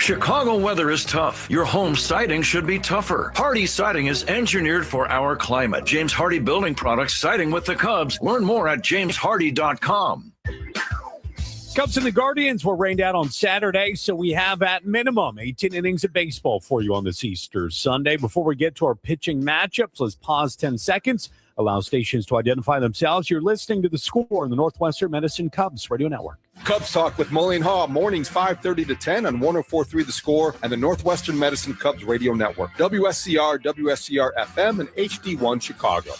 Chicago weather is tough. Your home siding should be tougher. Hardy Siding is engineered for our climate. James Hardy Building Products, siding with the Cubs. Learn more at jameshardy.com. Cubs and the Guardians were rained out on Saturday, so we have at minimum 18 innings of baseball for you on this Easter Sunday. Before we get to our pitching matchups, let's pause 10 seconds, allow stations to identify themselves. You're listening to The Score in the Northwestern Medicine Cubs Radio Network. Cubs Talk with Mully and Haw, mornings 5:30 to 10 on 104.3 The Score and the Northwestern Medicine Cubs Radio Network, WSCR, WSCR-FM, and HD1 Chicago.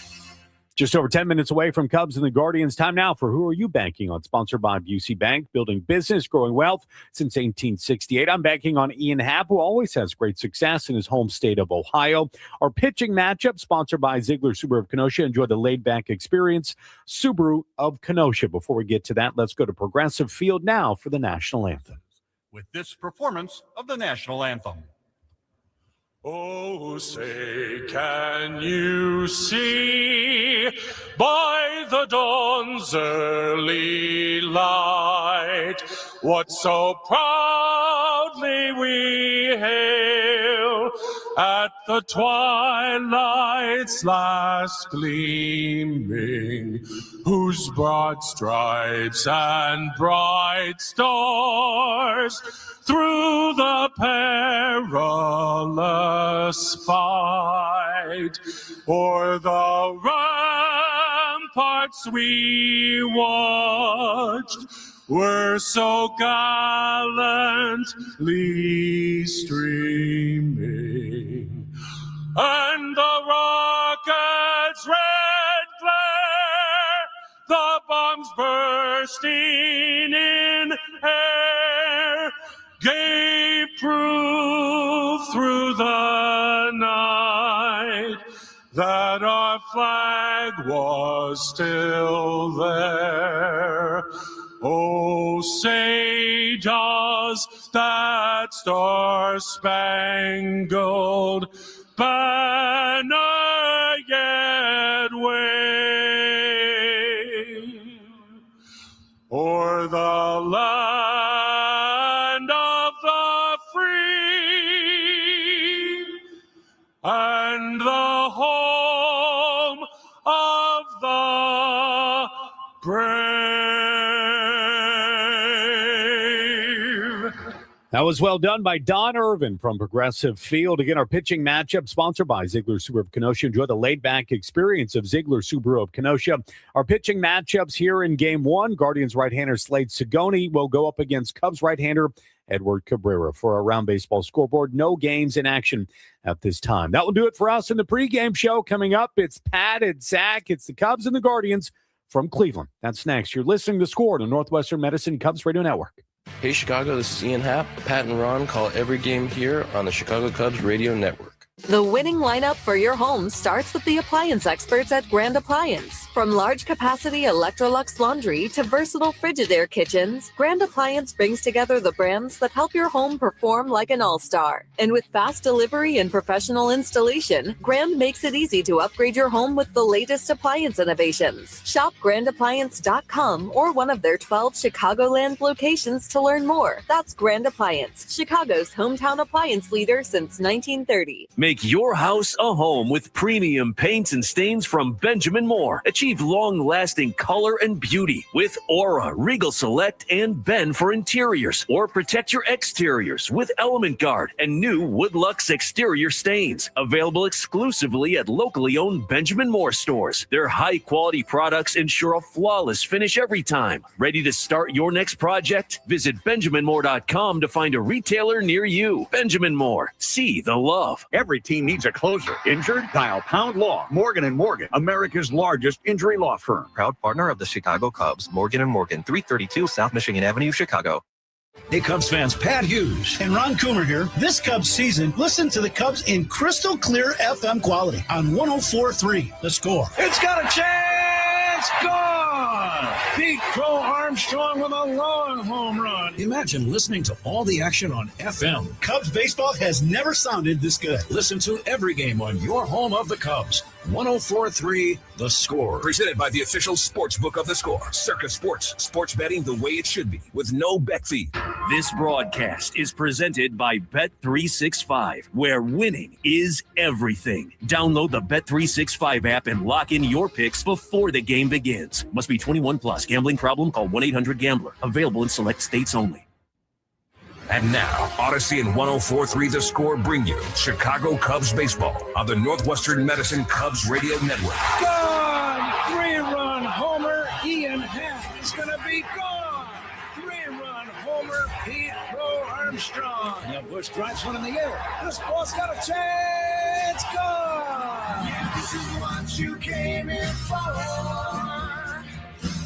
Just over 10 minutes away from Cubs and the Guardians. Time now for Who Are You Banking On? Sponsored by Busey Bank, building business, growing wealth since 1868. I'm banking on Ian Happ, who always has great success in his home state of Ohio. Our pitching matchup, sponsored by Ziegler Subaru of Kenosha. Enjoy the laid-back experience, Subaru of Kenosha. Before we get to that, let's go to Progressive Field now for the national anthem. With this performance of the national anthem. Oh, say, can you see by the dawn's early light what so proudly we hail at the twilight's last gleaming, whose broad stripes and bright stars through the perilous fight o'er the ramparts we watched were so gallantly streaming, and the rocket's red glare, the bombs bursting in air, gave proof through the night that our flag was still there. Oh, say does that star-spangled banner yet wave o'er the land of the free and the home of the brave? That was well done by Don Irvin from Progressive Field. Again, our pitching matchup sponsored by Ziegler Subaru of Kenosha. Enjoy the laid-back experience of Ziegler Subaru of Kenosha. Our pitching matchups here in Game 1. Guardians right-hander Slade Sagoni will go up against Cubs right-hander Edward Cabrera. For our Round Baseball scoreboard, no games in action at this time. That will do it for us in the pregame show. Coming up, it's Pat and Zach. It's the Cubs and the Guardians from Cleveland. That's next. You're listening to The Score on the Northwestern Medicine Cubs Radio Network. Hey Chicago, this is Ian Happ. Pat and Ron call every game here on the Chicago Cubs Radio Network. The winning lineup for your home starts with the appliance experts at Grand Appliance. From large-capacity Electrolux laundry to versatile Frigidaire kitchens, Grand Appliance brings together the brands that help your home perform like an all-star. And with fast delivery and professional installation, Grand makes it easy to upgrade your home with the latest appliance innovations. Shop grandappliance.com or one of their 12 Chicagoland locations to learn more. That's Grand Appliance, Chicago's hometown appliance leader since 1930. Make your house a home with premium paints and stains from Benjamin Moore. Achieve long-lasting color and beauty with Aura, Regal Select, and Ben for interiors. Or protect your exteriors with Element Guard and new Woodlux exterior stains. Available exclusively at locally owned Benjamin Moore stores. Their high-quality products ensure a flawless finish every time. Ready to start your next project? Visit BenjaminMoore.com to find a retailer near you. Benjamin Moore. See the love. Every team needs a closer. Injured? Dial Pound Law. Morgan & Morgan, America's largest injury law firm. Proud partner of the Chicago Cubs. Morgan & Morgan, 332 South Michigan Avenue, Chicago. Hey, Cubs fans, Pat Hughes and Ron Coomer here. This Cubs season, listen to the Cubs in crystal clear FM quality on 104.3 The Score. It's got a chance! Gone! Pete Crow Armstrong with a long home run. Imagine listening to all the action on FM. Cubs baseball has never sounded this good. Listen to every game on your home of the Cubs. 104.3 The Score. Presented by the official sports book of The Score. Circa Sports. Sports betting the way it should be, with no bet fee. This broadcast is presented by Bet365, where winning is everything. Download the Bet365 app and lock in your picks before the game begins. Must be 21 plus. Gambling problem? Call 1-800-GAMBLER. Available in select states only. And now, Odyssey and 104.3 The Score bring you Chicago Cubs baseball on the Northwestern Medicine Cubs Radio Network. Gone! 3-run homer. Ian Happ is going to be gone. 3-run homer. Pete Crow Armstrong. Now Bush drives one in the air. This ball's got a chance. Gone! Yeah, this is what you came in for.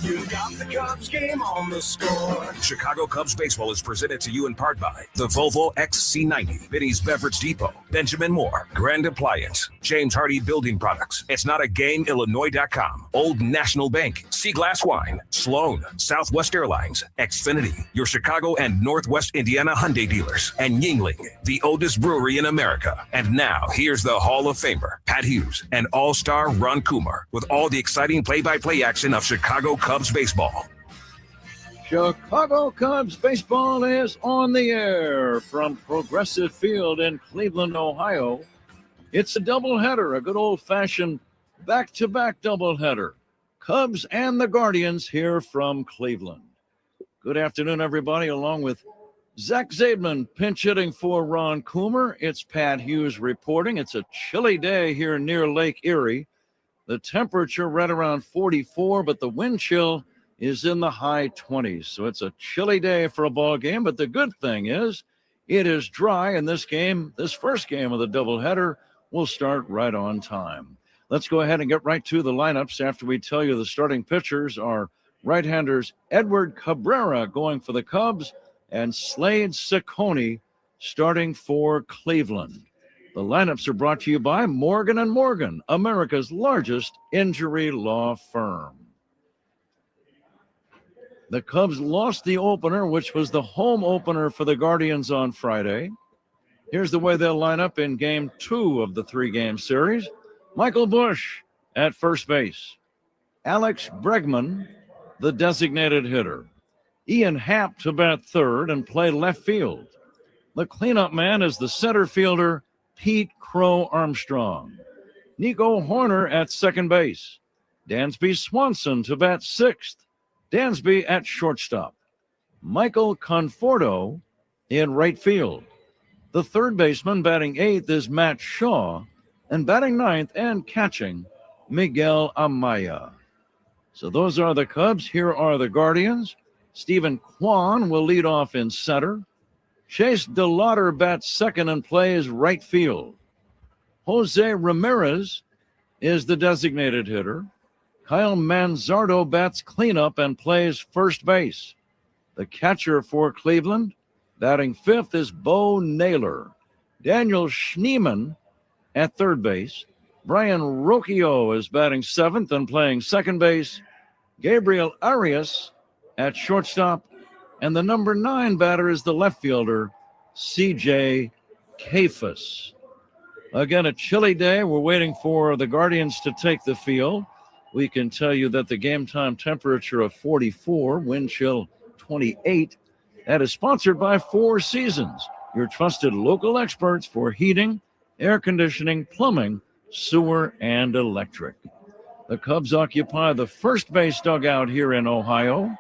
You got the Cubs game on The Score. Chicago Cubs baseball is presented to you in part by the Volvo XC90, Benny's Beverage Depot, Benjamin Moore, Grand Appliance, James Hardy Building Products, It's Not a Game, Illinois.com, Old National Bank, Sea Glass Wine, Sloan, Southwest Airlines, Xfinity, your Chicago and Northwest Indiana Hyundai dealers, and Yingling, the oldest brewery in America. And now, here's the Hall of Famer, Pat Hughes, and All-Star Ron Coomer, with all the exciting play-by-play action of Chicago Cubs baseball. Chicago Cubs baseball is on the air from Progressive Field in Cleveland, Ohio. It's a doubleheader, a good old-fashioned back-to-back doubleheader. Cubs and the Guardians here from Cleveland. Good afternoon, everybody, along with Zach Zaidman pinch hitting for Ron Coomer. It's Pat Hughes reporting. It's a chilly day here near Lake Erie. The temperature right around 44, but the wind chill is in the high 20s. So it's a chilly day for a ball game, but the good thing is it is dry, and this first game of the doubleheader will start right on time. Let's go ahead and get right to the lineups after we tell you the starting pitchers are right-handers Edward Cabrera going for the Cubs and Slade Ciccone starting for Cleveland. The lineups are brought to you by Morgan & Morgan, America's largest injury law firm. The Cubs lost the opener, which was the home opener for the Guardians on Friday. Here's the way they'll line up in Game 2 of the 3-game series. Michael Bush at first base. Alex Bregman, the designated hitter. Ian Happ to bat third and play left field. The cleanup man is the center fielder, Pete Crow Armstrong. Nico Horner at second base. Dansby Swanson to bat sixth. Dansby at shortstop. Michael Conforto in right field. The third baseman batting eighth is Matt Shaw, and batting ninth and catching, Miguel Amaya. So those are the Cubs. Here are the Guardians. Stephen Kwan will lead off in center. Chase DeLauder bats second and plays right field. Jose Ramirez is the designated hitter. Kyle Manzardo bats cleanup and plays first base. The catcher for Cleveland, batting fifth, is Bo Naylor. Daniel Schneemann at third base. Brian Rocchio is batting seventh and playing second base. Gabriel Arias at shortstop. And the number 9 batter is the left fielder, C.J. Kafus. Again, a chilly day. We're waiting for the Guardians to take the field. We can tell you that the game time temperature of 44, wind chill 28. That is sponsored by Four Seasons, your trusted local experts for heating, air conditioning, plumbing, sewer, and electric. The Cubs occupy the first base dugout here in Ohio.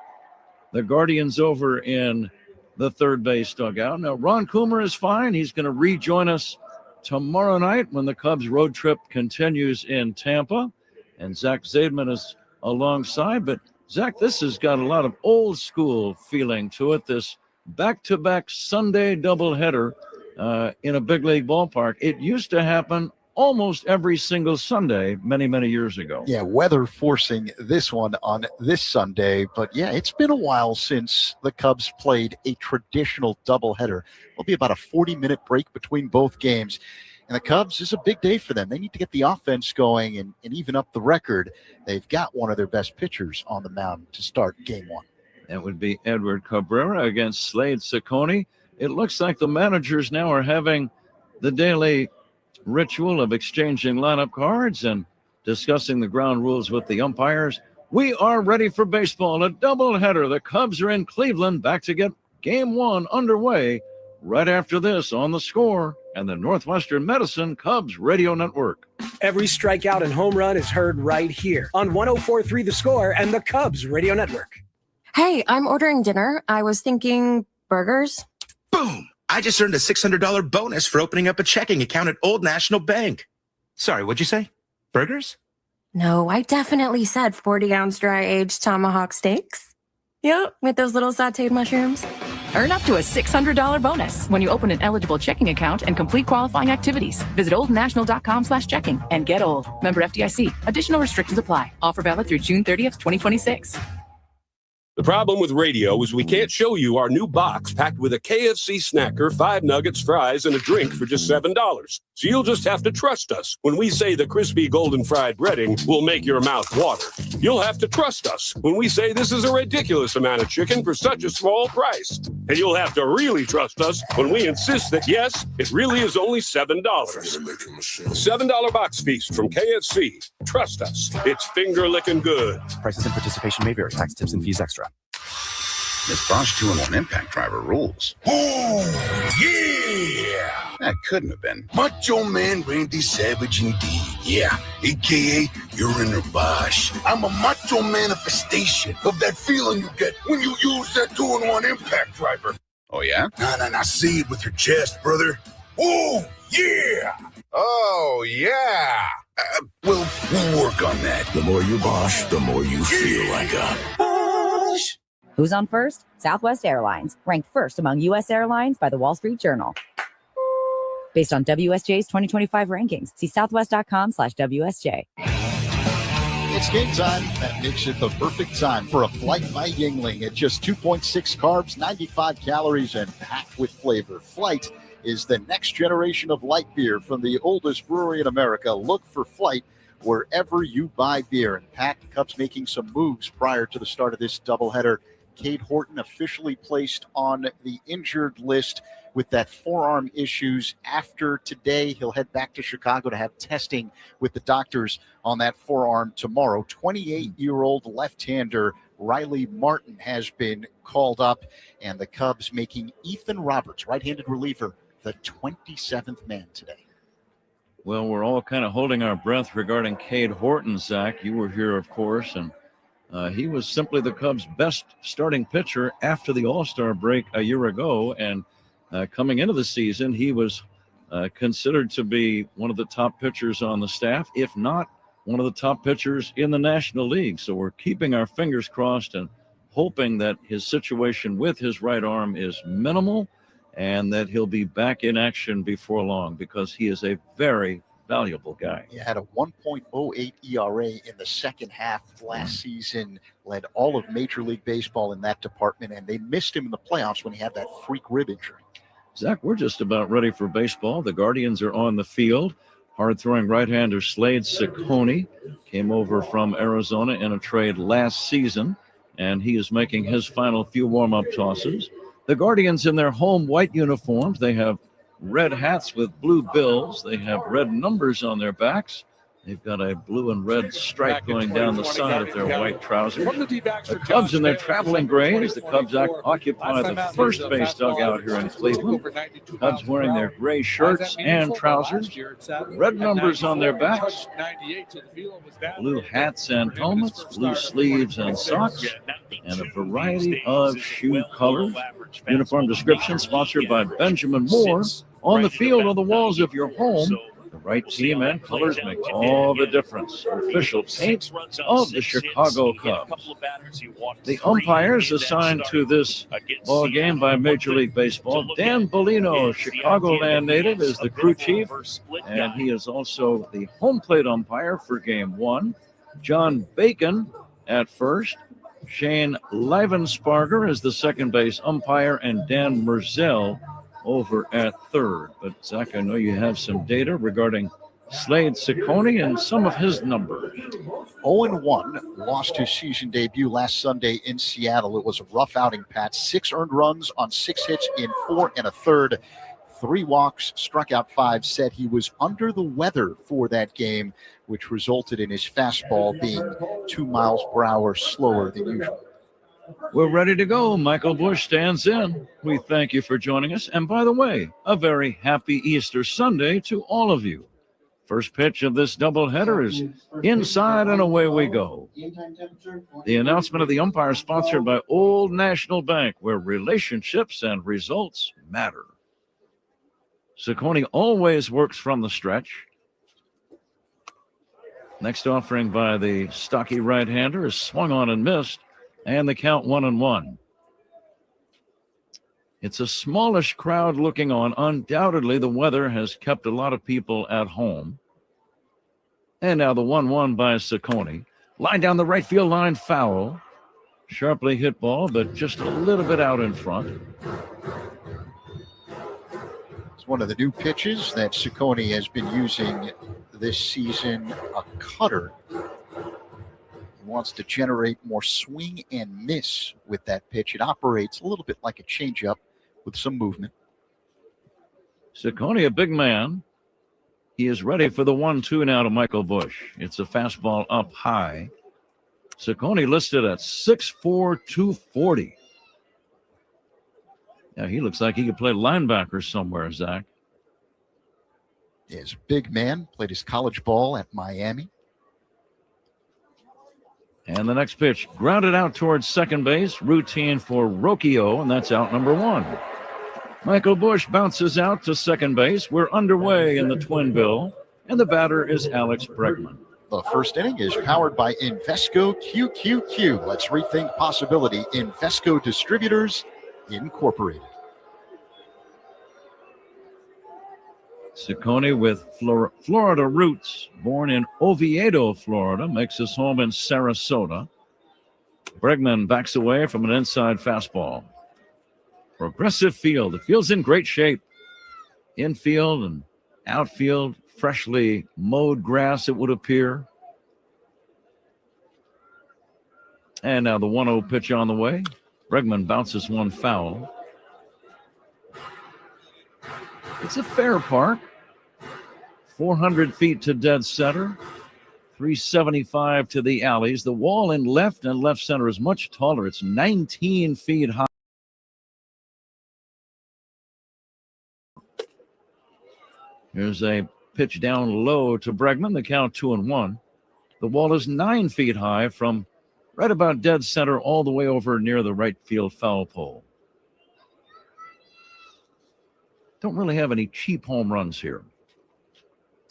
The Guardians over in the third base dugout. Now, Ron Coomer is fine. He's going to rejoin us tomorrow night when the Cubs road trip continues in Tampa. And Zach Zaidman is alongside. But, Zach, this has got a lot of old school feeling to it, this back-to-back Sunday doubleheader in a big league ballpark. It used to happen almost every single Sunday many, many years ago. Yeah, weather forcing this one on this Sunday. But, yeah, it's been a while since the Cubs played a traditional doubleheader. It'll be about a 40-minute break between both games. And the Cubs is a big day for them. They need to get the offense going and even up the record. They've got one of their best pitchers on the mound to start game one. That would be Edward Cabrera against Slade Ciccone. It looks like the managers now are having the daily ritual of exchanging lineup cards, and discussing the ground rules with the umpires. We are ready for baseball. A doubleheader. The Cubs are in Cleveland, back to get Game 1 underway right after this on The Score and the Northwestern Medicine Cubs Radio Network. Every strikeout and home run is heard right here on 104.3 The Score and the Cubs Radio Network. Hey, I'm ordering dinner. I was thinking burgers. Boom! I just earned a $600 bonus for opening up a checking account at Old National Bank. Sorry, what'd you say? Burgers? No, I definitely said 40-ounce dry-aged tomahawk steaks. Yep, with those little sauteed mushrooms. Earn up to a $600 bonus when you open an eligible checking account and complete qualifying activities. Visit oldnational.com/checking and get old. Member FDIC. Additional restrictions apply. Offer valid through June 30th, 2026. The problem with radio is we can't show you our new box packed with a KFC snacker, 5 nuggets, fries, and a drink for just $7. So you'll just have to trust us when we say the crispy golden fried breading will make your mouth water. You'll have to trust us when we say this is a ridiculous amount of chicken for such a small price. And you'll have to really trust us when we insist that, yes, it really is only $7. $7 box feast from KFC. Trust us. It's finger-licking good. Prices and participation may vary. Tax, tips, and fees extra. This Bosch 2-in-1 impact driver rules. Oh, yeah! That couldn't have been. Macho Man Randy Savage indeed, yeah. A.K.A. you're in a Bosch. I'm a macho manifestation of that feeling you get when you use that 2-in-1 impact driver. Oh, yeah? Nah, say it with your chest, brother. Oh, yeah! Oh, yeah! We'll work on that. The more you Bosch, the more you feel like a Bosch. Who's on first? Southwest Airlines, ranked first among U.S. airlines by the Wall Street Journal. Based on WSJ's 2025 rankings, see southwest.com/WSJ. It's game time. That makes it the perfect time for a Flight by Yingling at just 2.6 carbs, 95 calories, and packed with flavor. Flight is the next generation of light beer from the oldest brewery in America. Look for Flight wherever you buy beer. And Packed Cubs making some moves prior to the start of this doubleheader. Cade Horton officially placed on the injured list with that forearm issues. After today, he'll head back to Chicago to have testing with the doctors on that forearm tomorrow. 28-year-old left-hander Riley Martin has been called up, and the Cubs making Ethan Roberts, right-handed reliever, the 27th man today. Well, we're all kind of holding our breath regarding Cade Horton, Zach. You were here, of course, and he was simply the Cubs' best starting pitcher after the All-Star break a year ago. And coming into the season, he was considered to be one of the top pitchers on the staff, if not one of the top pitchers in the National League. So we're keeping our fingers crossed and hoping that his situation with his right arm is minimal and that he'll be back in action before long, because he is a very valuable guy. He had a 1.08 ERA in the second half last season, led all of Major League Baseball in that department, and they missed him in the playoffs when he had that freak rib injury. Zach, we're just about ready for baseball. The Guardians are on the field. Hard-throwing right-hander Slade Ciccone came over from Arizona in a trade last season, and he is making his final few warm-up tosses. The Guardians in their home white uniforms, they have red hats with blue bills. They have red numbers on their backs. They've got a blue and red stripe going down the side of their white trousers. The Cubs in their traveling grays. The Cubs occupy the first base dugout here in Cleveland. Cubs wearing their gray shirts and trousers. Red numbers on their backs. Blue hats and helmets. Blue sleeves and socks. And a variety of shoe colors. Uniform description sponsored by Benjamin Moore. On the field, on the walls of your home, the right team and colors make all the difference. Official paint of the Chicago Cubs. The umpires assigned to this ball game by Major League Baseball. Dan Bellino, Chicagoland native, is the crew chief, and he is also the home plate umpire for Game 1. John Bacon at first. Shane Livensparger is the second base umpire, and Dan Merzel over at third. But Zach, I know you have some data regarding Slade Ciccone and some of his numbers. 0-1, lost his season debut last Sunday in Seattle. It was a rough outing, Pat. 6 earned runs on 6 hits in 4 1/3. 3 walks, struck out 5, said he was under the weather for that game, which resulted in his fastball being 2 miles per hour slower than usual. We're ready to go. Michael Busch stands in. We thank you for joining us. And by the way, a very happy Easter Sunday to all of you. First pitch of this doubleheader is inside, and away we go. The announcement of the umpire sponsored by Old National Bank, where relationships and results matter. Ciccone always works from the stretch. Next offering by the stocky right-hander is swung on and missed, and the count 1-1. It's a smallish crowd looking on. Undoubtedly, the weather has kept a lot of people at home. And now the 1-1 by Ciccone. Line down the right field line, foul. Sharply hit ball, but just a little bit out in front. It's one of the new pitches that Ciccone has been using this season, a cutter. He wants to generate more swing and miss with that pitch. It operates a little bit like a changeup with some movement. Ciccone, a big man. He is ready for the 1-2 now to Michael Busch. It's a fastball up high. Ciccone listed at 6'4", 240. Yeah, he looks like he could play linebacker somewhere, Zach. He's a big man, played his college ball at Miami. And the next pitch, grounded out towards second base, routine for Rocchio, and that's out number 1. Michael Busch bounces out to second base. We're underway in the twin bill, and the batter is Alex Bregman. The first inning is powered by Invesco QQQ. Let's rethink possibility. Invesco Distributors Incorporated. Ciccone with Florida roots, born in Oviedo, Florida, makes his home in Sarasota. Bregman backs away from an inside fastball. Progressive field. The field's in great shape. Infield and outfield, freshly mowed grass, it would appear. And now the 1-0 pitch on the way. Bregman bounces one foul. It's a fair park. 400 feet to dead center. 375 to the alleys. The wall in left and left center is much taller. It's 19 feet high. Here's a pitch down low to Bregman. The count 2-1. The wall is 9 feet high from right about dead center all the way over near the right field foul pole. Don't really have any cheap home runs here.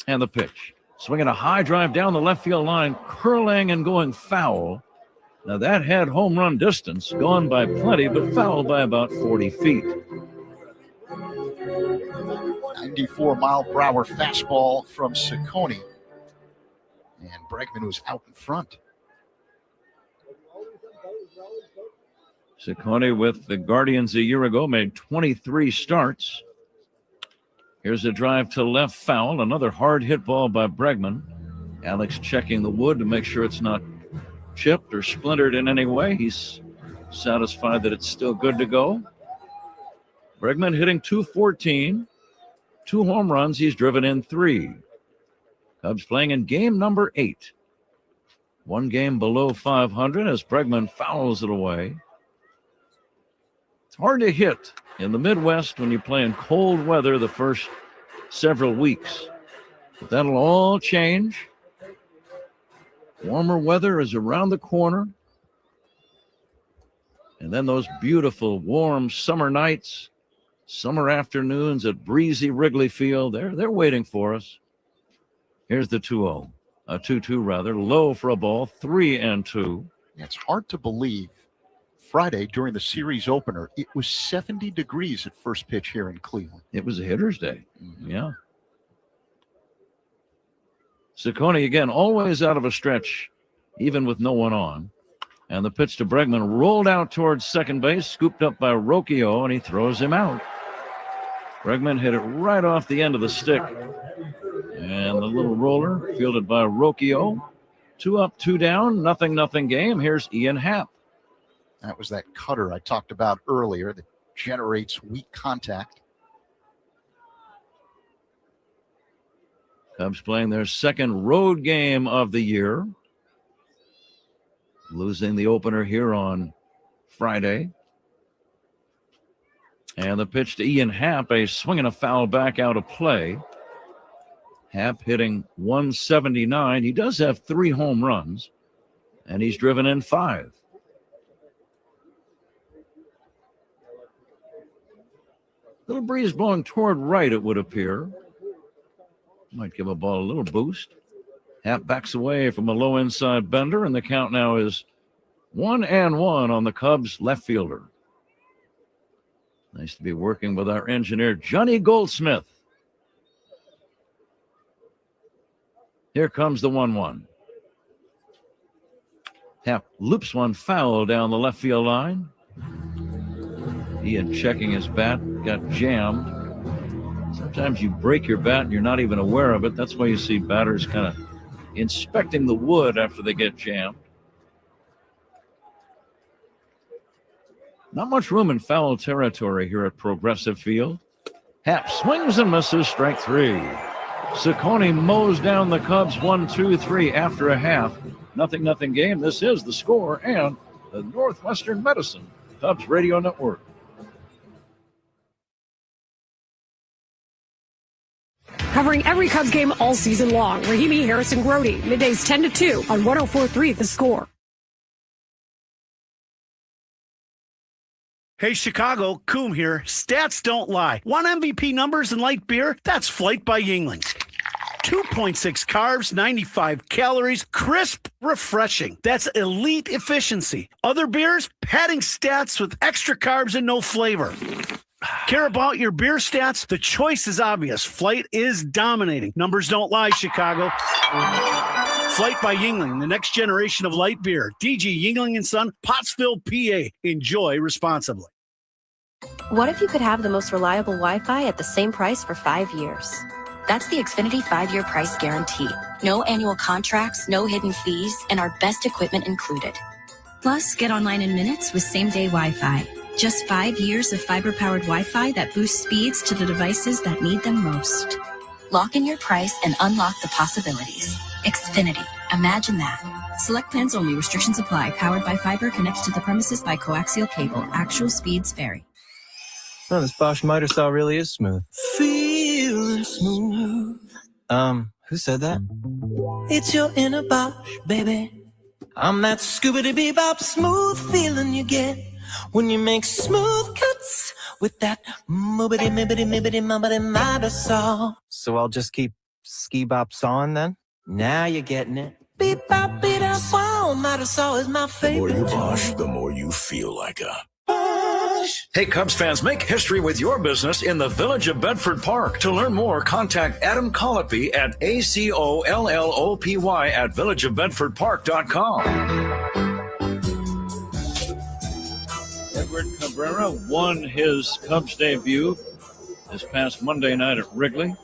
And the pitch. Swinging a high drive down the left field line, curling and going foul. Now that had home run distance, gone by plenty, but foul by about 40 feet. 94-mile-per-hour fastball from Ciccone. And Bregman was out in front. Ciccone with the Guardians a year ago made 23 starts. Here's a drive to left foul. Another hard hit ball by Bregman. Alex checking the wood to make sure it's not chipped or splintered in any way. He's satisfied that it's still good to go. Bregman hitting .214. 2 home runs. He's driven in 3. Cubs playing in game number 8. 1 game below 500 as Bregman fouls it away. It's hard to hit in the Midwest when you play in cold weather the first several weeks. But that'll all change. Warmer weather is around the corner. And then those beautiful warm summer nights. Summer afternoons at breezy Wrigley Field, they're waiting for us. Here's the 2-0, a 2-2 rather, low for a ball, 3-2. It's hard to believe. Friday during the series opener, it was 70 degrees at first pitch here in Cleveland. It was a hitter's day. Yeah. Ciccone again, always out of a stretch, even with no one on. And the pitch to Bregman rolled out towards second base, scooped up by Rocchio, and he throws him out. Bregman hit it right off the end of the stick. And the little roller fielded by Rocchio. 2 up, 2 down, nothing game. Here's Ian Happ. That was that cutter I talked about earlier that generates weak contact. Cubs playing their second road game of the year, losing the opener here on Friday. And the pitch to Ian Happ, a swing and a foul back out of play. Happ hitting 179. He does have 3 home runs, and he's driven in 5. Little breeze blowing toward right, it would appear. Might give a ball a little boost. Happ backs away from a low inside bender, and the count now is 1-1 on the Cubs left fielder. Nice to be working with our engineer, Johnny Goldsmith. Here comes the 1-1. Happ loops one foul down the left field line. Ian checking his bat, got jammed. Sometimes you break your bat and you're not even aware of it. That's why you see batters kind of inspecting the wood after they get jammed. Not much room in foul territory here at Progressive Field. Happ swings and misses, strike 3. Ciccone mows down the Cubs 1-2-3 after a half. 0-0 game. This is The Score and the Northwestern Medicine Cubs Radio Network. Covering every Cubs game all season long, Rahimi, Harrison, Grody, middays 10 to 2 on 104.3 The Score. Hey, Chicago, Coom here. Stats don't lie. Want MVP numbers in light beer? That's Flight by Yuengling. 2.6 carbs, 95 calories, crisp, refreshing. That's elite efficiency. Other beers, padding stats with extra carbs and no flavor. Care about your beer stats? The choice is obvious. Flight is dominating. Numbers don't lie, Chicago. Flight by Yuengling, the next generation of light beer. DG Yuengling & Son, Pottsville, PA. Enjoy responsibly. What if you could have the most reliable Wi-Fi at the same price for 5 years? That's the Xfinity 5-year price guarantee. No annual contracts, no hidden fees, and our best equipment included. Plus, get online in minutes with same-day Wi-Fi. Just 5 years of fiber-powered Wi-Fi that boosts speeds to the devices that need them most. Lock in your price and unlock the possibilities. Xfinity. Imagine that. Select plans only. Restrictions apply. Powered by fiber. Connected to the premises by coaxial cable. Actual speeds vary. Oh, this Bosch motor saw really is smooth. Feeling smooth. Who said that? It's your inner Bosch, baby. I'm that scoobity-bebop smooth feeling you get when you make smooth cuts with that moobity-mibbity-mibbity-mubbity motor saw. So I'll just keep ski-bop sawing then? Now you're getting it. Beep-bop, beat-up, wow, motor saw is my favorite. The more you Bosch, the more you feel like a Hey, Cubs fans, make history with your business in the Village of Bedford Park. To learn more, contact Adam Colopy at ACOLLOPY at villageofbedfordpark.com. Edward Cabrera won his Cubs debut this past Monday night at Wrigley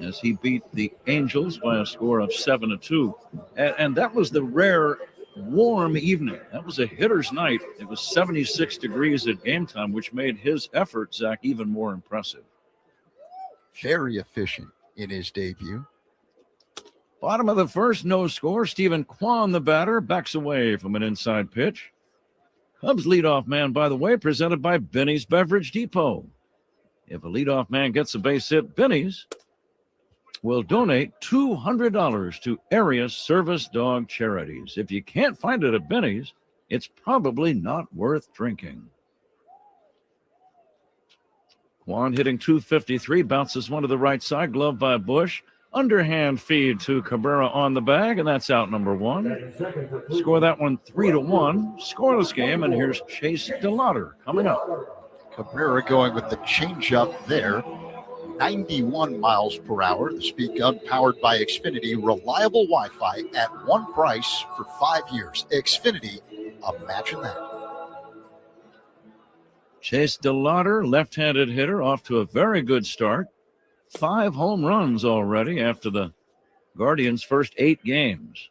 as he beat the Angels by a score of 7-2. And that was the rare warm evening. That was a hitter's night. It was 76 degrees at game time, which made his effort, Zach, even more impressive. Very efficient in his debut. Bottom of the first, no score. Stephen Kwan, the batter, backs away from an inside pitch. Cubs leadoff man, by the way, presented by Benny's Beverage Depot. If a leadoff man gets a base hit, Benny's will donate $200 to area service dog charities. If you can't find it at Benny's, it's probably not worth drinking. Kwan hitting .253, bounces one to the right side, gloved by Bush. Underhand feed to Cabrera on the bag, and that's out number 1. Score that one 3-1. Scoreless game, and here's Chase DeLauder coming up. Cabrera going with the changeup there. 91 miles per hour. The speed gun powered by Xfinity. Reliable Wi-Fi at one price for 5 years. Xfinity, imagine that. Chase DeLauder, left-handed hitter, off to a very good start. 5 home runs already after the Guardians' first 8 games.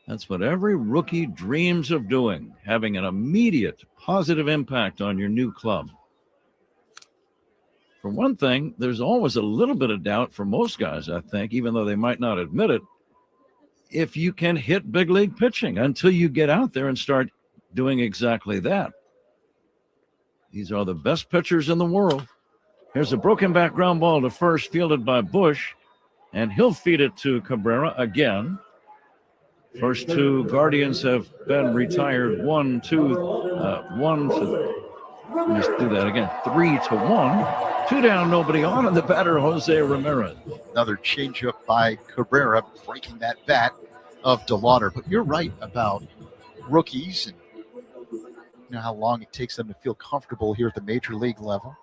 That's what every rookie dreams of doing, having an immediate positive impact on your new club. For one thing, there's always a little bit of doubt for most guys, I think, even though they might not admit it, if you can hit big league pitching until you get out there and start doing exactly that. These are the best pitchers in the world. Here's a broken back ground ball to first, fielded by Bush, and he'll feed it to Cabrera again. First two Guardians have been retired 1-2, 3-1. 2 down, nobody on, and the batter, Jose Ramirez. Another changeup by Cabrera, breaking that bat of DeLauder. But you're right about rookies and how long it takes them to feel comfortable here at the major league level.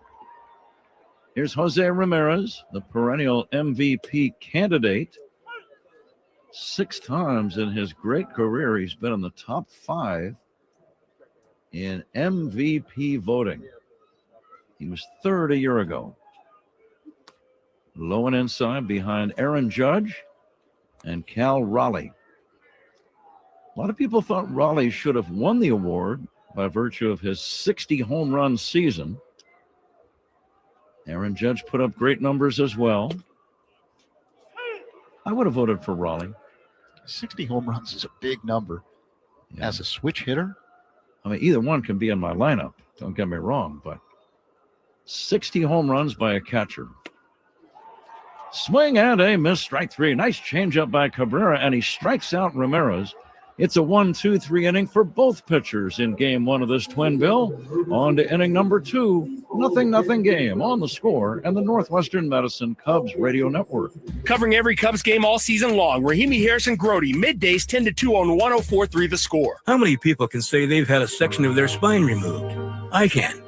Here's Jose Ramirez, the perennial MVP candidate. 6 times in his great career, he's been in the top 5 in MVP voting. He was 3rd a year ago. Low and inside behind Aaron Judge and Cal Raleigh. A lot of people thought Raleigh should have won the award by virtue of his 60 home run season. Aaron Judge put up great numbers as well. I would have voted for Raleigh. 60 home runs is a big number. Yeah. As a switch hitter? I mean, either one can be in my lineup. Don't get me wrong, but 60 home runs by a catcher. Swing and a miss, strike 3. Nice changeup by Cabrera, and he strikes out Ramirez. It's a 1-2-3 inning for both pitchers in game 1 of this twin bill. On to inning number 2. 0-0 game on The Score and the Northwestern Medicine Cubs Radio Network. Covering every Cubs game all season long, Rahimi Harrison Grody, middays 10-2 on 104.3 The Score. How many people can say they've had a section of their spine removed? I can.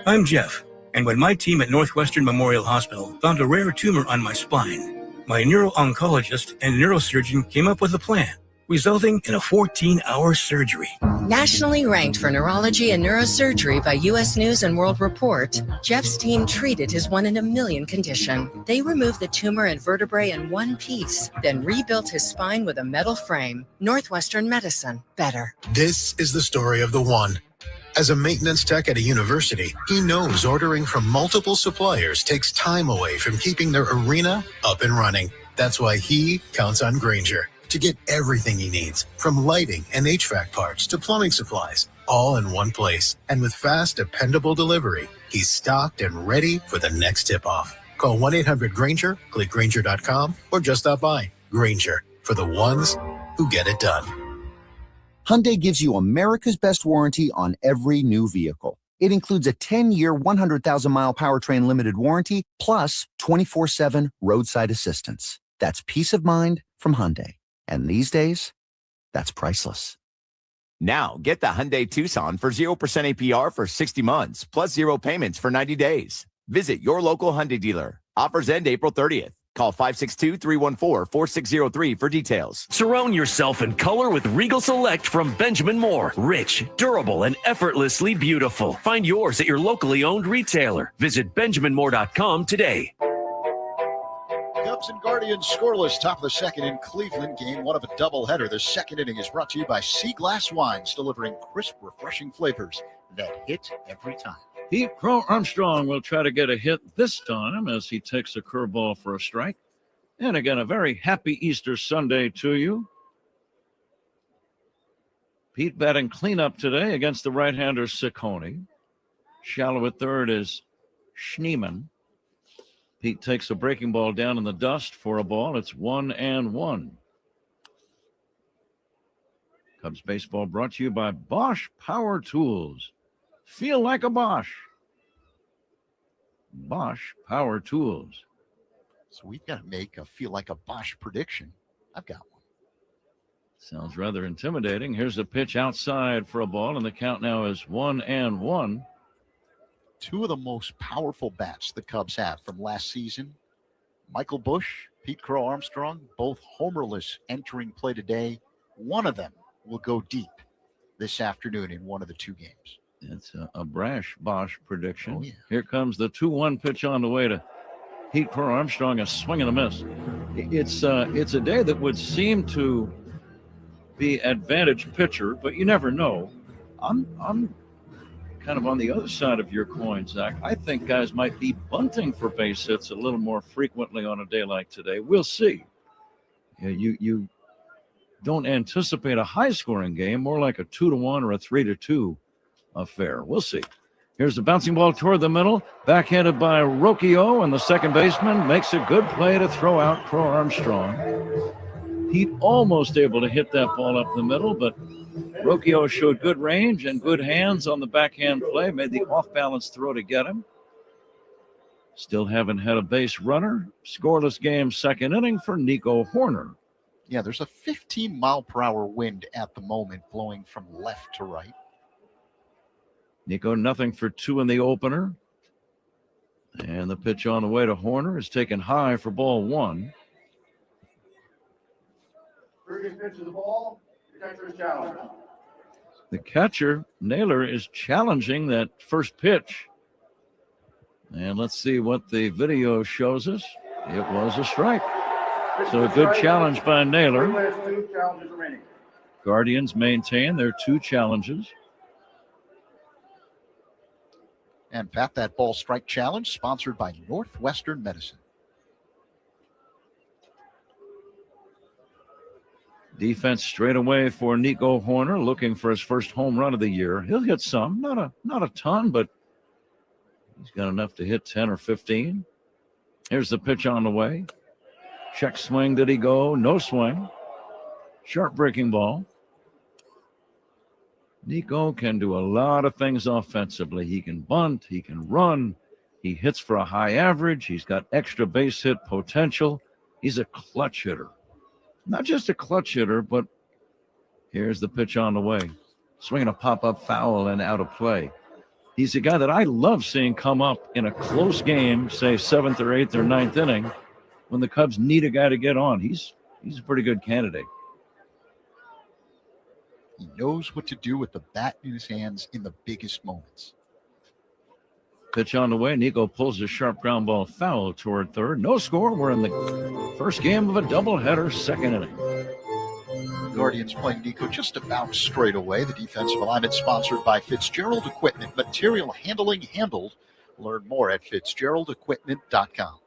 I'm Jeff, and when my team at Northwestern Memorial Hospital found a rare tumor on my spine, my neuro-oncologist and neurosurgeon came up with a plan, resulting in a 14-hour surgery. Nationally ranked for neurology and neurosurgery by U.S. News and World Report, Jeff's team treated his 1 in a million condition. They removed the tumor and vertebrae in one piece, then rebuilt his spine with a metal frame. Northwestern Medicine. Better. This is the story of the one. As a maintenance tech at a university, he knows ordering from multiple suppliers takes time away from keeping their arena up and running. That's why he counts on Grainger to get everything he needs, from lighting and HVAC parts to plumbing supplies, all in one place. And with fast, dependable delivery, he's stocked and ready for the next tip-off. Call 1-800-GRAINGER, click Grainger.com, or just stop by. Grainger, for the ones who get it done. Hyundai gives you America's best warranty on every new vehicle. It includes a 10-year, 100,000-mile powertrain limited warranty, plus 24/7 roadside assistance. That's peace of mind from Hyundai. And these days, that's priceless. Now, get the Hyundai Tucson for 0% APR for 60 months, plus 0 payments for 90 days. Visit your local Hyundai dealer. Offers end April 30th. Call 562-314-4603 for details. Surround yourself in color with Regal Select from Benjamin Moore. Rich, durable, and effortlessly beautiful. Find yours at your locally owned retailer. Visit BenjaminMoore.com today. Cubs and Guardians scoreless, top of the second in Cleveland. Game 1 of a doubleheader. The second inning is brought to you by Sea Glass Wines, delivering crisp, refreshing flavors that hit every time. Pete Crow Armstrong will try to get a hit this time as he takes a curveball for a strike. And again, a very happy Easter Sunday to you. Pete batting cleanup today against the right-hander Ciccone. Shallow at third is Schneemann. Pete takes a breaking ball down in the dust for a ball. It's 1-1. Cubs baseball brought to you by Bosch Power Tools. Feel like a Bosch. Bosch Power Tools. So we've got to make a feel like a Bosch prediction. I've got one. Sounds rather intimidating. Here's a pitch outside for a ball, and the count now is 1-1. Two of the most powerful bats the Cubs have from last season. Michael Busch, Pete Crow Armstrong, both homerless entering play today. One of them will go deep this afternoon in one of the two games. It's a brash Bosch prediction. Oh, yeah. Here comes the 2-1 pitch on the way to Pete Crow Armstrong, a swing and a miss. It's a day that would seem to be advantage pitcher, but you never know. I'm kind of on the other side of your coin, Zach. I think guys might be bunting for base hits a little more frequently on a day like today. We'll see. You don't anticipate a high-scoring game, more like a 2-1 or a 3-2 affair. We'll see. Here's the bouncing ball toward the middle, backhanded by Rocchio, and the second baseman makes a good play to throw out Crow Armstrong. He almost able to hit that ball up the middle, but Rocchio showed good range and good hands on the backhand play, made the off-balance throw to get him. Still haven't had a base runner. Scoreless game, second inning for Nico Horner. Yeah, there's a 15-mile-per-hour wind at the moment blowing from left to right. Nico, nothing for 2 in the opener. And the pitch on the way to Horner is taken high for ball 1. The catcher, Naylor, is challenging that first pitch. And let's see what the video shows us. It was a strike. So a good challenge by Naylor. Guardians maintain their 2 challenges. And Pat, that ball strike challenge sponsored by Northwestern Medicine. Defense straight away for Nico Horner, looking for his first home run of the year. He'll hit some, not a ton, but he's got enough to hit 10 or 15. Here's the pitch on the way. Check swing, did he go? No swing. Sharp breaking ball. Nico can do a lot of things offensively. He can bunt, he can run, he hits for a high average, he's got extra base hit potential. He's a clutch hitter. Not just a clutch hitter, but here's the pitch on the way. Swinging a pop-up foul and out of play. He's a guy that I love seeing come up in a close game, say 7th or 8th or 9th inning, when the Cubs need a guy to get on. He's a pretty good candidate. He knows what to do with the bat in his hands in the biggest moments. Pitch on the way. Nico pulls a sharp ground ball foul toward third. No score. We're in the first game of a doubleheader, second inning. Guardians playing Nico just about straight away. The defensive alignment sponsored by Fitzgerald Equipment. Material handling handled. Learn more at fitzgeraldequipment.com.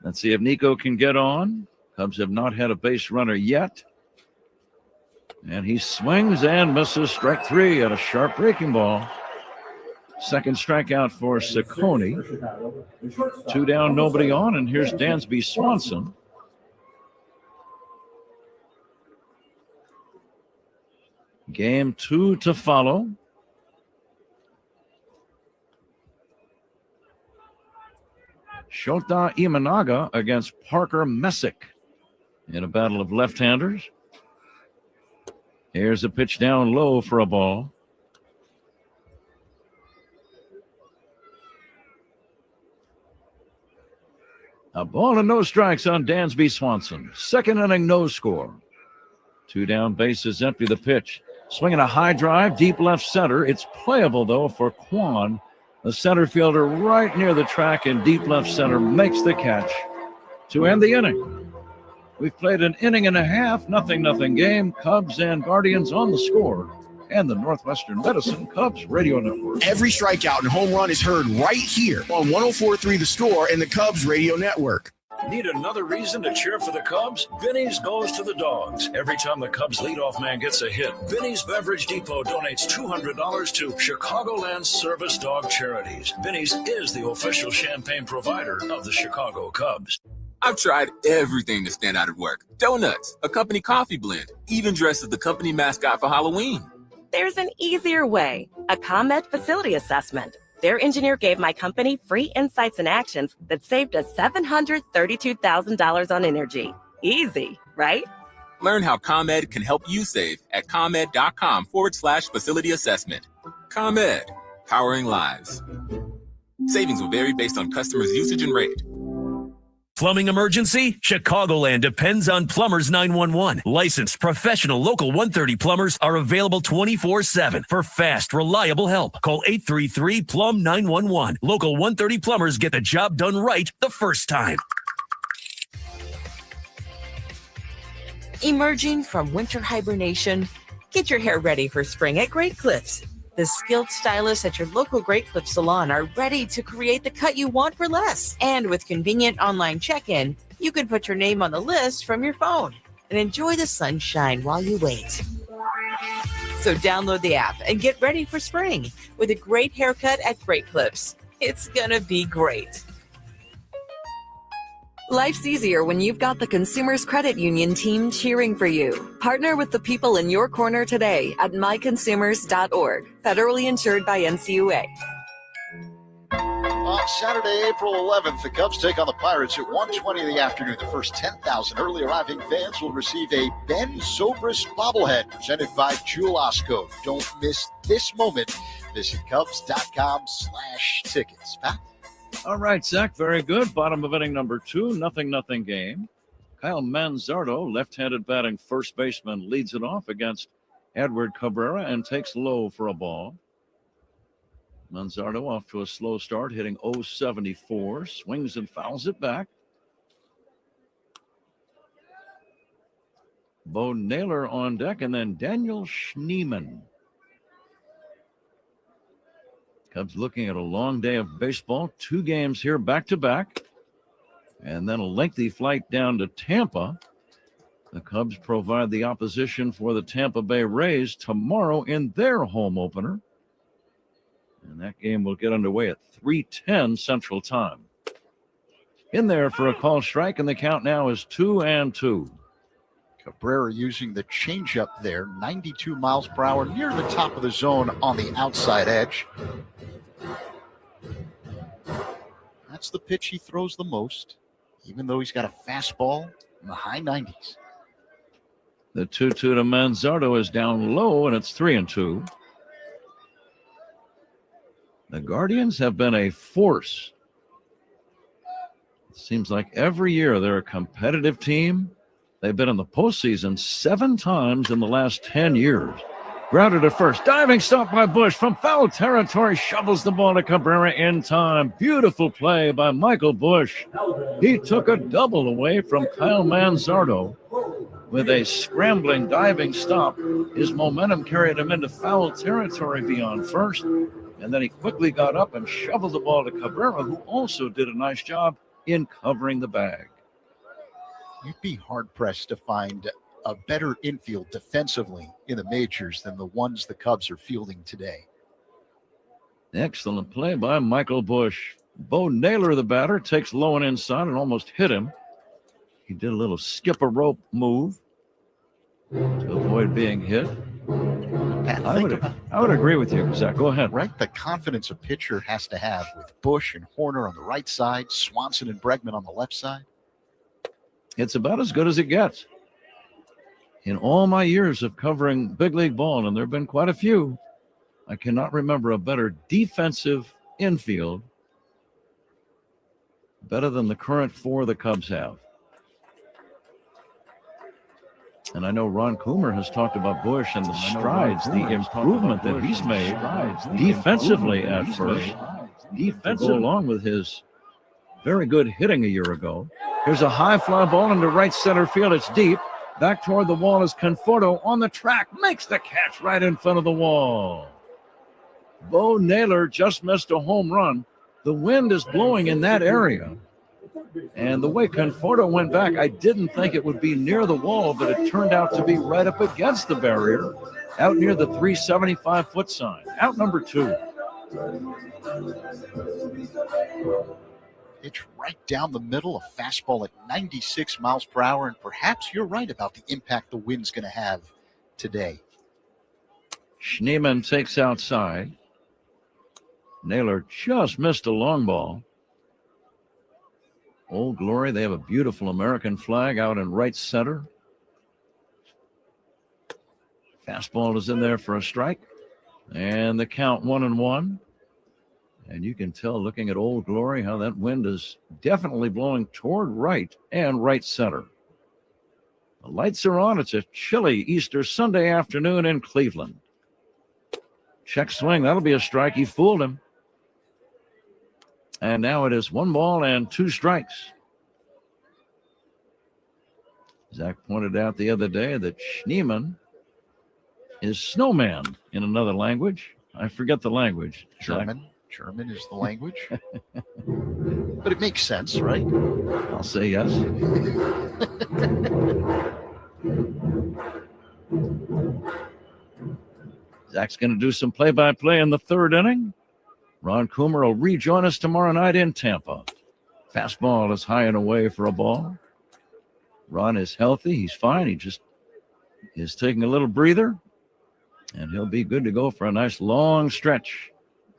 Let's see if Nico can get on. Cubs have not had a base runner yet. And he swings and misses strike 3 at a sharp breaking ball. Second strikeout for Ciccone. 2 down, nobody on, and here's Dansby Swanson. Game 2 to follow. Shota Imanaga against Parker Messick in a battle of left-handers. Here's a pitch down low for a ball. A ball and no strikes on Dansby Swanson. Second inning, no score. 2 down, bases empty. The pitch. Swinging a high drive, deep left center. It's playable, though, for Kwan. The center fielder right near the track in deep left center makes the catch to end the inning. We've played an inning and a half, nothing game. Cubs and Guardians on the score. And the Northwestern Medicine Cubs radio network. Every strikeout and home run is heard right here on 104.3 The Score and the Cubs radio network. Need another reason to cheer for the Cubs? Vinny's goes to the Dogs. Every time the Cubs leadoff man gets a hit, Vinny's Beverage Depot donates $200 to Chicagoland Service Dog Charities. Vinny's is the official champagne provider of the Chicago Cubs. I've tried everything to stand out at work. Donuts, a company coffee blend, even dressed as the company mascot for Halloween. There's an easier way, a ComEd facility assessment. Their engineer gave my company free insights and actions that saved us $732,000 on energy. Easy, right? Learn how ComEd can help you save at ComEd.com/facility assessment. ComEd, powering lives. Savings will vary based on customers' usage and rate. Plumbing emergency? Chicagoland depends on Plumbers 911. Licensed professional local 130 plumbers are available 24/7 for fast, reliable help. Call 833-PLUM-911. Local 130 plumbers get the job done right the first time. Emerging from winter hibernation, get your hair ready for spring at Great Clips. The skilled stylists at your local Great Clip salon are ready to create the cut you want for less. And with convenient online check-in, you can put your name on the list from your phone and enjoy the sunshine while you wait. So download the app and get ready for spring with a great haircut at Great Clips. It's gonna be great. Life's easier when you've got the Consumers Credit Union team cheering for you. Partner with the people in your corner today at myconsumers.org. Federally insured by NCUA. On Saturday, April 11th, the Cubs take on the Pirates at 1:20 in the afternoon. The first 10,000 early arriving fans will receive a Ben Zobrist bobblehead presented by Jewel Osco. Don't miss this moment. Visit Cubs.com/tickets. Pat? All right, Zach, very good. Bottom of inning number 2, 0-0 game. Kyle Manzardo, left-handed batting first baseman, leads it off against Edward Cabrera and takes low for a ball. Manzardo off to a slow start, hitting .074, swings and fouls it back. Bo Naylor on deck, and then Daniel Schneemann. Cubs looking at a long day of baseball. 2 games here back-to-back. And then a lengthy flight down to Tampa. The Cubs provide the opposition for the Tampa Bay Rays tomorrow in their home opener. And that game will get underway at 3:10 Central Time. In there for a call strike, and the count now is 2-2. Cabrera using the changeup there, 92 miles per hour, near the top of the zone on the outside edge. That's the pitch he throws the most, even though he's got a fastball in the high 90s. The 2-2 to Manzardo is down low, and it's 3-2. The Guardians have been a force. It seems like every year they're a competitive team. They've been in the postseason 7 times in the last 10 years. Grounded at first. Diving stop by Bush from foul territory. Shovels the ball to Cabrera in time. Beautiful play by Michael Bush. He took a double away from Kyle Manzardo with a scrambling diving stop. His momentum carried him into foul territory beyond first. And then he quickly got up and shoveled the ball to Cabrera, who also did a nice job in covering the bag. You'd be hard-pressed to find a better infield defensively in the majors than the ones the Cubs are fielding today. Excellent play by Michael Bush. Bo Naylor, the batter, takes low and inside and almost hit him. He did a little skip a rope move to avoid being hit. Pat, I would agree with you, Zach. Go ahead. Right? The confidence a pitcher has to have with Bush and Horner on the right side, Swanson and Bregman on the left side. It's about as good as it gets. In all my years of covering big league ball, and there have been quite a few, I cannot remember a better defensive infield, better than the current 4 the Cubs have. And I know Ron Coomer has talked about Bush and the strides, the improvement that he's made defensively at first, defensive along with his very good hitting a year ago. Here's a high fly ball into right center field. It's deep. Back toward the wall is Conforto on the track. Makes the catch right in front of the wall. Bo Naylor just missed a home run. The wind is blowing in that area. And the way Conforto went back, I didn't think it would be near the wall, but it turned out to be right up against the barrier, out near the 375-foot sign. Out number 2. It's right down the middle, a fastball at 96 miles per hour, and perhaps you're right about the impact the wind's going to have today. Schneemann takes outside. Naylor just missed a long ball. Old Glory, they have a beautiful American flag out in right center. Fastball is in there for a strike. And the count 1-1. And you can tell, looking at Old Glory, how that wind is definitely blowing toward right and right center. The lights are on. It's a chilly Easter Sunday afternoon in Cleveland. Check swing. That'll be a strike. He fooled him. And now it is 1 ball and 2 strikes. Zach pointed out the other day that Schneemann is snowman in another language. I forget the language. German. German is the language. But it makes sense, right? I'll say yes. Zach's going to do some play-by-play in the third inning. Ron Coomer will rejoin us tomorrow night in Tampa. Fastball is high and away for a ball. Ron is healthy. He's fine. He just is taking a little breather, and he'll be good to go for a nice long stretch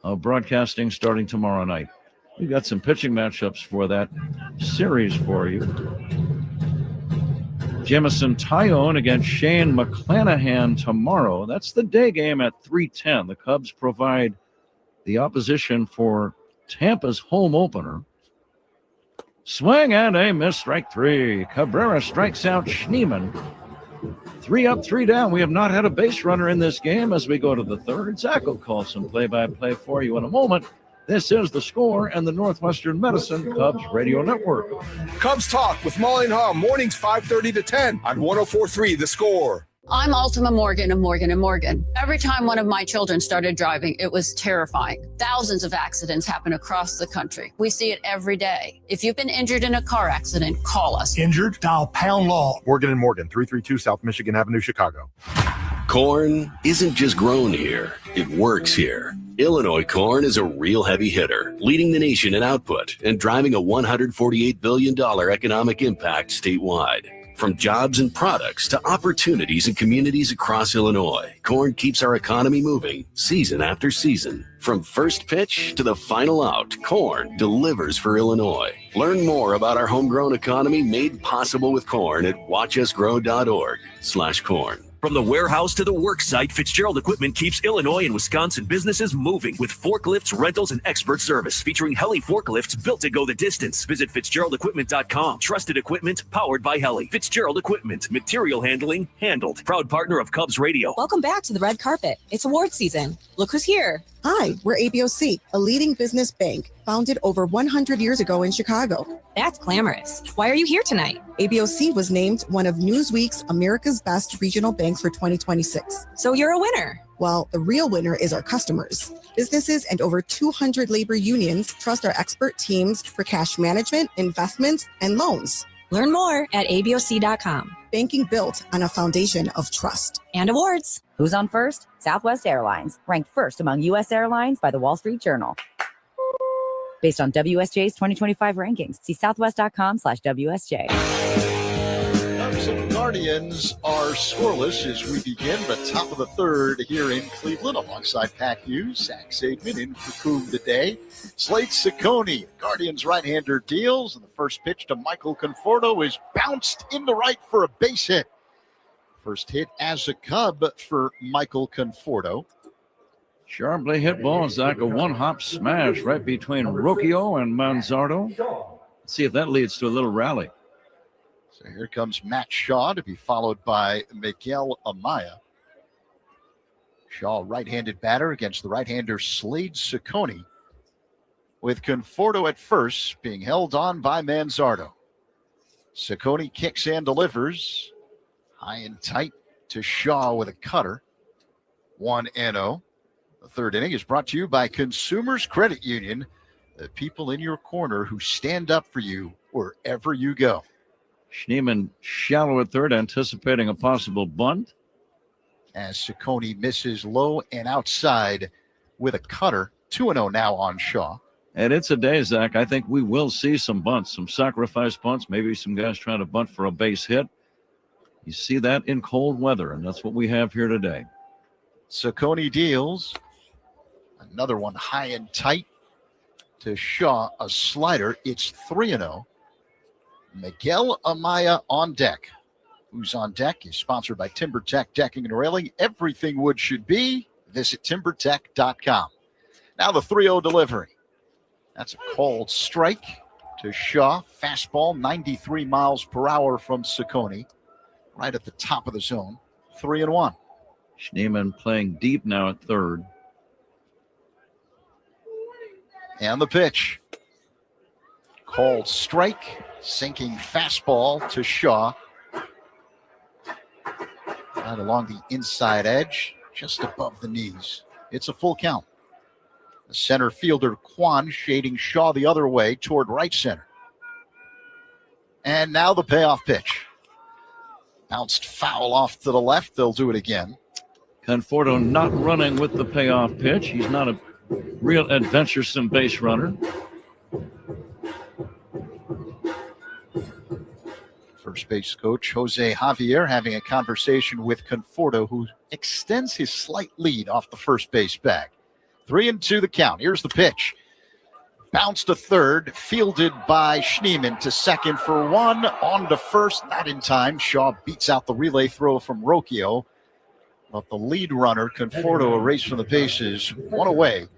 of broadcasting starting tomorrow night. We've got some pitching matchups for that series for you. Jamison Tyone against Shane McClanahan tomorrow. That's the day game at 3:10. The Cubs provide the opposition for Tampa's home opener. Swing and a miss, strike three. Cabrera strikes out Schneemann. 3 up, 3 down. We have not had a base runner in this game as we go to the third. Zach will call some play-by-play for you in a moment. This is The Score and the Northwestern Medicine Cubs Radio Network. Cubs Talk with Molly and Haw, mornings 5:30 to 10 on 104.3 The Score. I'm Ultima Morgan of Morgan & Morgan. Every time one of my children started driving, it was terrifying. Thousands of accidents happen across the country. We see it every day. If you've been injured in a car accident, call us. Injured? Dial pound law. Morgan & Morgan, 332 South Michigan Avenue, Chicago. Corn isn't just grown here, it works here. Illinois corn is a real heavy hitter, leading the nation in output and driving a $148 billion economic impact statewide. From jobs and products to opportunities in communities across Illinois, corn keeps our economy moving season after season. From first pitch to the final out, corn delivers for Illinois. Learn more about our homegrown economy made possible with corn at watchusgrow.org/corn. From the warehouse to the work site, Fitzgerald Equipment keeps Illinois and Wisconsin businesses moving with forklifts, rentals, and expert service featuring Heli forklifts built to go the distance. Visit FitzgeraldEquipment.com. Trusted equipment powered by Heli. Fitzgerald Equipment. Material handling handled. Proud partner of Cubs Radio. Welcome back to the red carpet. It's award season. Look who's here. Hi, we're ABOC, a leading business bank founded over 100 years ago in Chicago. That's glamorous. Why are you here tonight? ABOC was named one of Newsweek's America's Best Regional Banks for 2026. So you're a winner. Well, the real winner is our customers. Businesses and over 200 labor unions trust our expert teams for cash management, investments, and loans. Learn more at aboc.com. Banking built on a foundation of trust. And awards. Who's on first? Southwest Airlines, ranked first among U.S. airlines by the Wall Street Journal. Based on WSJ's 2025 rankings, see southwest.com/WSJ. Cubs and Guardians are scoreless as we begin the top of the third here in Cleveland alongside Pat Hughes, Zach Zaidman in for Coom today. Slade Ciccone, Guardians right-hander deals, and the first pitch to Michael Conforto is bounced into right for a base hit. First hit as a Cub for Michael Conforto. Sharply hit ball, Zach, a one-hop smash right between Rocchio and Manzardo. Let's see if that leads to a little rally. So here comes Matt Shaw to be followed by Miguel Amaya. Shaw, right-handed batter against the right-hander Slade Ciccone, with Conforto at first being held on by Manzardo. Ciccone kicks and delivers. High and tight to Shaw with a cutter. 1-0. The third inning is brought to you by Consumers Credit Union, the people in your corner who stand up for you wherever you go. Schneemann shallow at third, anticipating a possible bunt. As Ciccone misses low and outside with a cutter. 2-0 now on Shaw. And it's a day, Zach. I think we will see some bunts, some sacrifice bunts, maybe some guys trying to bunt for a base hit. You see that in cold weather, and that's what we have here today. Ciccone deals. Another one high and tight to Shaw, a slider. It's 3-0. Miguel Amaya on deck. Who's on deck is sponsored by TimberTech Decking and Railing. Everything wood should be. Visit TimberTech.com. Now the 3-0 delivery. That's a called strike to Shaw. Fastball, 93 miles per hour from Ciccone. Right at the top of the zone. 3-1. Schneemann playing deep now at third. And the pitch. Called strike. Sinking fastball to Shaw. Right along the inside edge. Just above the knees. It's a full count. The center fielder, Kwan, shading Shaw the other way toward right center. And now the payoff pitch. Bounced foul off to the left. They'll do it again. Conforto not running with the payoff pitch. He's not a real adventuresome base runner. First base coach Jose Javier having a conversation with Conforto, who extends his slight lead off the first base bag. 3-2 the count. Here's the pitch. Bounced to third, fielded by Schneemann to second for one. On to first, not in time. Shaw beats out the relay throw from Rocchio. But the lead runner, Conforto, erased from the bases, one away.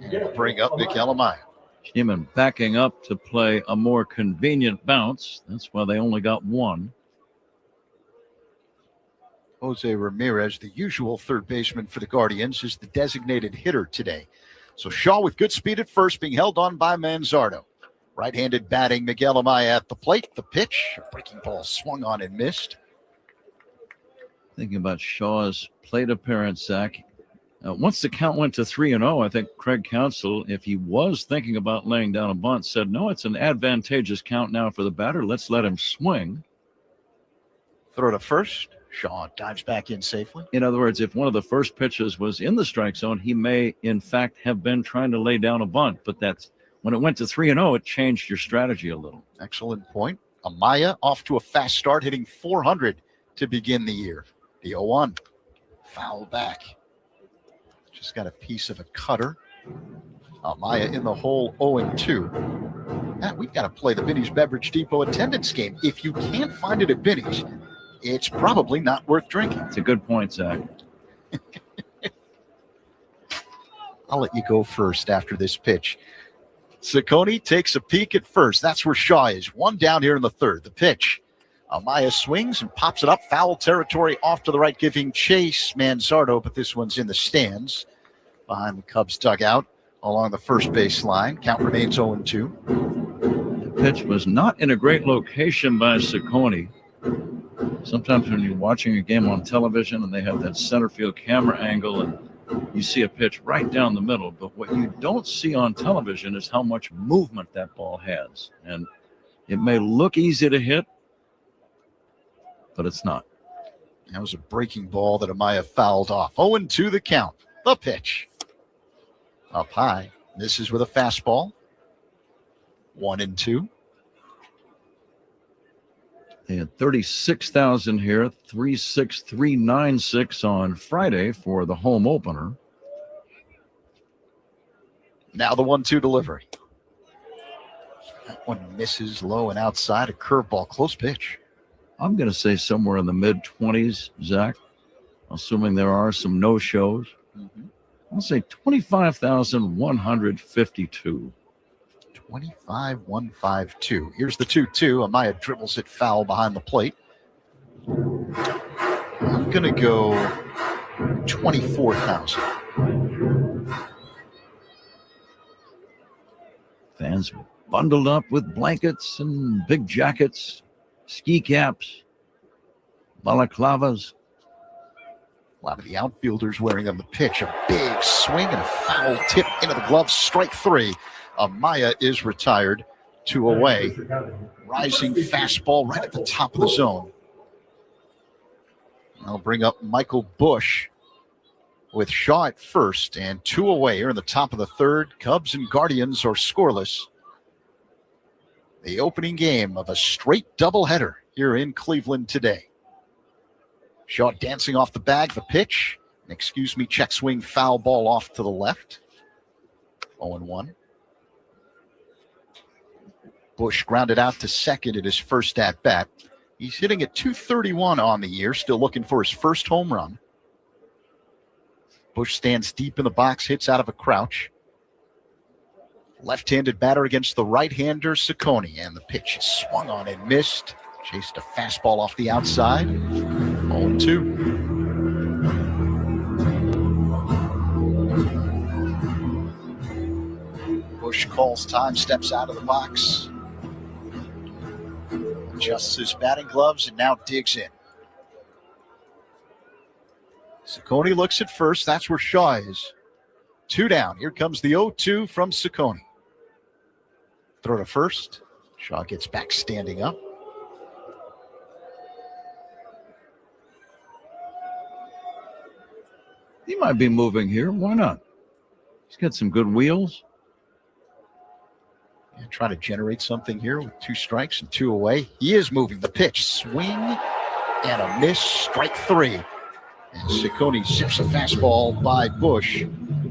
And bring up Miguel Amaya. Schneemann backing up to play a more convenient bounce. That's why they only got one. Jose Ramirez, the usual third baseman for the Guardians, is the designated hitter today. So Shaw with good speed at first, being held on by Manzardo. Right-handed batting, Miguel Amaya at the plate. The pitch, a breaking ball swung on and missed. Thinking about Shaw's plate appearance, Zach. Once the count went to 3-0, I think Craig Counsell, if he was thinking about laying down a bunt, said, no, it's an advantageous count now for the batter. Let's let him swing. Throw to first. Shaw dives back in safely. In other words, if one of the first pitches was in the strike zone, he may, in fact, have been trying to lay down a bunt. But that's when it went to 3-0, it changed your strategy a little. Excellent point. Amaya off to a fast start, hitting 400 to begin the year. The 0-1. Foul back. Just got a piece of a cutter. Amaya in the hole, 0-2. Matt, we've got to play the Binny's Beverage Depot attendance game. If you can't find it at Binny's, it's probably not worth drinking. It's a good point, Zach. I'll let you go first after this pitch. Ciccone takes a peek at first. That's where Shaw is. One down here in the third. The pitch. Amaya swings and pops it up. Foul territory off to the right, giving chase Manzardo, but this one's in the stands behind the Cubs dugout along the first base line. Count remains 0-2. The pitch was not in a great location by Ciccone. Sometimes when you're watching a game on television and they have that center field camera angle and you see a pitch right down the middle, but what you don't see on television is how much movement that ball has. And it may look easy to hit, but it's not. That was a breaking ball that Amaya fouled off. 0-2 the count. The pitch. Up high. Misses with a fastball. 1-2. They had 36,000 here, 36396 on Friday for the home opener. Now the 1-2 delivery. That one misses low and outside. A curveball, close pitch. I'm going to say somewhere in the mid-20s, Zach, assuming there are some no-shows. I'll say 25,152. 25-152. Here's the 2-2. Amaya dribbles it foul behind the plate. I'm going to go 24,000. Fans bundled up with blankets and big jackets, ski caps, balaclavas. A lot of the outfielders wearing them. The pitch, a big swing and a foul tip into the glove. Strike three. Amaya is retired, 2 away. Rising fastball right at the top of the zone. I'll bring up Michael Bush with Shaw at first and 2 away here in the top of the third. Cubs and Guardians are scoreless. The opening game of a straight doubleheader here in Cleveland today. Shaw dancing off the bag, the pitch. An check swing foul ball off to the left. 0-1. Bush grounded out to second at his first at-bat. He's hitting at .231 on the year, still looking for his first home run. Bush stands deep in the box, hits out of a crouch. Left-handed batter against the right-hander, Ciccone, and the pitch is swung on and missed. Chased a fastball off the outside. 0-2. Bush calls time, steps out of the box. Adjusts his batting gloves and now digs in. Ciccone looks at first. That's where Shaw is. 2 down. Here comes the 0-2 from Ciccone. Throw to first. Shaw gets back standing up. He might be moving here. Why not? He's got some good wheels. And trying to generate something here with 2 strikes and 2 away. He is moving. The pitch. Swing and a miss. Strike 3. And Ciccone zips a fastball by Bush.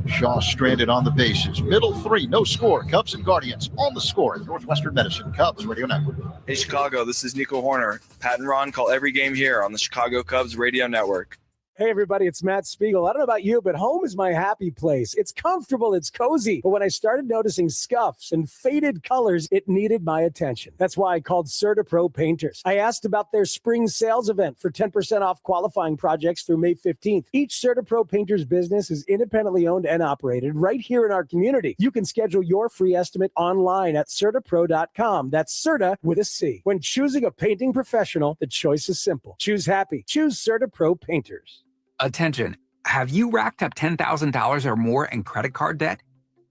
Shaw stranded on the bases. Middle 3, no score. Cubs and Guardians on the score at Northwestern Medicine. Cubs Radio Network. Hey, Chicago, this is Nico Horner. Pat and Ron call every game here on the Chicago Cubs Radio Network. Hey, everybody, it's Matt Spiegel. I don't know about you, but home is my happy place. It's comfortable, it's cozy. But when I started noticing scuffs and faded colors, it needed my attention. That's why I called CertaPro Painters. I asked about their spring sales event for 10% off qualifying projects through May 15th. Each CertaPro Painters business is independently owned and operated right here in our community. You can schedule your free estimate online at CertaPro.com. That's Certa with a C. When choosing a painting professional, the choice is simple. Choose happy. Choose CertaPro Painters. Attention, have you racked up $10,000 or more in credit card debt?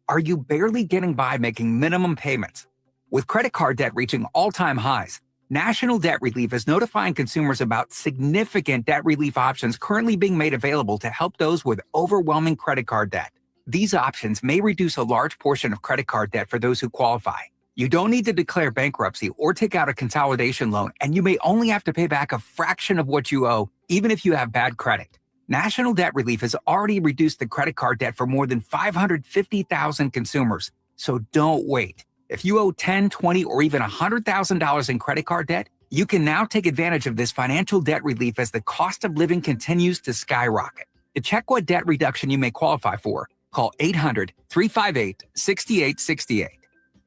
Are you barely getting by making minimum payments? With credit card debt reaching all-time highs, National Debt Relief is notifying consumers about significant debt relief options currently being made available to help those with overwhelming credit card debt. These options may reduce a large portion of credit card debt for those who qualify. You don't need to declare bankruptcy or take out a consolidation loan, and you may only have to pay back a fraction of what you owe, even if you have bad credit. National Debt Relief has already reduced the credit card debt for more than 550,000 consumers. So don't wait. If you owe $10,000, $20,000, or even $100,000 in credit card debt, you can now take advantage of this financial debt relief as the cost of living continues to skyrocket. To check what debt reduction you may qualify for, call 800-358-6868.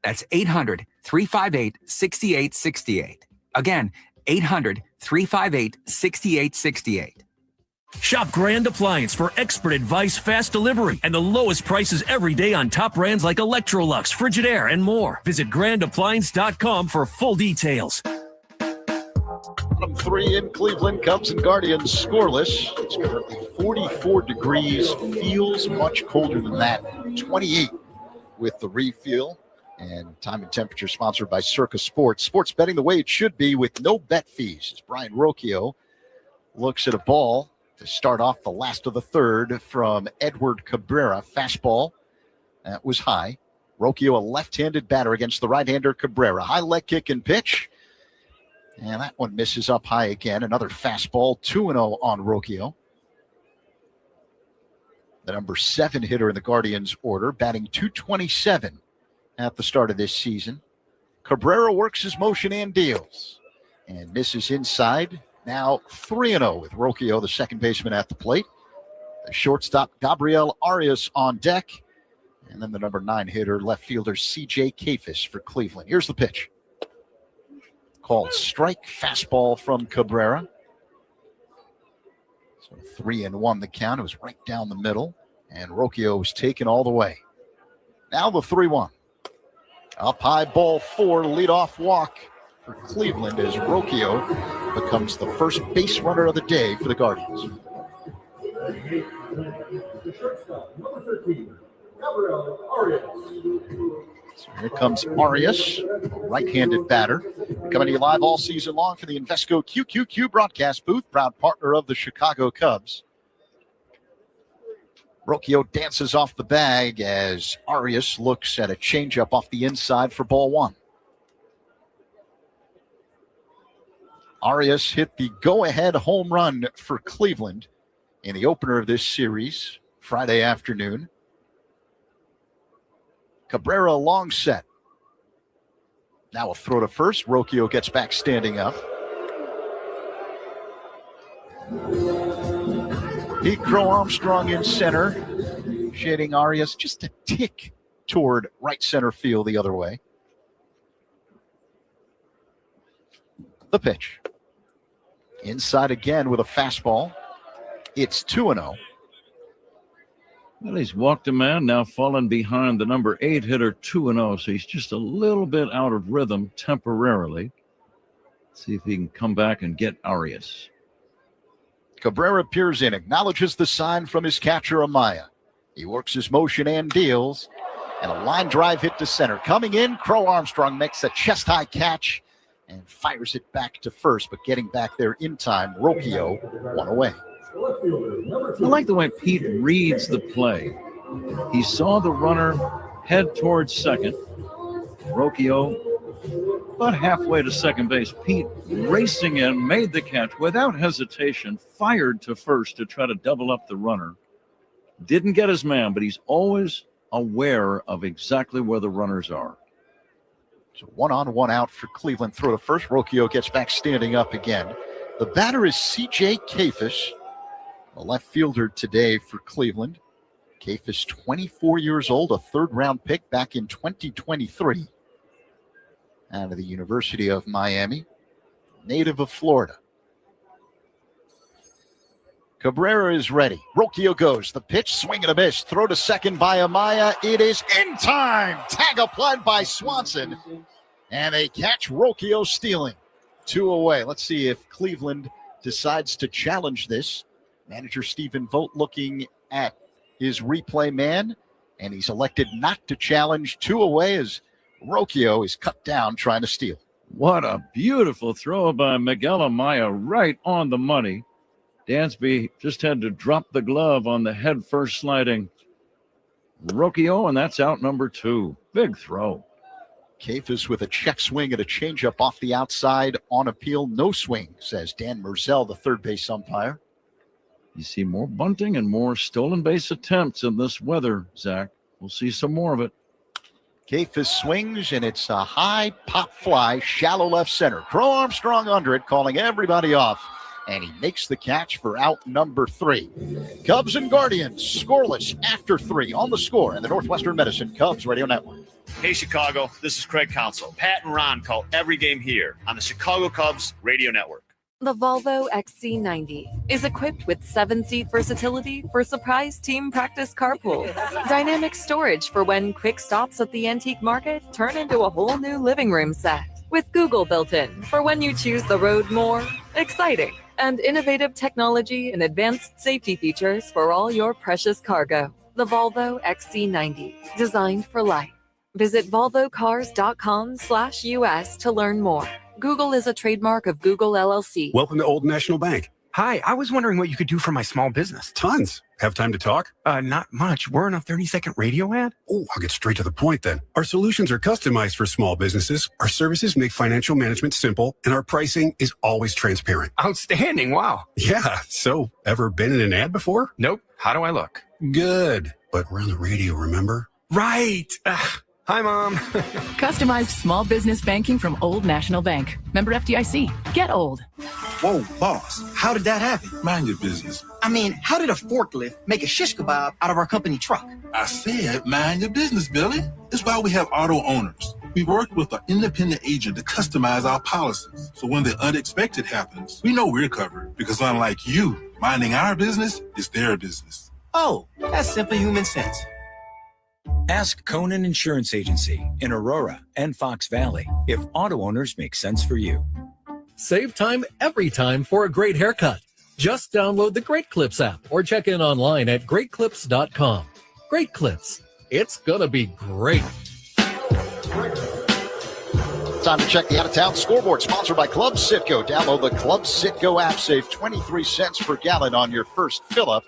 That's 800-358-6868. Again, 800-358-6868. Shop Grand Appliance for expert advice, fast delivery, and the lowest prices every day on top brands like Electrolux, Frigidaire, and more. Visit grandappliance.com for full details. Bottom 3 in Cleveland, Cubs and Guardians scoreless. It's currently 44 degrees. Feels much colder than that. 28 with the refill. And time and temperature sponsored by Circa Sports. Sports betting the way it should be with no bet fees. As Brian Rocchio looks at a ball to start off the last of the third from Edward Cabrera. Fastball. That was high. Rocchio, a left-handed batter against the right-hander Cabrera. High leg kick and pitch. And that one misses up high again. Another fastball. 2-0 on Rocchio. The number 7 hitter in the Guardians order, batting .227 at the start of this season. Cabrera works his motion and deals. And misses inside. Now 3-0 with Rocchio, the second baseman, at the plate. The shortstop, Gabriel Arias, on deck. And then the number 9 hitter, left fielder C.J. Kafis for Cleveland. Here's the pitch. Called strike. Fastball from Cabrera. So 3-1 the count. It was right down the middle. And Rocchio was taken all the way. Now the 3-1. Up high, ball 4, leadoff walk for Cleveland as Rocchio becomes the first base runner of the day for the Guardians. So here comes Arias, right-handed batter. Coming to you live all season long for the Invesco QQQ broadcast booth, proud partner of the Chicago Cubs. Rocchio dances off the bag as Arias looks at a changeup off the inside for ball 1. Arias hit the go-ahead home run for Cleveland in the opener of this series Friday afternoon. Cabrera long set. Now a throw to first. Rocchio gets back standing up. Pete Crow Armstrong in center, shading Arias just a tick toward right center field the other way. The pitch. Inside again with a fastball. It's 2-0. Well, he's walked a man, now fallen behind the number 8 hitter 2-0, so he's just a little bit out of rhythm temporarily. Let's see if he can come back and get Arias. Cabrera peers in, acknowledges the sign from his catcher, Amaya. He works his motion and deals. And a line drive hit to center. Coming in, Crow Armstrong makes a chest-high catch and fires it back to first, but getting back there in time, Rocchio one away. I like the way Pete reads the play. He saw the runner head towards second. Rocchio about halfway to second base. Pete racing in, made the catch without hesitation, fired to first to try to double up the runner. Didn't get his man, but he's always aware of exactly where the runners are. So 1 on, 1 out for Cleveland. Throw to first. Rocchio gets back standing up again. The batter is C.J. Kayfish, a left fielder today for Cleveland. Kayfish, 24 years old, a third-round pick back in 2023. Out of the University of Miami, native of Florida. Cabrera is ready. Rocchio goes. The pitch, swing and a miss. Throw to second by Amaya. It is in time. Tag applied by Swanson. And they catch Rocchio stealing. 2 away. Let's see if Cleveland decides to challenge this. Manager Stephen Vogt looking at his replay man, and he's elected not to challenge. 2 away as Rocchio is cut down trying to steal. What a beautiful throw by Miguel Amaya, right on the money. Dansby just had to drop the glove on the head first sliding Rocchio, and that's out number 2. Big throw. Kayfish with a check swing and a changeup off the outside on appeal. No swing, says Dan Merzel, the third base umpire. You see more bunting and more stolen base attempts in this weather, Zach. We'll see some more of it. Kayfish swings, and it's a high pop fly, shallow left center. Crow Armstrong under it, calling everybody off. And he makes the catch for out number 3. Cubs and Guardians scoreless after 3 on the Score and the Northwestern Medicine Cubs Radio Network. Hey, Chicago, this is Craig Counsell. Pat and Ron call every game here on the Chicago Cubs Radio Network. The Volvo XC90 is equipped with 7-seat versatility for surprise team practice carpools, dynamic storage for when quick stops at the antique market turn into a whole new living room set, with Google built in for when you choose the road more exciting, and innovative technology and advanced safety features for all your precious cargo. The Volvo XC90, designed for life. Visit volvocars.com/US to learn more. Google is a trademark of Google LLC. Welcome to Old National Bank. Hi, I was wondering what you could do for my small business. Tons. Have time to talk? Not much. We're in a 30-second radio ad. Oh, I'll get straight to the point then. Our solutions are customized for small businesses. Our services make financial management simple, and our pricing is always transparent. Outstanding. Wow. Yeah. So, ever been in an ad before? Nope. How do I look? Good. But we're on the radio, remember? Right. Hi, Mom. Customized small business banking from Old National Bank. Member FDIC. Get old. Whoa, boss. How did that happen? Mind your business. I mean, how did a forklift make a shish kebab out of our company truck? I said, mind your business, Billy. That's why we have auto owners. We worked with an independent agent to customize our policies. So when the unexpected happens, we know we're covered. Because unlike you, minding our business is their business. Oh, that's simple human sense. Ask Conan Insurance Agency in Aurora and Fox Valley if auto owners make sense for you. Save time every time for a great haircut. Just download the Great Clips app or check in online at greatclips.com. Great Clips. It's gonna be great. Time to check the out-of-town scoreboard, sponsored by Club Citgo. Download the Club Citgo app. Save 23 cents per gallon on your first fill-up.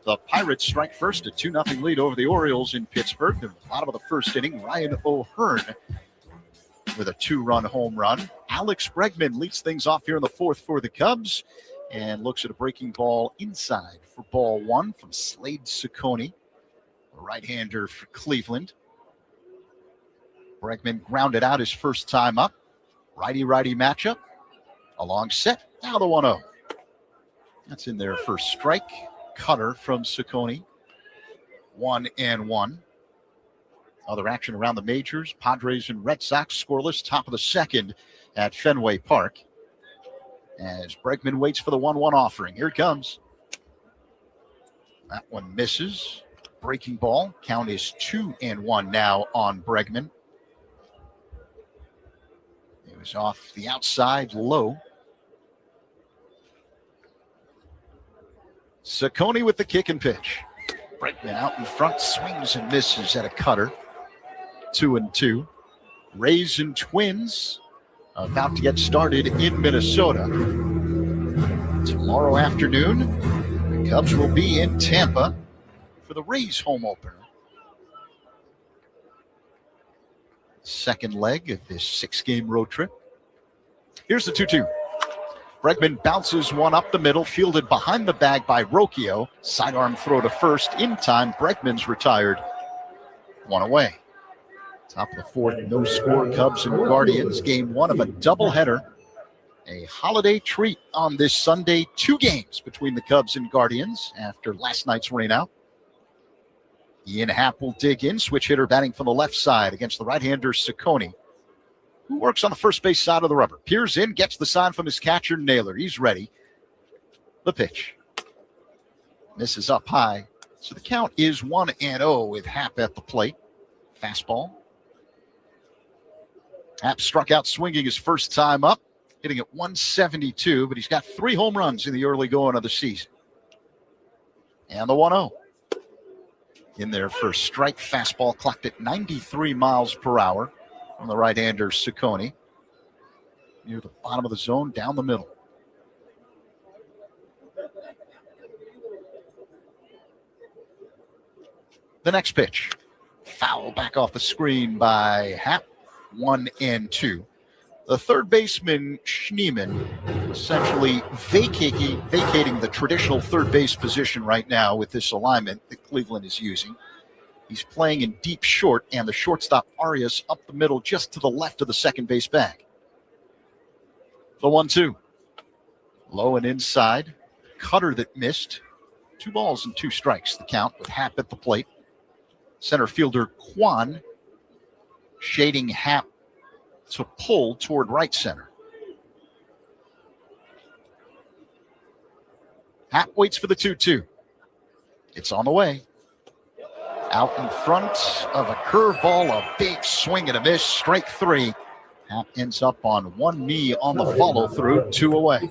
The Pirates strike first, a 2-0 lead over the Orioles in Pittsburgh. The bottom of the first inning, Ryan O'Hearn with a 2-run home run. Alex Bregman leads things off here in the fourth for the Cubs and looks at a breaking ball inside for ball 1 from Slade Ciccone, a right-hander for Cleveland. Bregman grounded out his first time up. Righty-righty matchup. A long set. Now the 1-0. That's in there for strike. Cutter from Ciccone. 1-1. Other action around the majors. Padres and Red Sox scoreless. Top of the second at Fenway Park. As Bregman waits for the 1-1 offering. Here it comes. That one misses. Breaking ball. Count is 2-1 now on Bregman. It was off the outside low. Ciccone with the kick and pitch. Bregman out in front, swings and misses at a cutter. 2-2. Rays and Twins about to get started in Minnesota. Tomorrow afternoon, the Cubs will be in Tampa for the Rays home opener. Second leg of this 6-game road trip. Here's the 2-2. Bregman bounces one up the middle, fielded behind the bag by Rocchio. Sidearm throw to first in time. Bregman's retired. One away. Top of the fourth, no score. Cubs and Guardians. Game one of a doubleheader. A holiday treat on this Sunday. 2 games between the Cubs and Guardians after last night's rainout. Ian Happ will dig in. Switch hitter batting from the left side against the right-hander Ciccone, who works on the first base side of the rubber. Peers in, gets the sign from his catcher, Naylor. He's ready. The pitch. Misses up high. So the count is 1-0 with Happ at the plate. Fastball. Happ struck out swinging his first time up, hitting at 172, but he's got 3 home runs in the early going of the season. And the 1-0. In their first strike, fastball clocked at 93 miles per hour. On the right-hander, Ciccone. Near the bottom of the zone, down the middle. The next pitch. Foul back off the screen by Happ. 1-2. The third baseman, Schneemann, essentially vacating the traditional third base position right now with this alignment that Cleveland is using. He's playing in deep short, and the shortstop, Arias, up the middle just to the left of the second base bag. The 1-2. Low and inside. Cutter that missed. 2 balls and 2 strikes, the count, with Happ at the plate. Center fielder Kwan shading Happ to pull toward right center. Happ waits for the 2-2. It's on the way. Out in front of a curveball, a big swing and a miss, strike 3. Happ ends up on one knee on the follow-through, 2 away.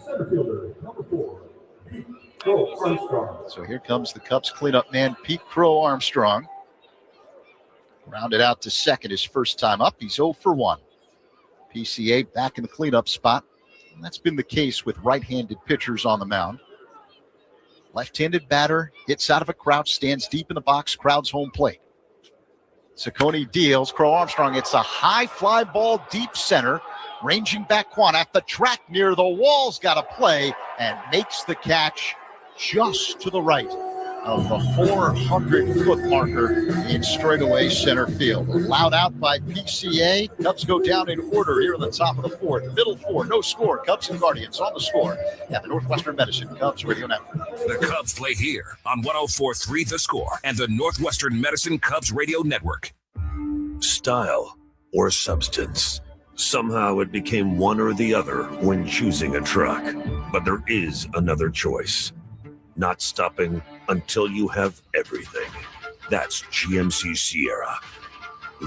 So here comes the Cubs cleanup man, Pete Crow Armstrong. Rounded out to second his first time up. He's 0 for 1. PCA back in the cleanup spot. And that's been the case with right-handed pitchers on the mound. Left-handed batter hits out of a crouch, stands deep in the box, crowd's home plate. Ciccone deals. Crow Armstrong hits a high fly ball deep center. Ranging back Quan at the track near the wall's got a play and makes the catch just to the right of the 400-foot marker in straightaway center field. Allowed out by PCA. Cubs go down in order here in the top of the fourth. Middle 4, no score. Cubs and Guardians on the score at the Northwestern Medicine Cubs Radio Network. The Cubs play here on 104.3 The Score and the Northwestern Medicine Cubs Radio Network. Style or substance. Somehow it became one or the other when choosing a truck. But there is another choice. Not stopping until you have everything. That's GMC Sierra.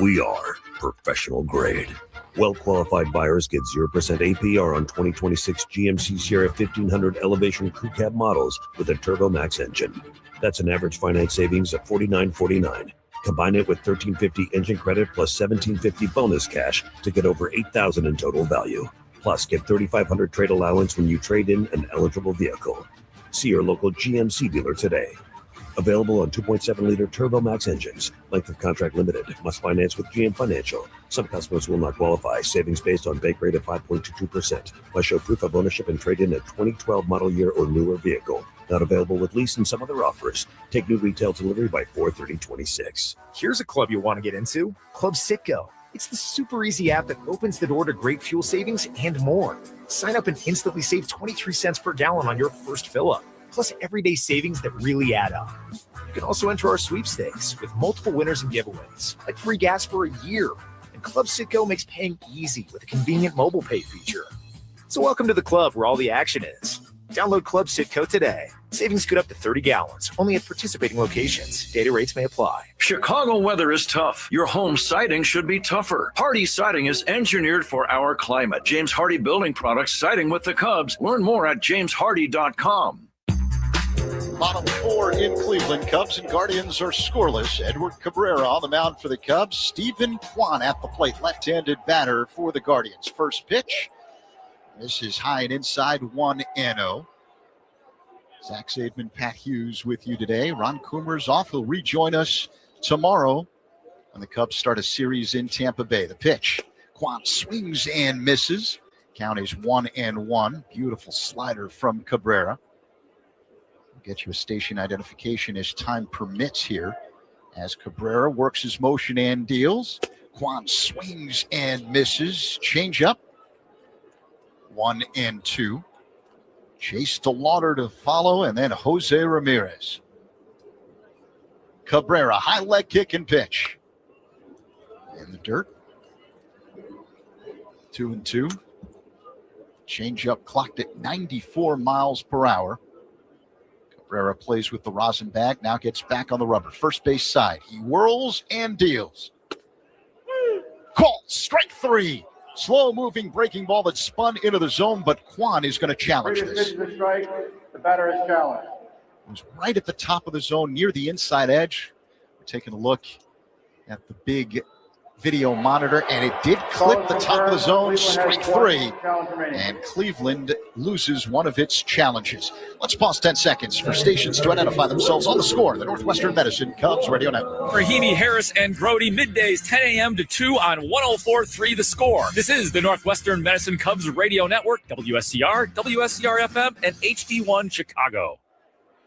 We are professional grade. Well-qualified buyers get 0% APR on 2026 GMC Sierra 1500 Elevation Crew Cab models with a Turbo Max engine. That's an average finance savings of $49.49. Combine it with $1,350 engine credit plus $1,750 bonus cash to get over $8,000 in total value. Plus, get $3,500 trade allowance when you trade in an eligible vehicle. See your local GMC dealer today. Available on 2.7-liter Turbo Max engines. Length of contract limited. Must finance with GM Financial. Some customers will not qualify. Savings based on bank rate of 5.22%. Must show proof of ownership and trade in a 2012 model year or newer vehicle. Not available with lease and some other offers. Take new retail delivery by 4/30/26. Here's a club you want to get into. Club Citgo. It's the super easy app that opens the door to great fuel savings and more. Sign up and instantly save 23 cents per gallon on your first fill-up, plus everyday savings that really add up. You can also enter our sweepstakes with multiple winners and giveaways, like free gas for a year. And Club Citgo makes paying easy with a convenient mobile pay feature. So welcome to the club where all the action is. Download Club Citgo today. Savings good up to 30 gallons, only at participating locations. Data rates may apply. Chicago weather is tough. Your home siding should be tougher. Hardy Siding is engineered for our climate. James Hardy Building Products, siding with the Cubs. Learn more at jameshardy.com. Bottom 4 in Cleveland. Cubs and Guardians are scoreless. Edward Cabrera on the mound for the Cubs. Stephen Kwan at the plate, left-handed batter for the Guardians. First pitch. This is high and inside, 1-0. Zach Zaidman, Pat Hughes with you today. Ron Coomer's off. He'll rejoin us tomorrow when the Cubs start a series in Tampa Bay. The pitch. Kwan swings and misses. Count is 1-1. Beautiful slider from Cabrera. We'll get you a station identification as time permits here. As Cabrera works his motion and deals. Kwan swings and misses. Change up. 1-2. Chase DeLauder to follow, and then Jose Ramirez. Cabrera, high leg kick and pitch. In the dirt. 2-2. Change-up clocked at 94 miles per hour. Cabrera plays with the rosin bag, now gets back on the rubber. First base side. He whirls and deals. Call, strike 3. Slow-moving breaking ball that spun into the zone, but Kwan is going to challenge this. The batter is challenged. It was right at the top of the zone near the inside edge. We're taking a look at the big video monitor, and it did clip the top of the zone, strike 3, and Cleveland loses one of its challenges. Let's pause 10 seconds for stations to identify themselves on the score. The Northwestern Medicine Cubs Radio Network. For Hebe, Harris, and Grody, middays 10 a.m. to 2 on 104.3 The Score. This is the Northwestern Medicine Cubs Radio Network, WSCR, WSCR-FM, and HD1 Chicago.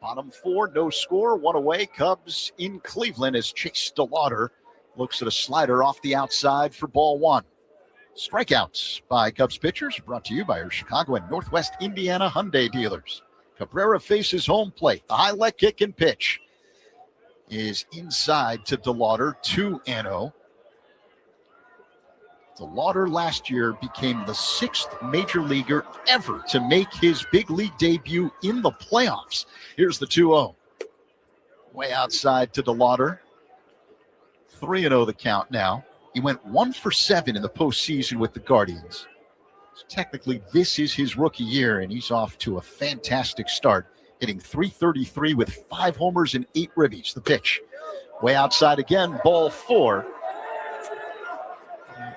Bottom 4, no score, 1 away. Cubs in Cleveland as Chase DeLauder looks at a slider off the outside for ball 1. Strikeouts by Cubs pitchers brought to you by your Chicago and Northwest Indiana Hyundai dealers. Cabrera faces home plate. The high leg kick and pitch is inside to DeLauder, 2-0. DeLauder last year became the 6th major leaguer ever to make his big league debut in the playoffs. Here's the 2-0. Way outside to DeLauder. 3-0 the count now. He went 1 for 7 in the postseason with the Guardians. So technically, this is his rookie year, and he's off to a fantastic start, hitting .333 with 5 homers and 8 ribbies. The pitch. Way outside again, ball 4.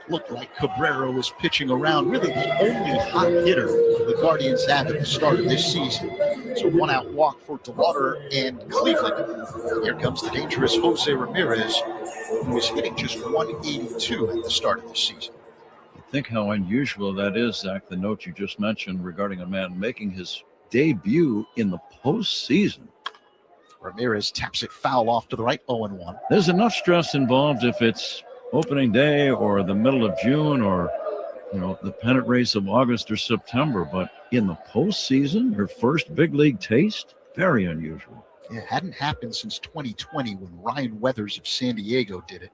Looked like Cabrera was pitching around, really the only hot hitter the Guardians have at the start of this season. So 1-out walk for DeLauder and Cleveland. Here comes the dangerous Jose Ramirez, who was hitting just 182 at the start of this season. Think how unusual that is, Zach, the note you just mentioned regarding a man making his debut in the postseason. Ramirez taps it foul off to the right, 0-1. There's enough stress involved if it's opening day or the middle of June or, the pennant race of August or September. But in the postseason, her first big league taste, very unusual. It hadn't happened since 2020 when Ryan Weathers of San Diego did it.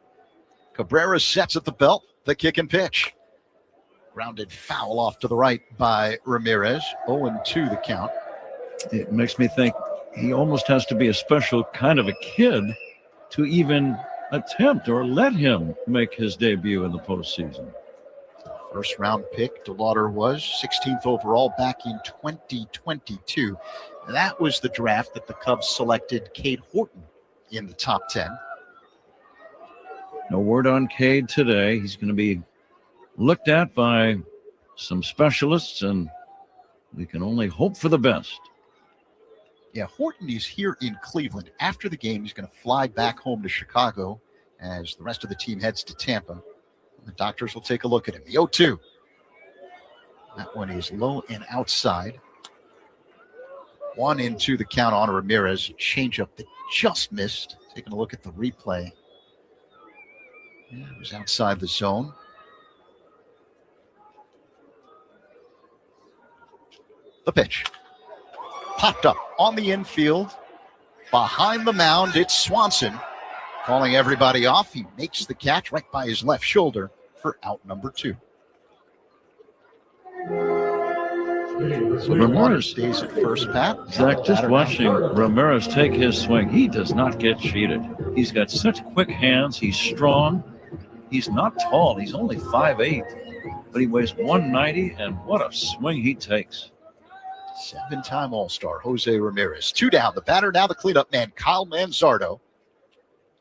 Cabrera sets at the belt, the kick and pitch. Grounded foul off to the right by Ramirez, 0-2 the count. It makes me think he almost has to be a special kind of a kid to even attempt or let him make his debut in the postseason. First round pick, DeLauder was 16th overall back in 2022. That was the draft that the Cubs selected Cade Horton in the top 10. No word on Cade today. He's going to be looked at by some specialists, and we can only hope for the best. Yeah, Horton is here in Cleveland. After the game, he's going to fly back home to Chicago as the rest of the team heads to Tampa. The doctors will take a look at him. The 0-2. That one is low and outside. 1-2 the count on Ramirez. Changeup that just missed. Taking a look at the replay. Yeah, it was outside the zone. The pitch. Popped up on the infield. Behind the mound, it's Swanson. Calling everybody off. He makes the catch right by his left shoulder for out number 2. Ramirez stays at first, Pat. Zach, just watching Ramirez take his swing, he does not get cheated. He's got such quick hands. He's strong. He's not tall. He's only 5'8", but he weighs 190, and what a swing he takes. 7-time All-Star Jose Ramirez. 2 down. The batter now the cleanup man, Kyle Manzardo.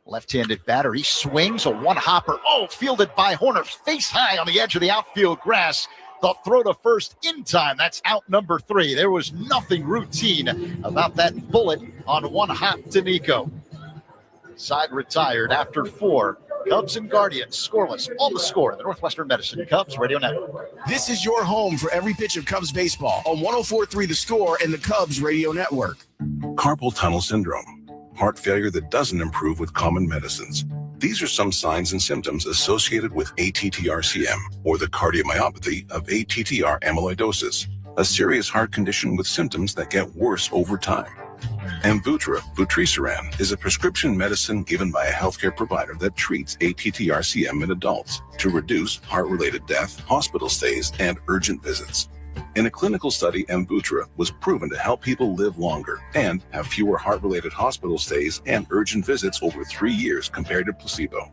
Left-handed batter. He swings a one-hopper. Oh, fielded by Horner. Face high on the edge of the outfield grass. The throw to first in time. That's out number 3. There was nothing routine about that bullet on one hop to Nico. Side retired after 4. Cubs and Guardians scoreless on the score. The Northwestern Medicine Cubs Radio Network. This is your home for every pitch of Cubs baseball on 104.3 The Score and the Cubs Radio Network. Carpal tunnel syndrome, heart failure that doesn't improve with common medicines. These are some signs and symptoms associated with ATTR-CM, or the cardiomyopathy of ATTR amyloidosis, a serious heart condition with symptoms that get worse over time. Amvuttra, vutrisiran, is a prescription medicine given by a healthcare provider that treats ATTR-CM in adults to reduce heart-related death, hospital stays, and urgent visits. In a clinical study, Amvuttra was proven to help people live longer and have fewer heart-related hospital stays and urgent visits over 3 years compared to placebo.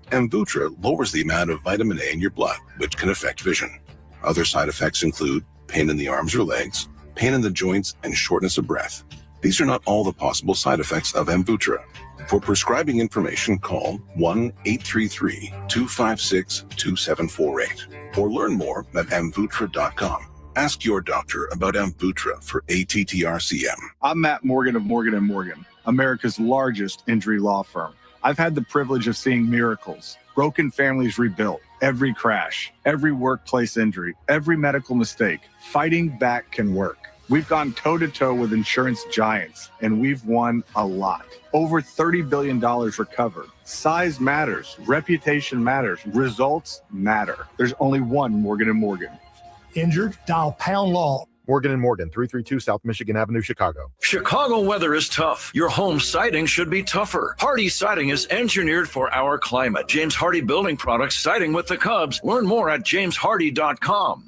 Amvuttra lowers the amount of vitamin A in your blood, which can affect vision. Other side effects include pain in the arms or legs, pain in the joints, and shortness of breath. These are not all the possible side effects of Amvuttra. For prescribing information, call 1-833-256-2748 or learn more at amvuttra.com. Ask your doctor about Amvuttra for ATTR-CM. I'm Matt Morgan of Morgan & Morgan, America's largest injury law firm. I've had the privilege of seeing miracles, broken families rebuilt, every crash, every workplace injury, every medical mistake. Fighting back can work. We've gone toe-to-toe with insurance giants, and we've won a lot. Over $30 billion recovered. Size matters. Reputation matters. Results matter. There's only one Morgan & Morgan. Injured? Dial pound law. Morgan & Morgan, 332 South Michigan Avenue, Chicago. Chicago weather is tough. Your home siding should be tougher. Hardy Siding is engineered for our climate. James Hardy Building Products, siding with the Cubs. Learn more at jameshardy.com.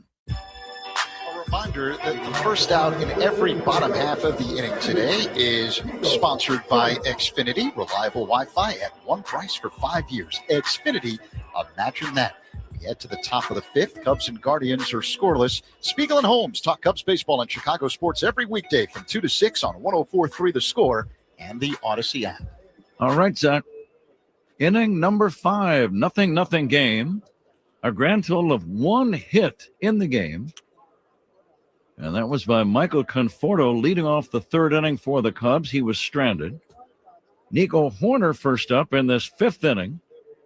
Reminder that the first out in every bottom half of the inning today is sponsored by Xfinity. Reliable Wi-Fi at one price for 5 years. Xfinity, imagine that. We head to the top of the 5th. Cubs and Guardians are scoreless. Spiegel and Holmes talk Cubs baseball on Chicago sports every weekday from 2 to 6 on 104.3 The Score and the Odyssey app. All right, Zach. Inning number 5, 0-0 game. A grand total of 1 hit in the game. And that was by Michael Conforto leading off the 3rd inning for the Cubs. He was stranded. Nico Horner first up in this 5th inning.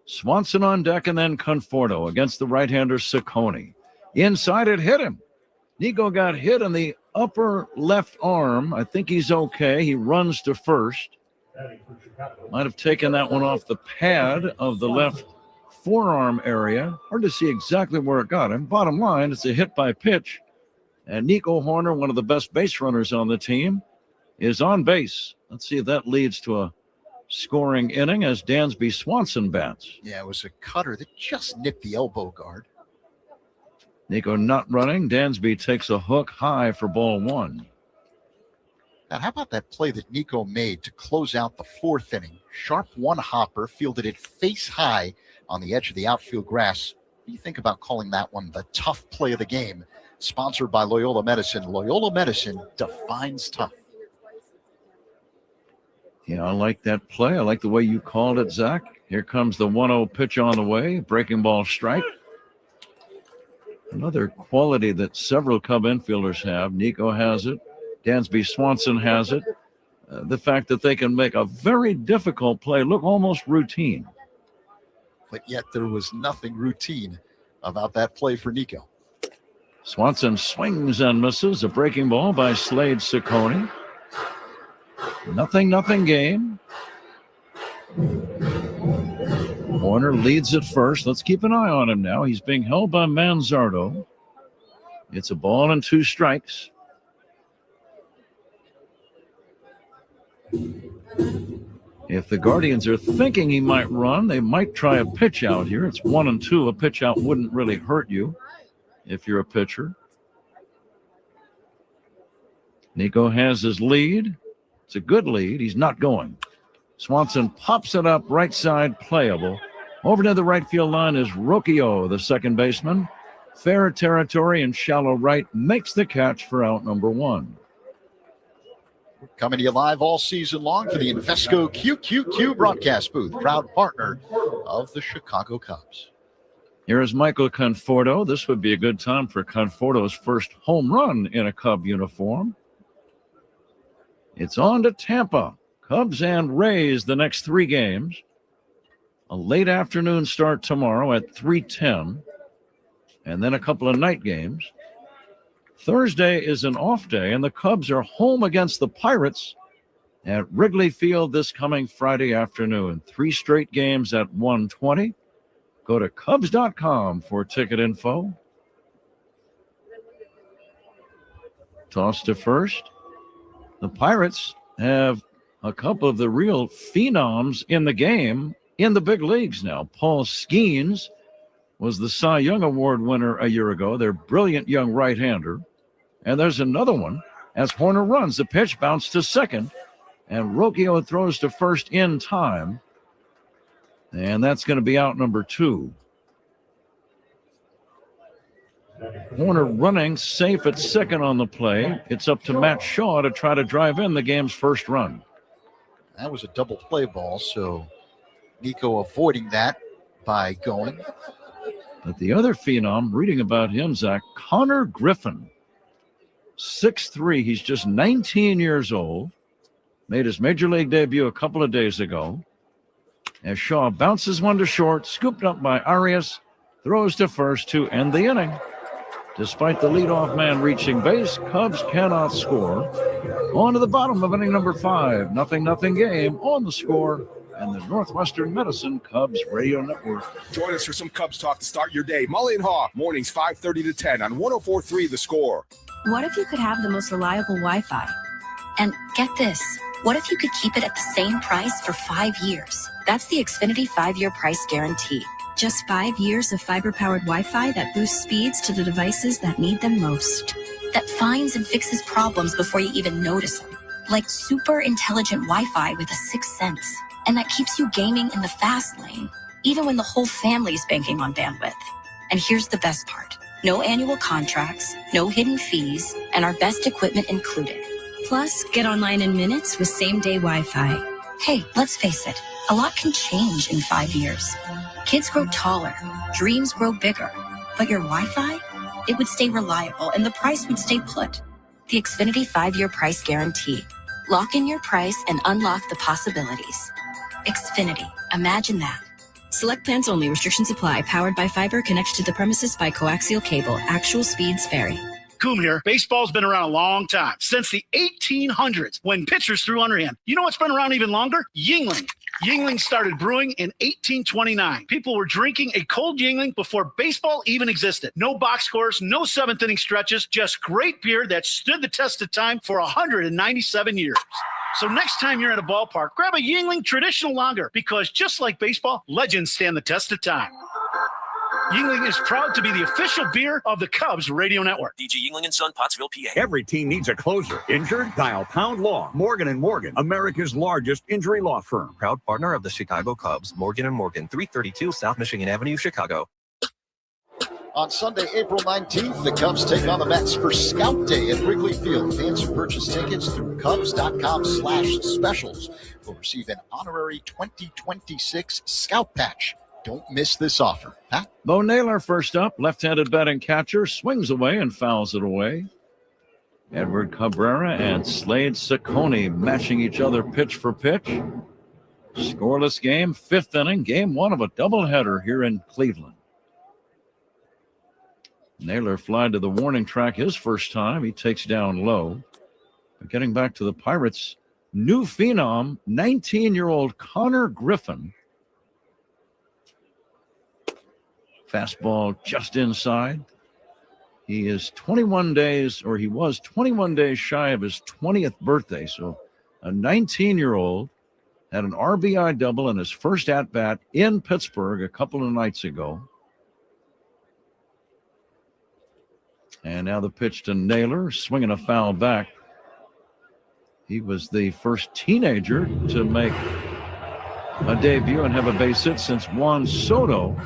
Swanson on deck and then Conforto against the right-hander Ciccone. Inside it hit him. Nico got hit in the upper left arm. I think he's okay. He runs to first. Might have taken that one off the pad of the left forearm area. Hard to see exactly where it got him. Bottom line, it's a hit by pitch. And Nico Horner, one of the best base runners on the team, is on base. Let's see if that leads to a scoring inning as Dansby Swanson bats. Yeah, it was a cutter that just nipped the elbow guard. Nico not running. Dansby takes a hook high for ball 1. Now, how about that play that Nico made to close out the 4th inning? Sharp one-hopper, fielded it face high on the edge of the outfield grass. What do you think about calling that one the tough play of the game? Sponsored by Loyola Medicine. Loyola Medicine defines tough. Yeah, I like that play. I like the way you called it, Zach. Here comes the 1-0 pitch on the way. Breaking ball strike. Another quality that several Cub infielders have. Nico has it. Dansby Swanson has it. The fact that they can make a very difficult play look almost routine. But yet there was nothing routine about that play for Nico. Swanson swings and misses. A breaking ball by Slade Ciccone. 0-0 game. Horner leads at first. Let's keep an eye on him now. He's being held by Manzardo. It's a ball and 2 strikes. If the Guardians are thinking he might run, they might try a pitch out here. It's 1-2. A pitch out wouldn't really hurt you if you're a pitcher. Nico has his lead. It's a good lead. He's not going. Swanson pops it up right side, playable. Over to the right field line is Rocchio, the second baseman. Fair territory and shallow right makes the catch for out number 1. Coming to you live all season long for the Invesco QQQ broadcast booth, proud partner of the Chicago Cubs. Here is Michael Conforto. This would be a good time for Conforto's first home run in a Cub uniform. It's on to Tampa. Cubs and Rays the next 3 games. A late afternoon start tomorrow at 3:10, and then a couple of night games. Thursday is an off day, and the Cubs are home against the Pirates at Wrigley Field this coming Friday afternoon. 3 straight games at 1:20. Go to Cubs.com for ticket info. Toss to first. The Pirates have a couple of the real phenoms in the game in the big leagues now. Paul Skeens was the Cy Young Award winner a year ago. Their brilliant young right-hander. And there's another one as Horner runs. The pitch bounced to second, and Rocchio throws to first in time. And that's going to be out number 2. Horner running safe at second on the play. It's up to Matt Shaw to try to drive in the game's first run. That was a double play ball, so Nico avoiding that by going. But the other phenom, reading about him, Zach, Connor Griffin, 6'3". He's just 19 years old. Made his major league debut a couple of days ago. As Shaw bounces one to short, scooped up by Arias, throws to first to end the inning. Despite the leadoff man reaching base, Cubs cannot score. On to the bottom of inning number 5. 0-0 game on the Score and the Northwestern Medicine Cubs Radio Network. Join us for some Cubs talk to start your day. Mully and Haw, mornings 5:30 to 10 on 104.3 The Score. What if you could have the most reliable Wi-Fi? And get this, what if you could keep it at the same price for 5 years? That's the Xfinity 5-year price guarantee. Just 5 years of fiber-powered Wi-Fi that boosts speeds to the devices that need them most. That finds and fixes problems before you even notice them. Like super intelligent Wi-Fi with a 6th sense. And that keeps you gaming in the fast lane, even when the whole family is banking on bandwidth. And here's the best part. No annual contracts, no hidden fees, and our best equipment included. Plus, get online in minutes with same-day Wi-Fi. Hey, let's face it, a lot can change in 5 years. Kids grow taller, dreams grow bigger, but your Wi-Fi, it would stay reliable and the price would stay put. The Xfinity 5-year price guarantee. Lock in your price and unlock the possibilities. Xfinity, imagine that. Select plans only. Restrictions apply. Powered by fiber. Connected to the premises by coaxial cable. Actual speeds vary. Coom here. Baseball's been around a long time, since the 1800s, when pitchers threw underhand. You know what's been around even longer? Yuengling. Yuengling started brewing in 1829. People were drinking a cold Yuengling before baseball even existed. No box scores, no 7th inning stretches, just great beer that stood the test of time for 197 years. So next time you're at a ballpark, grab a Yuengling Traditional Lager, because just like baseball, legends stand the test of time. Yuengling is proud to be the official beer of the Cubs Radio Network. DG Yuengling & Son, Pottsville, PA. Every team needs a closer. Injured? Dial Pound Law. Morgan & Morgan, America's largest injury law firm. Proud partner of the Chicago Cubs, Morgan & Morgan, 332 South Michigan Avenue, Chicago. On Sunday, April 19th, the Cubs take on the Mets for Scout Day at Wrigley Field. Fans who purchase tickets through Cubs.com/specials will receive an honorary 2026 Scout Patch. Don't miss this offer. Pat? Bo Naylor first up, left-handed batting catcher, swings away and fouls it away. Edward Cabrera and Slade Ciccone matching each other pitch for pitch. Scoreless game, 5th inning, game 1 of a doubleheader here in Cleveland. Naylor flied to the warning track his first time. He takes down low. But getting back to the Pirates, new phenom, 19-year-old Connor Griffin. Fastball just inside. He is 21 days, or he was 21 days shy of his 20th birthday. So a 19-year-old had an RBI double in his first at-bat in Pittsburgh a couple of nights ago. And now the pitch to Naylor, swinging a foul back. He was the first teenager to make a debut and have a base hit since Juan Soto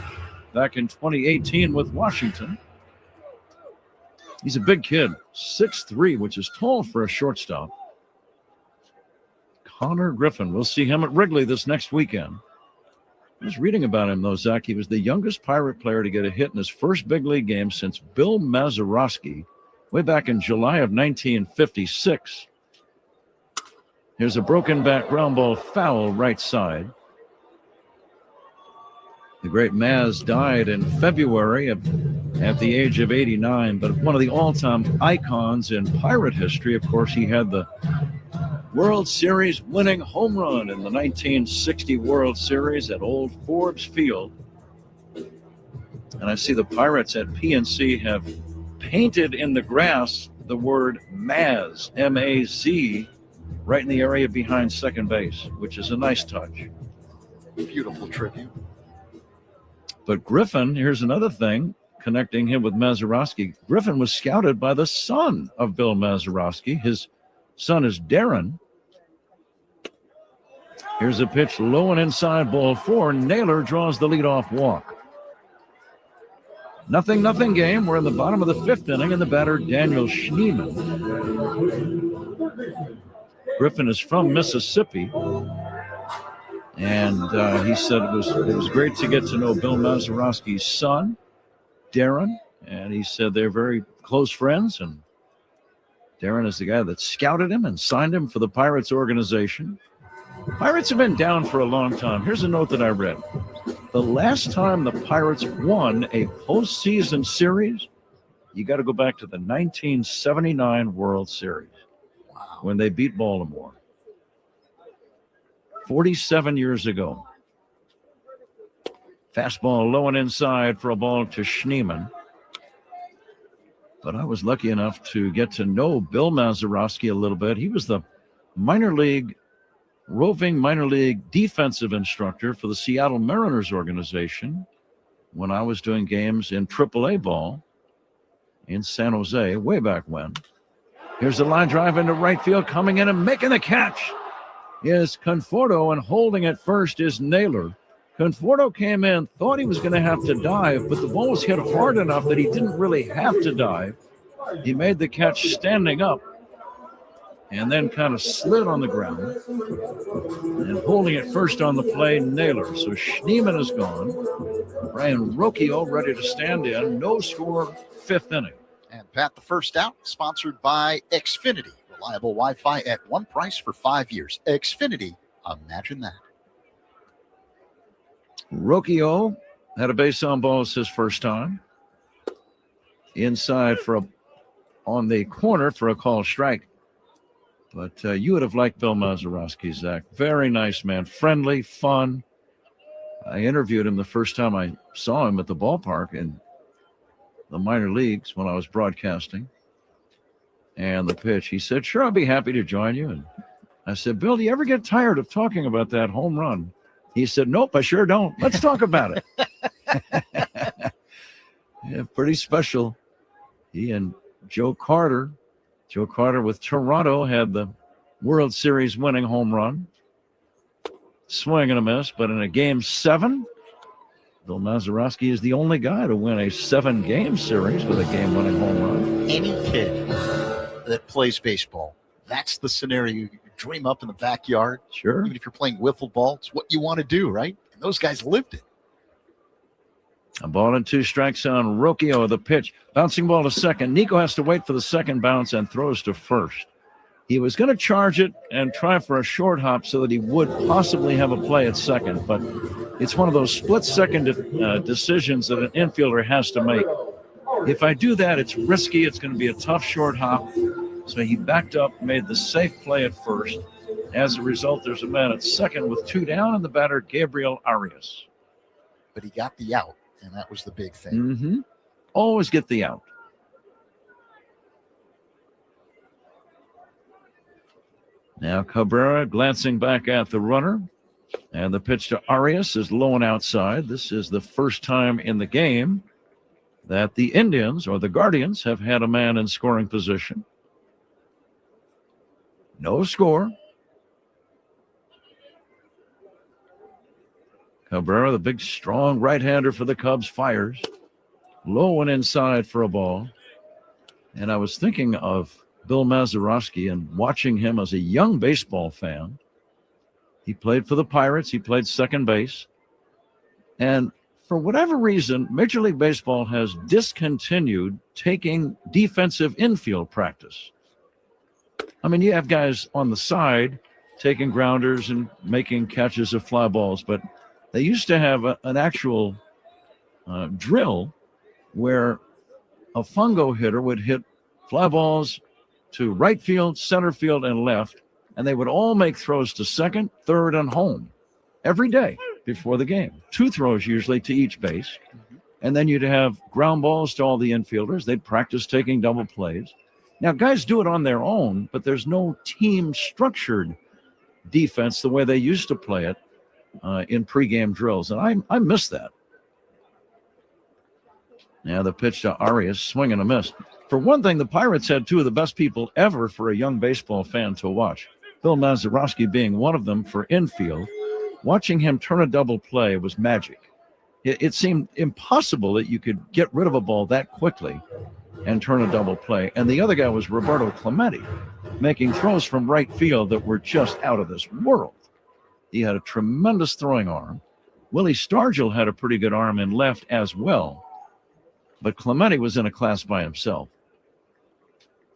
back in 2018 with Washington. He's a big kid, 6'3", which is tall for a shortstop. Connor Griffin. We'll see him at Wrigley this next weekend. I was reading about him, though, Zach. He was the youngest Pirate player to get a hit in his first big league game since Bill Mazeroski way back in July of 1956. Here's a broken back ground ball foul right side. The great Maz died in February at the age of 89, but one of the all-time icons in Pirate history. Of course, he had the World Series winning home run in the 1960 World Series at Old Forbes Field. And I see the Pirates at PNC have painted in the grass the word Maz, M-A-Z, right in the area behind second base, which is a nice touch. Beautiful tribute. But Griffin, here's another thing connecting him with Mazeroski. Griffin was scouted by the son of Bill Mazeroski. His son is Darren. Here's a pitch low and inside, ball 4. Naylor draws the leadoff walk. 0-0 game. We're in the bottom of the 5th inning, and the batter, Daniel Schneemann. Griffin is from Mississippi, and he said it was great to get to know Bill Mazeroski's son, Darren, and he said they're very close friends, and Darren is the guy that scouted him and signed him for the Pirates organization. Pirates have been down for a long time. Here's a note that I read. The last time the Pirates won a postseason series, you got to go back to the 1979 World Series. Wow. When they beat Baltimore. 47 years ago. Fastball low and inside for a ball to Schneemann. But I was lucky enough to get to know Bill Mazeroski a little bit. He was the roving minor league defensive instructor for the Seattle Mariners organization when I was doing games in AAA ball in San Jose way back when. Here's a line drive into right field. Coming in and making the catch is Conforto, and holding at first is Naylor. Conforto came in, thought he was going to have to dive, but the ball was hit hard enough that he didn't really have to dive. He made the catch standing up and then kind of slid on the ground. And holding it first on the play, Naylor. So Schneemann is gone. Brian Rocchio ready to stand in. No score, 5th inning. And Pat, the first out, sponsored by Xfinity. Reliable Wi-Fi at one price for 5 years. Xfinity, imagine that. Rocchio had a base on balls his first time. Inside on the corner for a call strike. But you would have liked Bill Mazeroski, Zach. Very nice man. Friendly, fun. I interviewed him the first time I saw him at the ballpark in the minor leagues when I was broadcasting. And the pitch, he said, sure, I'll be happy to join you. And I said, Bill, do you ever get tired of talking about that home run? He said, nope, I sure don't. Let's talk about it. Yeah, pretty special. He and Joe Carter with Toronto had the World Series winning home run. Swing and a miss, but in a game 7, Bill Mazeroski is the only guy to win a 7-game series with a game-winning home run. Any kid that plays baseball, that's the scenario you dream up in the backyard. Sure. Even if you're playing wiffle ball, it's what you want to do, right? And those guys lived it. A ball and 2 strikes on Rocchio. The pitch. Bouncing ball to second. Nico has to wait for the second bounce and throws to first. He was going to charge it and try for a short hop so that he would possibly have a play at second. But it's one of those split-second decisions that an infielder has to make. If I do that, it's risky. It's going to be a tough short hop. So he backed up, made the safe play at first. As a result, there's a man at second with 2 down, and the batter, Gabriel Arias. But he got the out. And that was the big thing. Mm-hmm. Always get the out. Now Cabrera glancing back at the runner. And the pitch to Arias is low and outside. This is the first time in the game that the Indians or the Guardians have had a man in scoring position. No score. Cabrera, the big, strong right-hander for the Cubs, fires. Low and inside for a ball. And I was thinking of Bill Mazeroski and watching him as a young baseball fan. He played for the Pirates. He played second base. And for whatever reason, Major League Baseball has discontinued taking defensive infield practice. I mean, you have guys on the side taking grounders and making catches of fly balls, but they used to have an actual drill where a fungo hitter would hit fly balls to right field, center field, and left, and they would all make throws to second, third, and home every day before the game. 2 throws usually to each base, and then you'd have ground balls to all the infielders. They'd practice taking double plays. Now, guys do it on their own, but there's no team-structured defense the way they used to play it in pregame drills, and I miss that. Now the pitch to Arias, swing and a miss. For one thing, the Pirates had 2 of the best people ever for a young baseball fan to watch. Bill Mazeroski being one of them for infield. Watching him turn a double play was magic. It seemed impossible that you could get rid of a ball that quickly and turn a double play. And the other guy was Roberto Clemente, making throws from right field that were just out of this world. He had a tremendous throwing arm. Willie Stargell had a pretty good arm in left as well. But Clemente was in a class by himself.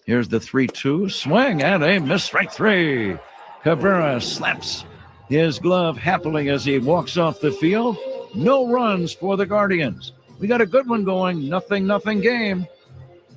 Here's the 3-2. Swing and a miss, strike 3. Cabrera slaps his glove happily as he walks off the field. No runs for the Guardians. We got a good one going. 0-0 game.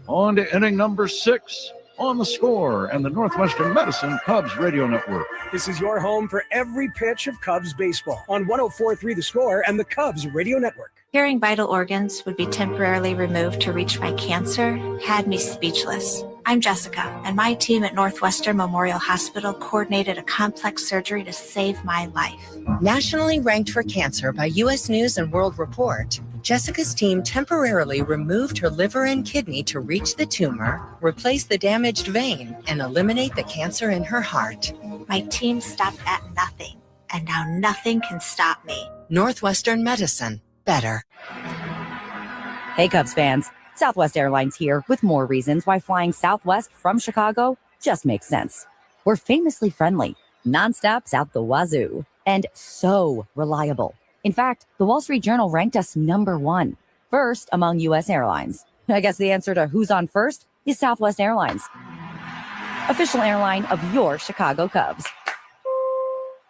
On to inning number 6 on The Score and the Northwestern Medicine Cubs Radio Network. This is your home for every pitch of Cubs baseball on 104.3 The Score and the Cubs Radio Network. Hearing vital organs would be temporarily removed to reach my cancer had me speechless. I'm Jessica, and my team at Northwestern Memorial Hospital coordinated a complex surgery to save my life. Nationally ranked for cancer by U.S. News and World Report, Jessica's team temporarily removed her liver and kidney to reach the tumor, replace the damaged vein, and eliminate the cancer in her heart. My team stopped at nothing, and now nothing can stop me. Northwestern Medicine. Better. Hey, Cubs fans. Southwest Airlines here with more reasons why flying Southwest from Chicago just makes sense. We're famously friendly, nonstops out the wazoo, and so reliable. In fact, the Wall Street Journal ranked us #1, first among U.S. airlines. I guess the answer to who's on first is Southwest Airlines, official airline of your Chicago Cubs.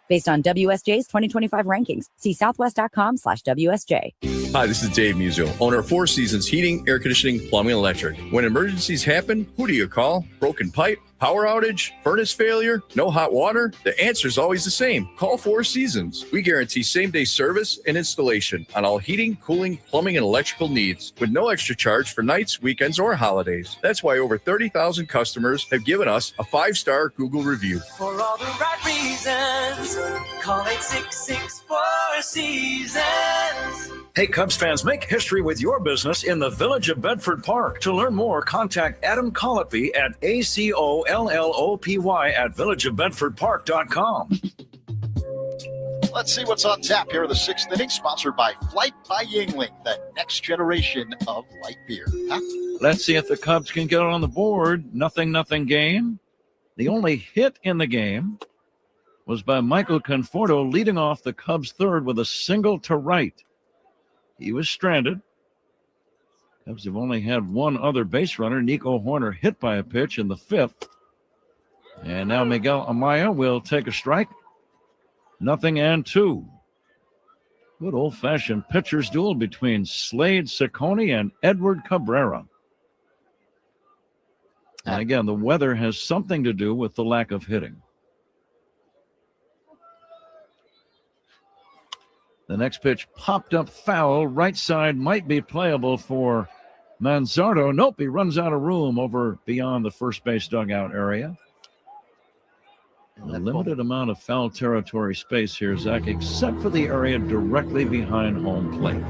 Based on WSJ's 2025 rankings, see southwest.com/WSJ. Hi, this is Dave Musil, owner of Four Seasons Heating, Air Conditioning, Plumbing, and Electric. When emergencies happen, who do you call? Broken pipe? Power outage? Furnace failure? No hot water? The answer is always the same. Call Four Seasons. We guarantee same-day service and installation on all heating, cooling, plumbing, and electrical needs with no extra charge for nights, weekends, or holidays. That's why over 30,000 customers have given us a 5-star Google review. For all the right reasons, call 866-4 Seasons. Hey, Cubs fans, make history with your business in the Village of Bedford Park. To learn more, contact Adam Colopy at ACOLLOPY@villageofbedfordpark.com. Let's see what's on tap here in the 6th inning, sponsored by Flight by Yingling, the next generation of light beer. Huh? Let's see if the Cubs can get on the board. 0-0 game. The only hit in the game was by Michael Conforto, leading off the Cubs' third with a single to right. He was stranded. Cubs have only had one other base runner, Nico Horner, hit by a pitch in the 5th. And now Miguel Amaya will take a strike. 0-2. Good old-fashioned pitcher's duel between Slade Ciccone and Edward Cabrera. And again, the weather has something to do with the lack of hitting. The next pitch popped up foul. Right side might be playable for Manzardo. Nope, he runs out of room over beyond the first base dugout area. A limited amount of foul territory space here, Zach, except for the area directly behind home plate.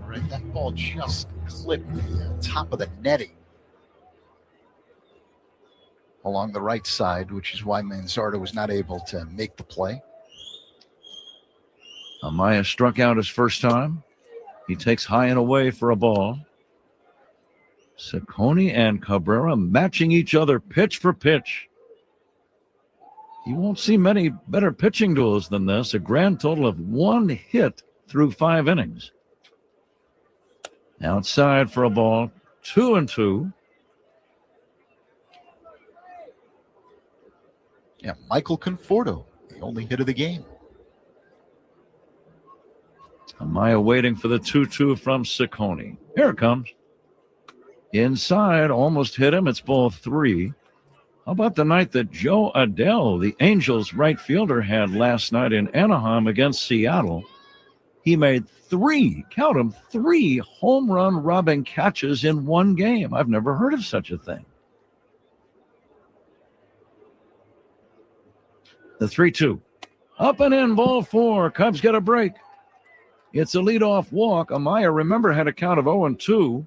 Right, that ball just clipped the top of the netting along the right side, which is why Manzardo was not able to make the play. Amaya struck out his first time. He takes high and away for a ball. Ciccone and Cabrera matching each other pitch for pitch. You won't see many better pitching duels than this. A grand total of 1 hit through 5 innings. Outside for a ball, 2-2. Yeah, Michael Conforto, the only hit of the game. Amaya waiting for the 2-2 from Ciccone. Here it comes. Inside, almost hit him. It's ball 3. How about the night that Joe Adell, the Angels right fielder, had last night in Anaheim against Seattle? He made 3 home run robbing catches in one game. I've never heard of such a thing. The 3-2. Up and in, ball 4. Cubs get a break. It's a leadoff walk. Amaya, remember, had a count of 0-2.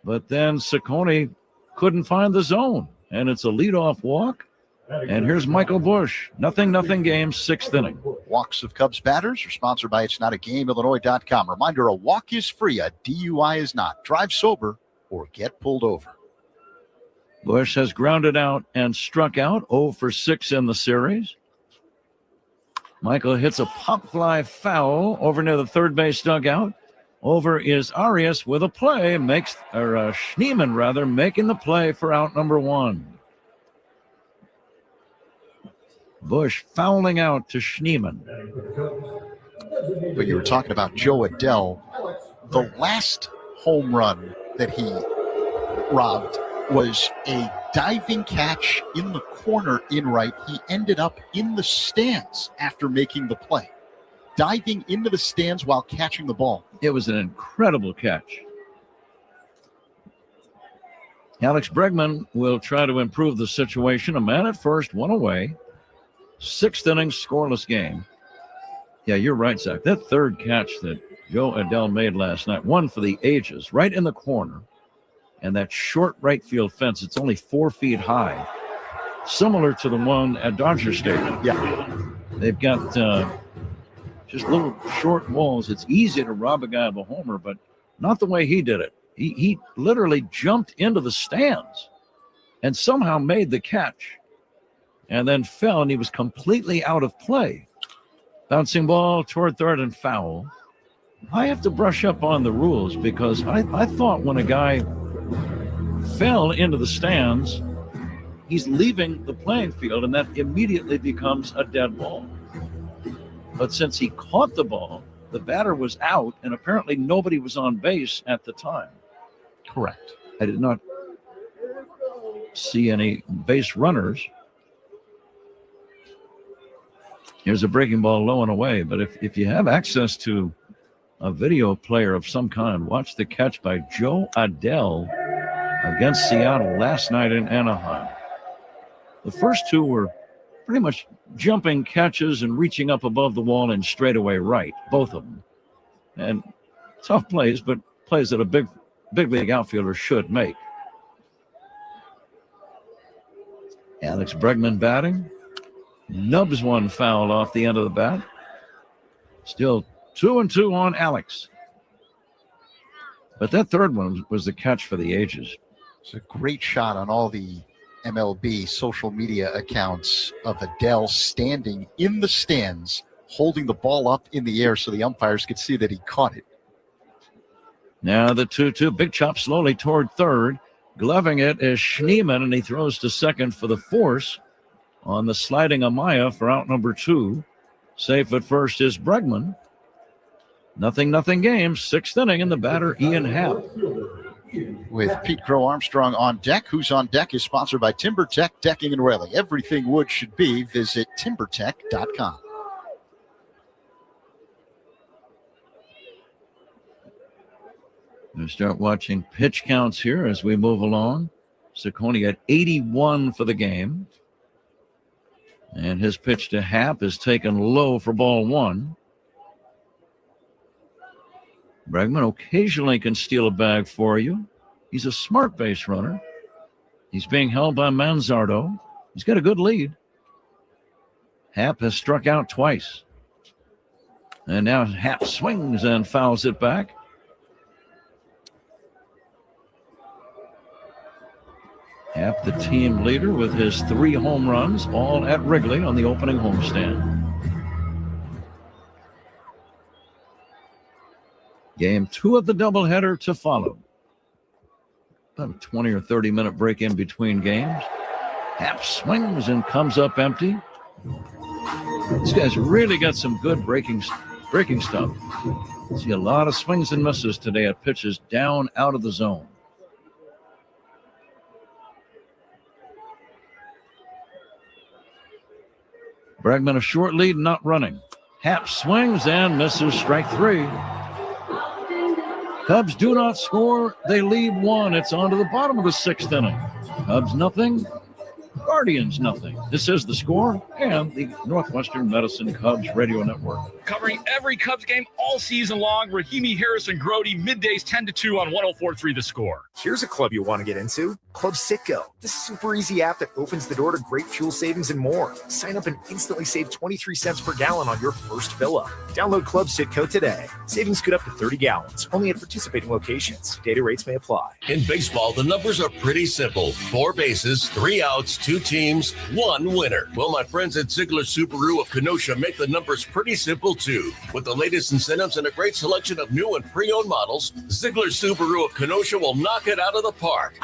But then Ciccone couldn't find the zone. And it's a leadoff walk. And here's Michael Busch. 0-0 game, 6th inning. Walks of Cubs batters are sponsored by It's Not a Game, Illinois.com. Reminder, a walk is free, a DUI is not. Drive sober or get pulled over. Busch has grounded out and struck out, 0 for 6 in the series. Michael hits a pop fly foul over near the third base dugout. Over is Arias with a play, Schneemann making the play for out number 1. Busch fouling out to Schneemann. But you were talking about Joe Adell. The last home run that he robbed was a diving catch in the corner in right. He ended up in the stands after making the play, diving into the stands while catching the ball. It was an incredible catch. Alex Bregman will try to improve the situation. A man at first, 1 away. 6th inning, scoreless game. Yeah, you're right, Zach. That third catch that Joe Adell made last night, one for the ages, right in the corner. And that short right field fence, it's only 4 feet high. Similar to the one at Dodger Stadium. Yeah. They've got just little short walls. It's easy to rob a guy of a homer, but not the way he did it. He literally jumped into the stands and somehow made the catch and then fell, and he was completely out of play. Bouncing ball toward third and foul. I have to brush up on the rules because I thought when a guy fell into the stands, he's leaving the playing field, and that immediately becomes a dead ball. But since he caught the ball, the batter was out, and apparently nobody was on base at the time. Correct. I did not see any base runners. Here's a breaking ball low and away, but if you have access to a video player of some kind, watch the catch by Joe Adell against Seattle last night in Anaheim. The first 2 were pretty much jumping catches and reaching up above the wall and straightaway right, both of them. And tough plays, but plays that a big league outfielder should make. Alex Bregman batting. Nubs one foul off the end of the bat. Still 2-2 on Alex. But that third one was the catch for the ages. It's a great shot on all the MLB social media accounts of Adell standing in the stands, holding the ball up in the air so the umpires could see that he caught it. Now the 2-2, big chop slowly toward third. Gloving it is Schneemann, and he throws to second for the force on the sliding Amaya for out number 2. Safe at first is Bregman. 0-0 game, 6th inning, and the batter Ian Happ. With Pete Crow Armstrong on deck. Who's on Deck is sponsored by TimberTech Decking and Railing. Everything wood should be. Visit TimberTech.com. We'll start watching pitch counts here as we move along. Ciccone at 81 for the game. And his pitch to Happ is taken low for ball 1. Bregman occasionally can steal a bag for you. He's a smart base runner. He's being held by Manzardo. He's got a good lead. Happ has struck out twice. And now Happ swings and fouls it back. Happ, the team leader, with his 3 home runs, all at Wrigley on the opening homestand. Game 2 of the doubleheader to follow. About a 20 or 30-minute break in between games. Happ swings and comes up empty. This guy's really got some good breaking stuff. See a lot of swings and misses today at pitches down out of the zone. Bregman a short lead, not running. Happ swings and misses, strike 3. Cubs do not score. They lead 1. It's on to the bottom of the 6th inning. Cubs nothing. Guardians nothing. This is The Score and the Northwestern Medicine Cubs Radio Network. Covering every Cubs game all season long, Rahimi, Harris, and Grody, middays 10 to 2 on 104.3 The Score. Here's a club you want to get into. Club Citgo, the super easy app that opens the door to great fuel savings and more. Sign up and instantly save 23 cents per gallon on your first fill-up. Download Club Citgo today. Savings could up to 30 gallons, only at participating locations. Data rates may apply. In baseball, the numbers are pretty simple. 4 bases, 3 outs, 2 teams, 1 winner. Well, my friends at Ziegler Subaru of Kenosha make the numbers pretty simple, too. With the latest incentives and a great selection of new and pre-owned models, Ziegler Subaru of Kenosha will knock it out of the park.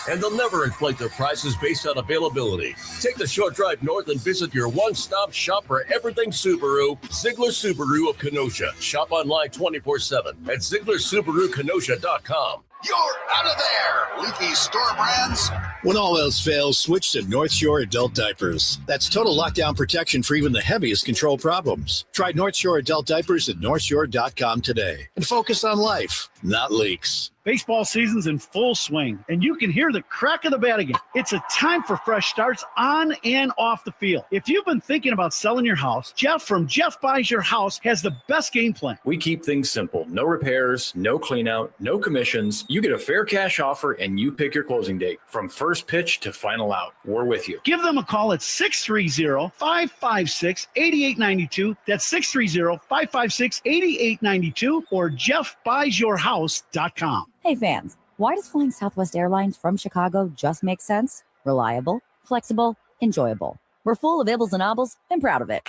And they'll never inflate their prices based on availability. Take the short drive north and visit your one-stop shop for everything Subaru, Ziegler Subaru of Kenosha. Shop online 24/7 at ZieglerSubaruKenosha.com. You're out of there, leafy store brands. When all else fails, switch to North Shore Adult Diapers. That's total lockdown protection for even the heaviest control problems. Try North Shore Adult Diapers at NorthShore.com today and focus on life, not leaks. Baseball season's in full swing, and you can hear the crack of the bat again. It's a time for fresh starts on and off the field. If you've been thinking about selling your house, Jeff from Jeff Buys Your House has the best game plan. We keep things simple. No repairs, no cleanout, no commissions. You get a fair cash offer, and you pick your closing date. From first pitch to final out, we're with you. Give them a call at 630-556-8892. That's 630-556-8892 or jeffbuysyourhouse.com. Hey fans, why does flying Southwest Airlines from Chicago just make sense? Reliable, flexible, enjoyable. We're full of ibbles and obbles and proud of it.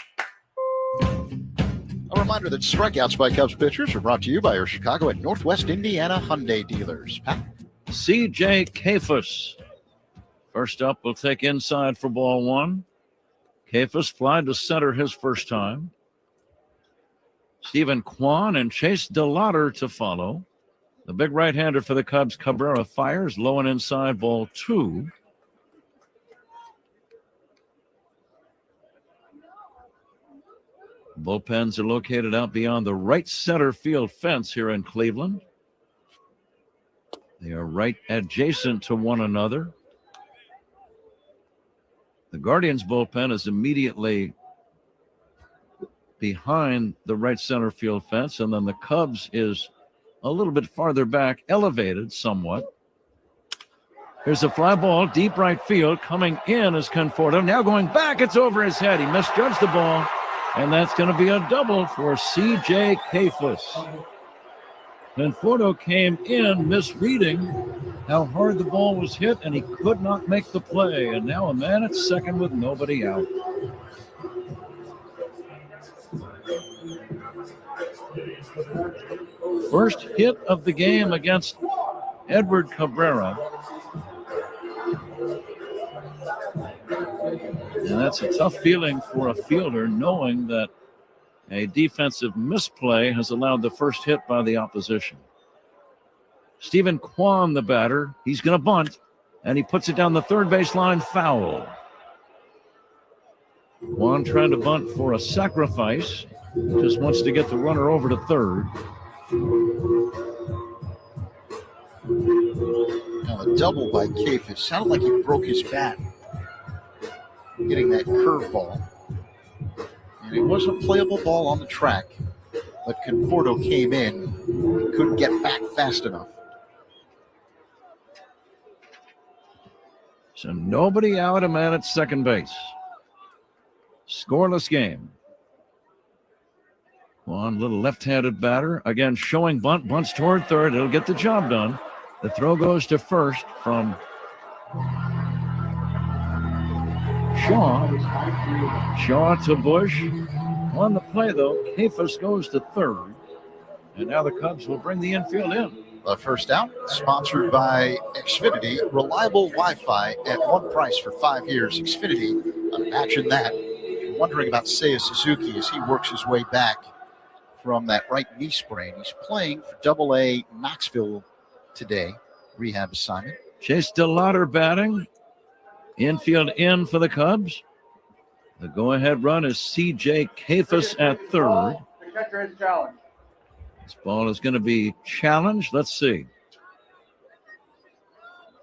A reminder that strikeouts by Cubs pitchers are brought to you by our Chicago and Northwest Indiana Hyundai dealers. Pat? C.J. Kafus. First up, we'll take inside for ball 1. Kafus fly to center his first time. Stephen Kwan and Chase DeLauder to follow. The big right-hander for the Cubs, Cabrera, fires low and inside, ball 2. Bullpens are located out beyond the right center field fence here in Cleveland. They are right adjacent to one another. The Guardians bullpen is immediately behind the right center field fence, and then the Cubs is a little bit farther back, elevated somewhat. Here's a fly ball, deep right field. Coming in is Conforto. Now going back, it's over his head. He misjudged the ball, and that's going to be a double for C.J. Kafus. Conforto came in misreading how hard the ball was hit, and he could not make the play. And now a man at second with nobody out. First hit of the game against Edward Cabrera. And that's a tough feeling for a fielder, knowing that a defensive misplay has allowed the first hit by the opposition. Stephen Kwan, the batter, he's going to bunt, and he puts it down the third baseline, foul. Kwan trying to bunt for a sacrifice, just wants to get the runner over to third. Now a double by Kafus. Sounded like he broke his bat getting that curveball. And it was a playable ball on the track, but Conforto came in and couldn't get back fast enough. So nobody out, a man at second base. Scoreless game. One little left-handed batter. Again, showing bunts toward third. It'll get the job done. The throw goes to first from Shaw to Bush. On the play, though, Cephas goes to third. And now the Cubs will bring the infield in. The first out, sponsored by Xfinity, reliable Wi-Fi at one price for 5 years. Xfinity, imagine that. You're wondering about Seiya Suzuki as he works his way back from that right knee sprain. He's playing for Double-A Knoxville today, rehab assignment. Chase DeLauder batting. Infield in for the Cubs. The go-ahead run is C.J. Cephas at third. The catcher is challenged. This ball is going to be challenged. Let's see.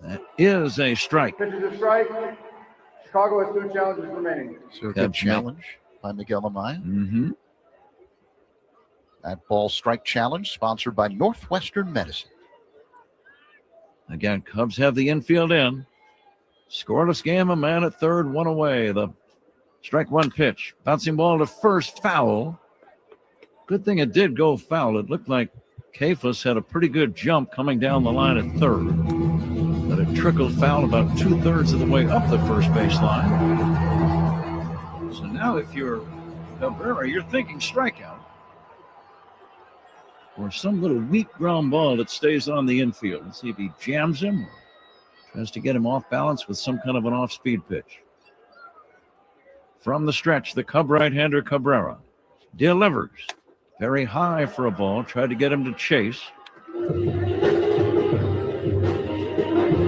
That is a strike. Pitch is a strike. Chicago has 2 challenges remaining. So a good challenge by Miguel Amaya. Mm-hmm. That ball strike challenge sponsored by Northwestern Medicine. Again, Cubs have the infield in. Scoreless game, a man at third, one away. The strike one pitch. Bouncing ball to first, foul. Good thing it did go foul. It looked like Cephas had a pretty good jump coming down the line at third. But it trickled foul about 2/3 of the way up the first base line. So now if you're Cabrera, you're thinking strikeout. Or some little weak ground ball that stays on the infield. Let's see if he jams him. Tries to get him off balance with some kind of an off-speed pitch. From the stretch, the Cub right-hander Cabrera delivers. Very high for a ball. Tried to get him to chase.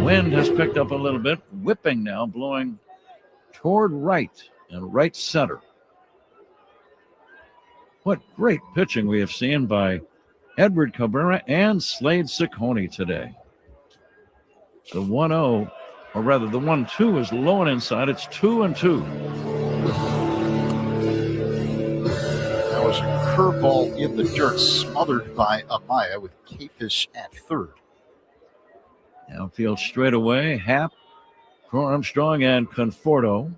Wind has picked up a little bit. Whipping now, blowing toward right and right center. What great pitching we have seen by Edward Cabrera and Slade Ciccone today. The 1-0, or rather the 1-2 is low and inside. It's 2-2. That was a curveball in the dirt, smothered by Amaya with Cephas at third. Outfield straight away. Happ, Armstrong, and Conforto.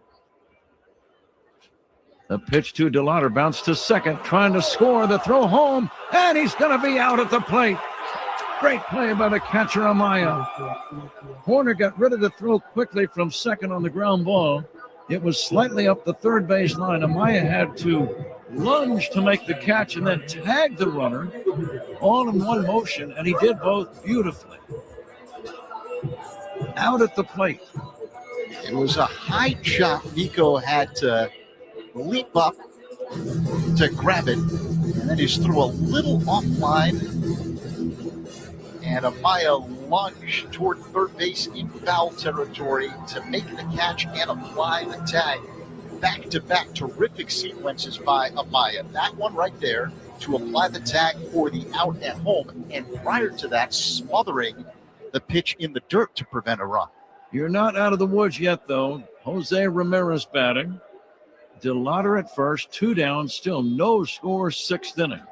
The pitch to DeLauder, bounce to second, trying to score, the throw home, and he's going to be out at the plate. Great play by the catcher, Amaya. Horner got rid of the throw quickly from second on the ground ball. It was slightly up the third base line. Amaya had to lunge to make the catch and then tag the runner all in one motion, and he did both beautifully. Out at the plate. It was a high chop. Nico had to leap up to grab it, and then he just threw a little offline, and Amaya lunged toward third base in foul territory to make the catch and apply the tag. Back-to-back terrific sequences by Amaya. That one right there to apply the tag for the out at home, and prior to that, smothering the pitch in the dirt to prevent a run. You're not out of the woods yet, though. Jose Ramirez batting. DeLauder at first, 2 down, still no score, 6th inning.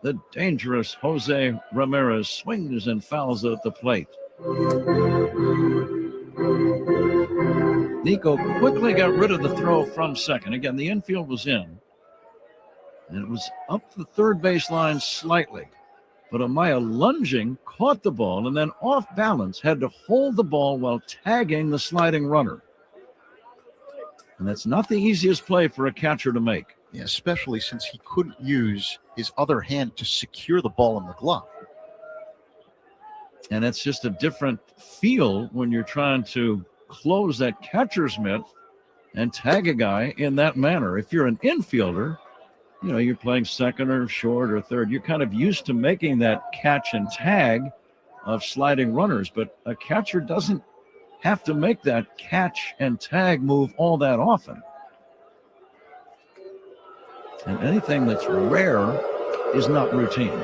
The dangerous Jose Ramirez swings and fouls it at the plate. Nico quickly got rid of the throw from second. Again, the infield was in. And it was up the third base line slightly. But Amaya lunging, caught the ball, and then off balance had to hold the ball while tagging the sliding runner. And that's not the easiest play for a catcher to make. Yeah, especially since he couldn't use his other hand to secure the ball in the glove. And it's just a different feel when you're trying to close that catcher's mitt and tag a guy in that manner. If you're an infielder, you know, you're playing second or short or third, you're kind of used to making that catch and tag of sliding runners, but a catcher doesn't have to make that catch and tag move all that often. And anything that's rare is not routine.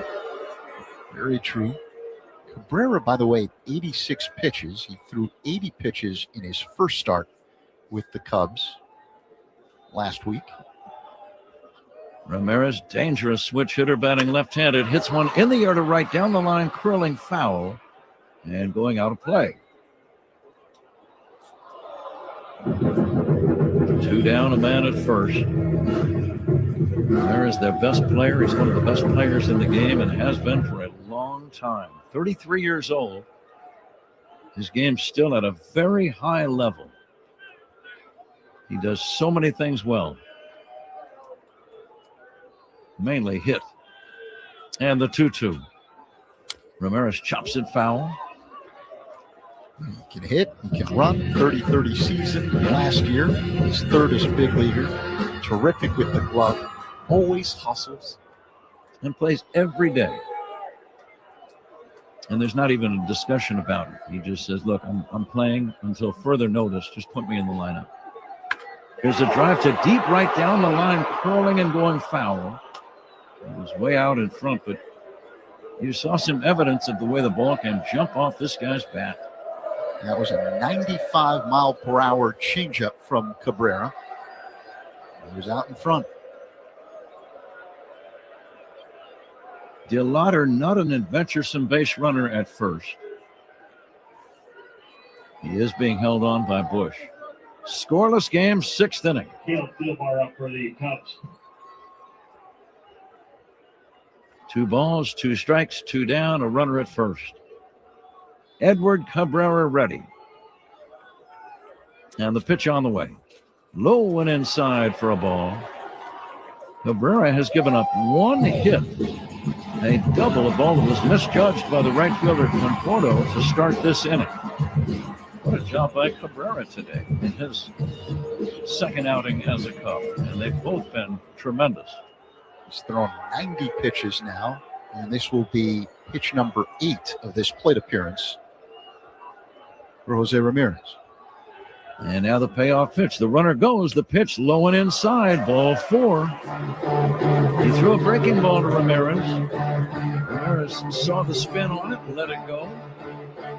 Very true. Cabrera, by the way, 86 pitches. He threw 80 pitches in his first start with the Cubs last week. Ramirez, dangerous switch hitter, batting left-handed, hits one in the air to right, down the line, curling foul, and going out of play. 2 down, a man at first. Ramirez, their best player. He's one of the best players in the game and has been for a long time. 33 years old. His game's still at a very high level. He does so many things well. Mainly hit. And the 2-2. Ramirez chops it foul. He can hit, he can run. 30-30 season last year. His third as a big leaguer. Terrific with the glove. Always hustles. And plays every day. And there's not even a discussion about it. He just says, look, I'm playing until further notice. Just put me in the lineup. There's a drive to deep right down the line, curling and going foul. It was way out in front, but you saw some evidence of the way the ball can jump off this guy's bat. That was a 95-mile-per-hour changeup from Cabrera. He was out in front. DeLauder, not an adventuresome base runner at first. He is being held on by Bush. Scoreless game, 6th inning. Caleb Thielbar up for the Cubs. 2 balls, 2 strikes, 2 down, a runner at first. Edward Cabrera ready. And the pitch on the way. Low and inside for a ball. Cabrera has given up 1 hit. A double, a ball that was misjudged by the right fielder Conforto to start this inning. What a job by Cabrera today in his second outing as a Cub. And they've both been tremendous. He's thrown 90 pitches now, and this will be pitch number 8 of this plate appearance for Jose Ramirez. And now the payoff pitch. The runner goes. The pitch low and inside. Ball 4. He threw a breaking ball to Ramirez. Ramirez saw the spin on it and let it go.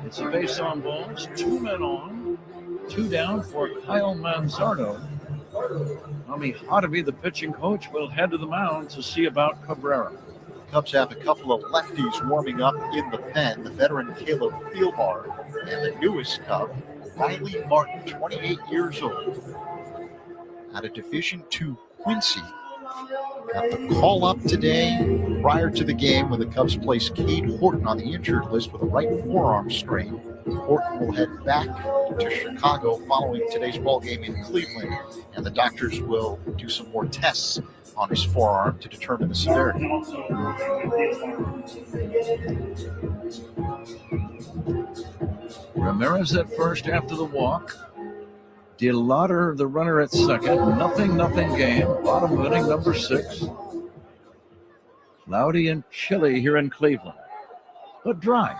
It's a base on balls. 2 men on. 2 down for Kyle Manzardo. Tommy Hotovy, the pitching coach, will head to the mound to see about Cabrera. Cubs have a couple of lefties warming up in the pen. The veteran Caleb Thielbar and the newest Cub, Riley Martin, 28 years old, out of Division II Quincy. Got the call up today prior to the game when the Cubs placed Cade Horton on the injured list with a right forearm strain. Horton will head back to Chicago following today's ball game in Cleveland, and the doctors will do some more tests on his forearm to determine the severity. Ramirez at first after the walk. DeLauder, the runner at second. Nothing game. Bottom of inning number 6. Cloudy and chilly here in Cleveland, but dry.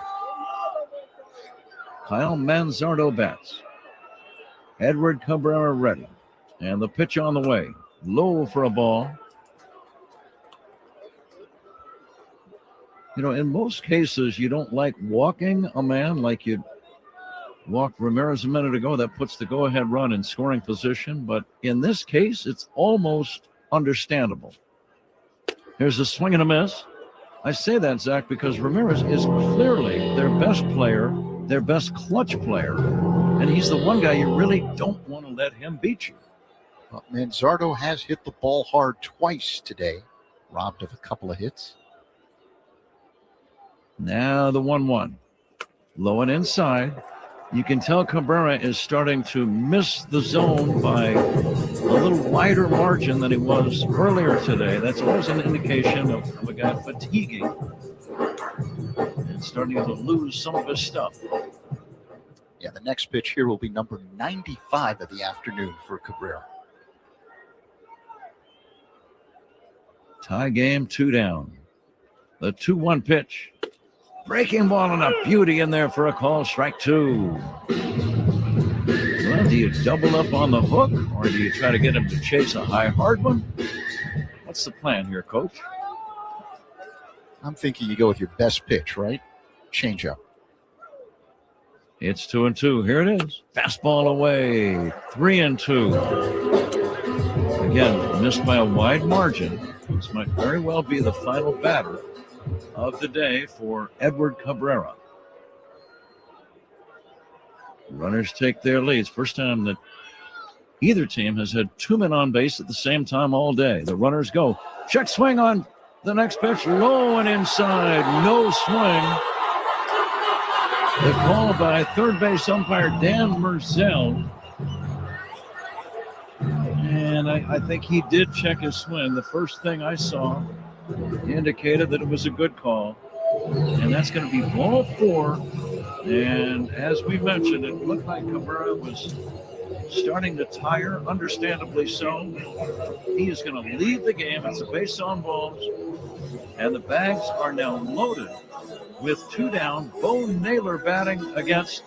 Kyle Manzardo bats. Edward Cabrera ready. And the pitch on the way. Low for a ball. You know, in most cases, you don't like walking a man like you walked Ramirez a minute ago. That puts the go-ahead run in scoring position. But in this case, it's almost understandable. Here's a swing and a miss. I say that, Zach, because Ramirez is clearly their best player, their best clutch player, and he's the one guy you really don't want to let him beat you. Well, Manzardo has hit the ball hard twice today, robbed of a couple of hits. Now the 1-1. Low and inside. You can tell Cabrera is starting to miss the zone by a little wider margin than he was earlier today. That's always an indication of a guy fatiguing and starting to lose some of his stuff. Yeah, the next pitch here will be number 95 of the afternoon for Cabrera. Tie game, 2 down. The 2-1 pitch. Breaking ball and a beauty in there for a call. Strike 2. Well, do you double up on the hook, or do you try to get him to chase a high hard one? What's the plan here, Coach? I'm thinking you go with your best pitch, right? Changeup. It's 2-2. Here it is. Fastball away. 3-2. Again, missed by a wide margin. This might very well be the final batter of the day for Edward Cabrera. Runners take their leads. First time that either team has had 2 men on base at the same time all day. The runners go. Check swing on the next pitch. Low and inside. No swing. The call by third base umpire Dan Merzel. And I think he did check his swing. The first thing I saw indicated that it was a good call. And that's going to be ball 4. And as we mentioned, it looked like Cabrera was starting to tire, understandably so. He is going to leave the game. It's a base on balls. And the bags are now loaded with 2 down. Bo Naylor batting against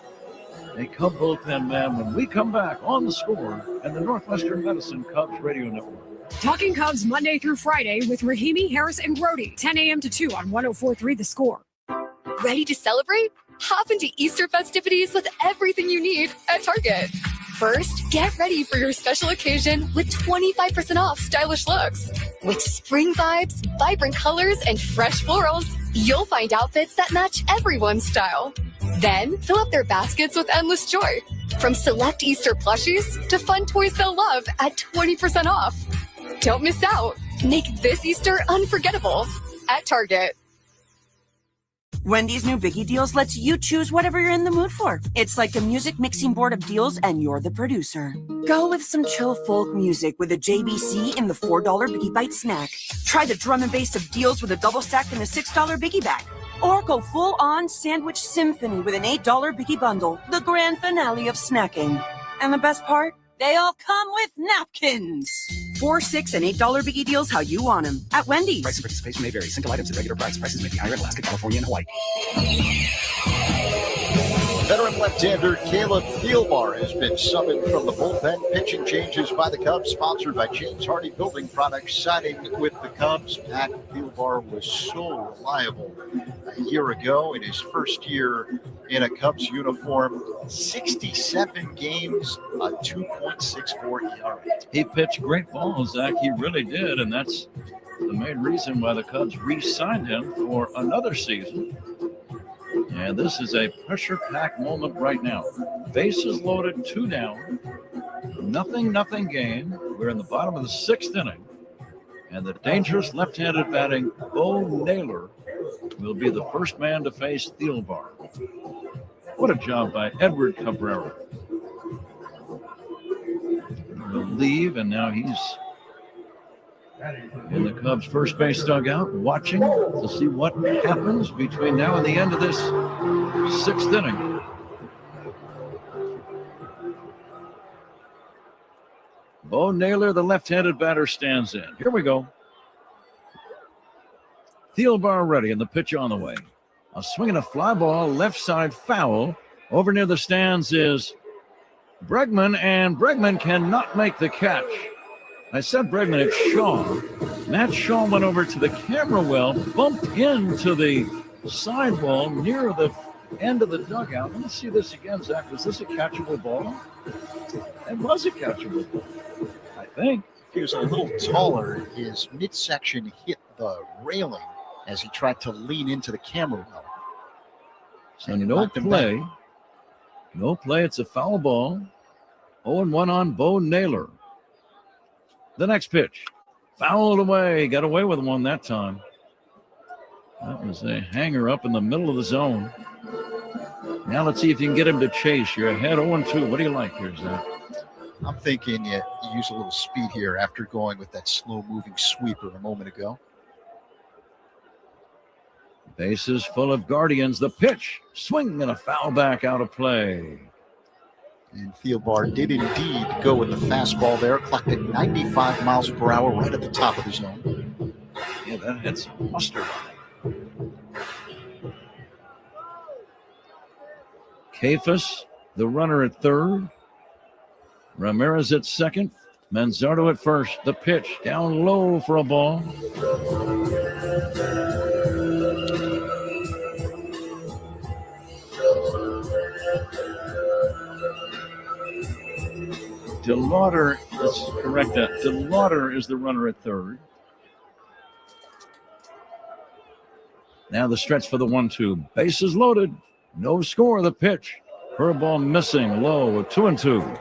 a Cub bullpen man. When we come back on The Score and the Northwestern Medicine Cubs Radio Network. Talking Cubs Monday through Friday with Rahimi, Harris, and Grody, 10 a.m. to 2 on 104.3 The Score. Ready to celebrate? Hop into Easter festivities with everything you need at Target. First, get ready for your special occasion with 25% off stylish looks. With spring vibes, vibrant colors, and fresh florals, you'll find outfits that match everyone's style. Then, fill up their baskets with endless joy. From select Easter plushies to fun toys they'll love at 20% off. Don't miss out. Make this Easter unforgettable at Target. Wendy's new Biggie Deals lets you choose whatever you're in the mood for. It's like a music mixing board of deals, and you're the producer. Go with some chill folk music with a JBC in the $4 Biggie Bite snack. Try the drum and bass of deals with a double stack in the $6 Biggie Bag. Or go full-on sandwich symphony with an $8 Biggie Bundle, the grand finale of snacking. And the best part? They all come with napkins. $4, $6, and $8 Biggie Deals how you want them at Wendy's. Price and participation may vary. Single items at regular price. Prices may be higher in Alaska, California, and Hawaii. Veteran left-hander Caleb Thielbar has been summoned from the bullpen. Pitching changes by the Cubs, sponsored by James Hardy Building Products. Signing with the Cubs, Pat Thielbar was so reliable a year ago in his first year in a Cubs uniform. 67 games, a 2.64 ERA. He pitched great ball, Zach. He really did, and that's the main reason why the Cubs re-signed him for another season. And this is a pressure-packed moment right now. Bases loaded, 2 down. Nothing game. We're in the bottom of the 6th inning. And the dangerous left-handed batting Bo Naylor will be the first man to face Thielbar. What a job by Edward Cabrera. He'll leave, and now he's in the Cubs' first base dugout, watching to see what happens between now and the end of this 6th inning. Bo Naylor, the left-handed batter, stands in. Here we go. Thielbar ready, and the pitch on the way. A swing and a fly ball, left side foul. Over near the stands is Bregman, and Bregman cannot make the catch. I said Bregman, it's Shaw. Matt Shaw went over to the camera well, bumped into the sidewall near the end of the dugout. Let me see this again, Zach. Was this a catchable ball? It was a catchable ball, I think. He was a little taller. His midsection hit the railing as he tried to lean into the camera well. So no play. No play. It's a foul ball. 0-1 on Bo Naylor. The next pitch. Fouled away. Got away with one that time. That was a hanger up in the middle of the zone. Now let's see if you can get him to chase. You're ahead 0-2. What do you like here, Zach? I'm thinking you use a little speed here after going with that slow-moving sweeper a moment ago. Bases full of Guardians. The pitch. Swing and a foul back out of play. And Thielbar did indeed go with the fastball there, clocked at 95 miles per hour right at the top of the zone. Yeah, that had some mustard on it. Kefas, the runner at third. Ramirez at second. Manzardo at first. The pitch down low for a ball. DeLauder, let's correct that. DeLauder is the runner at third. Now the stretch for the 1-2. Bases loaded. No score. The pitch. Curveball missing. Low. A 2-2.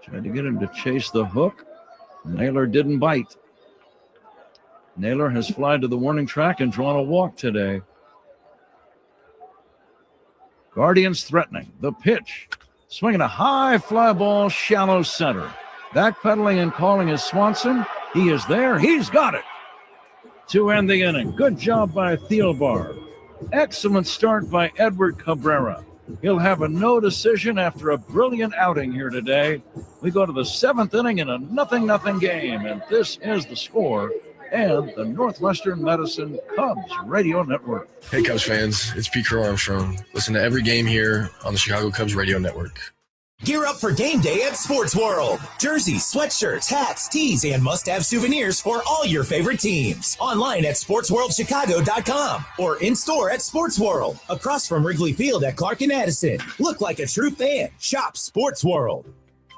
Tried to get him to chase the hook. Naylor didn't bite. Naylor has flied to the warning track and drawn a walk today. Guardians threatening. The pitch. Swinging a high fly ball, shallow center. Backpedaling and calling is Swanson. He is there. He's got it. To end the inning. Good job by Thielbar. Excellent start by Edward Cabrera. He'll have a no decision after a brilliant outing here today. We go to the 7th inning in a 0-0 game, and this is the score and the Northwestern Medicine Cubs Radio Network. Hey, Cubs fans, it's Pete Crow Armstrong. Listen to every game here on the Chicago Cubs Radio Network. Gear up for game day at Sports World. Jerseys, sweatshirts, hats, tees, and must-have souvenirs for all your favorite teams. Online at sportsworldchicago.com or in-store at Sports World, across from Wrigley Field at Clark and Addison. Look like a true fan. Shop Sports World.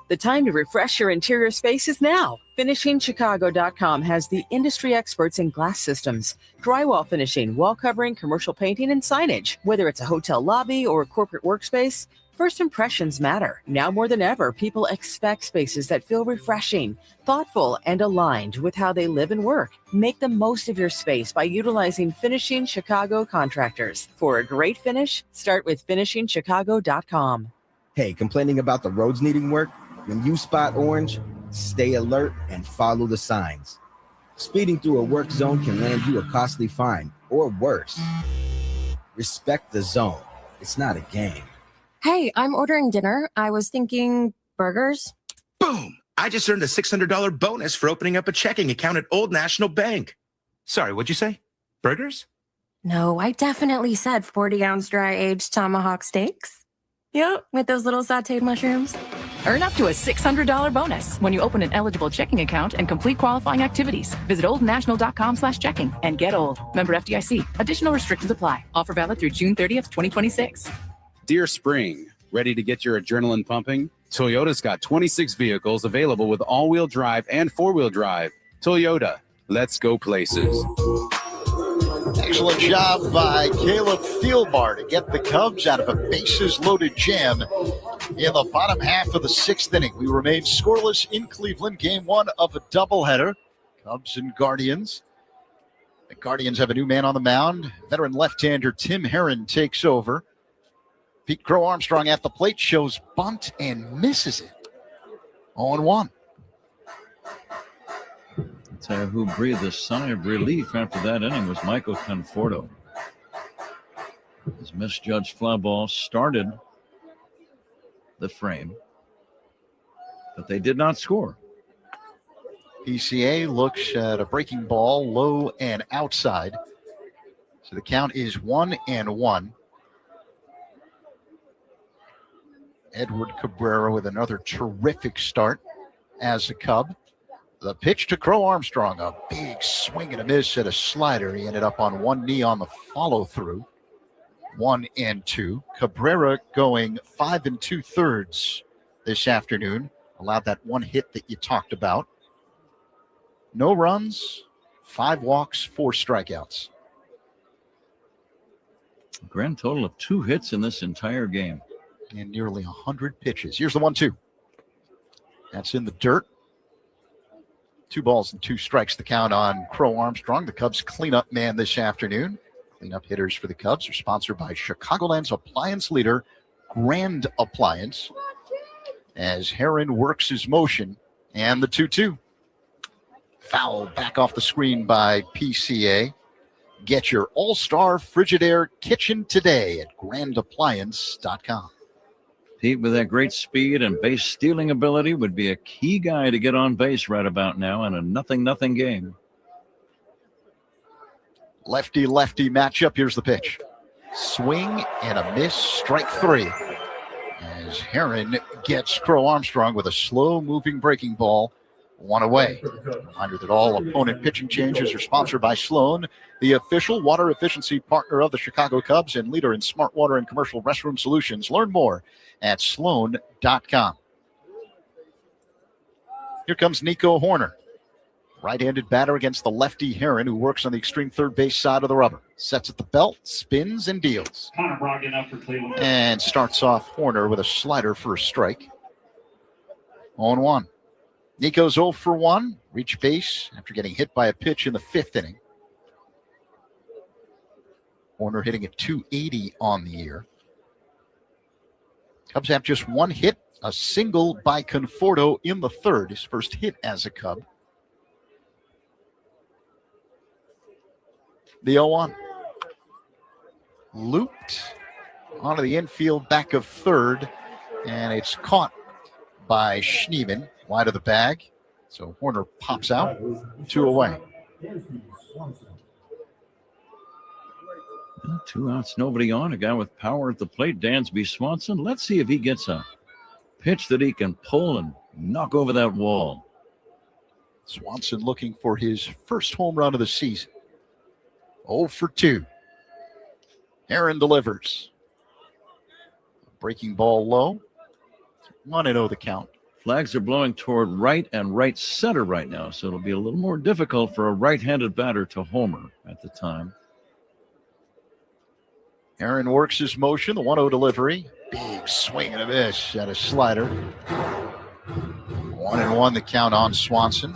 The time to refresh your interior space is now. FinishingChicago.com has the industry experts in glass systems, drywall finishing, wall covering, commercial painting, and signage. Whether it's a hotel lobby or a corporate workspace, first impressions matter. Now more than ever, people expect spaces that feel refreshing, thoughtful, and aligned with how they live and work. Make the most of your space by utilizing Finishing Chicago contractors. For a great finish, start with FinishingChicago.com. Hey, complaining about the roads needing work? When you spot orange, stay alert and follow the signs. Speeding through a work zone can land you a costly fine, or worse. Respect the zone. It's not a game. Hey, I'm ordering dinner. I was thinking burgers. Boom! I just earned a $600 bonus for opening up a checking account at Old National Bank. Sorry, what'd you say? Burgers? No, I definitely said 40-ounce dry-aged tomahawk steaks. Yep, with those little sauteed mushrooms. Earn up to a $600 bonus when you open an eligible checking account and complete qualifying activities. Visit oldnational.com/checking and get old. Member FDIC. Additional restrictions apply. Offer valid through June 30th, 2026. Dear Spring, ready to get your adrenaline pumping? Toyota's got 26 vehicles available with all-wheel drive and four-wheel drive. Toyota, let's go places. Excellent job by Caleb Thielbar to get the Cubs out of a bases-loaded jam in the bottom half of the 6th inning. We remain scoreless in Cleveland, game 1 of a doubleheader. Cubs and Guardians. The Guardians have a new man on the mound. Veteran left-hander Tim Herron takes over. Pete Crow Armstrong at the plate, shows bunt and misses it. 0-1. Tell you who breathed a sigh of relief after that inning was Michael Conforto. His misjudged fly ball started the frame, but they did not score. PCA looks at a breaking ball low and outside. So the count is 1-1. Edward Cabrera with another terrific start as a Cub. The pitch to Crow Armstrong, a big swing and a miss at a slider. He ended up on one knee on the follow-through. 1-2. Cabrera going 5 2/3 this afternoon. Allowed that one hit that you talked about. No runs, 5 walks, 4 strikeouts. A grand total of 2 hits in this entire game. And nearly 100 pitches. Here's the 1-2. That's in the dirt. 2 balls and 2 strikes the count on Crow Armstrong, the Cubs cleanup man this afternoon. Cleanup hitters for the Cubs are sponsored by Chicagoland's appliance leader, Grand Appliance, as Herron works his motion. And the 2-2. Foul back off the screen by PCA. Get your all-star Frigidaire kitchen today at grandappliance.com. Pete, with that great speed and base stealing ability, would be a key guy to get on base right about now in a 0-0 game. Lefty-lefty matchup. Here's the pitch. Swing and a miss, strike 3. As Herron gets Crow Armstrong with a slow-moving breaking ball, 1 away. Reminder that all opponent pitching changes are sponsored by Sloan, the official water efficiency partner of the Chicago Cubs and leader in smart water and commercial restroom solutions. Learn more at sloan.com. Here comes Nico Horner. Right-handed batter against the lefty Herron, who works on the extreme third base side of the rubber. Sets at the belt, spins, and deals. Connor Brogdon up for Cleveland. And starts off Horner with a slider for a strike. 0-1. Nico's 0 for 1. Reach base after getting hit by a pitch in the 5th inning. Horner hitting at 280 on the year. Cubs have just one hit, a single by Conforto in the third, his first hit as a Cub. The 0-1. Looped onto the infield back of third, and it's caught by Schneeman, wide of the bag. So Horner pops out, 2 away. 2 outs, nobody on. A guy with power at the plate, Dansby Swanson. Let's see if he gets a pitch that he can pull and knock over that wall. Swanson looking for his first home run of the season. 0 for 2. Aaron delivers. Breaking ball low. 1-0 the count. Flags are blowing toward right and right center right now, so it'll be a little more difficult for a right-handed batter to homer at the time. Aaron works his motion, the 1-0 delivery. Big swing and a miss at a slider. 1-1 the count on Swanson.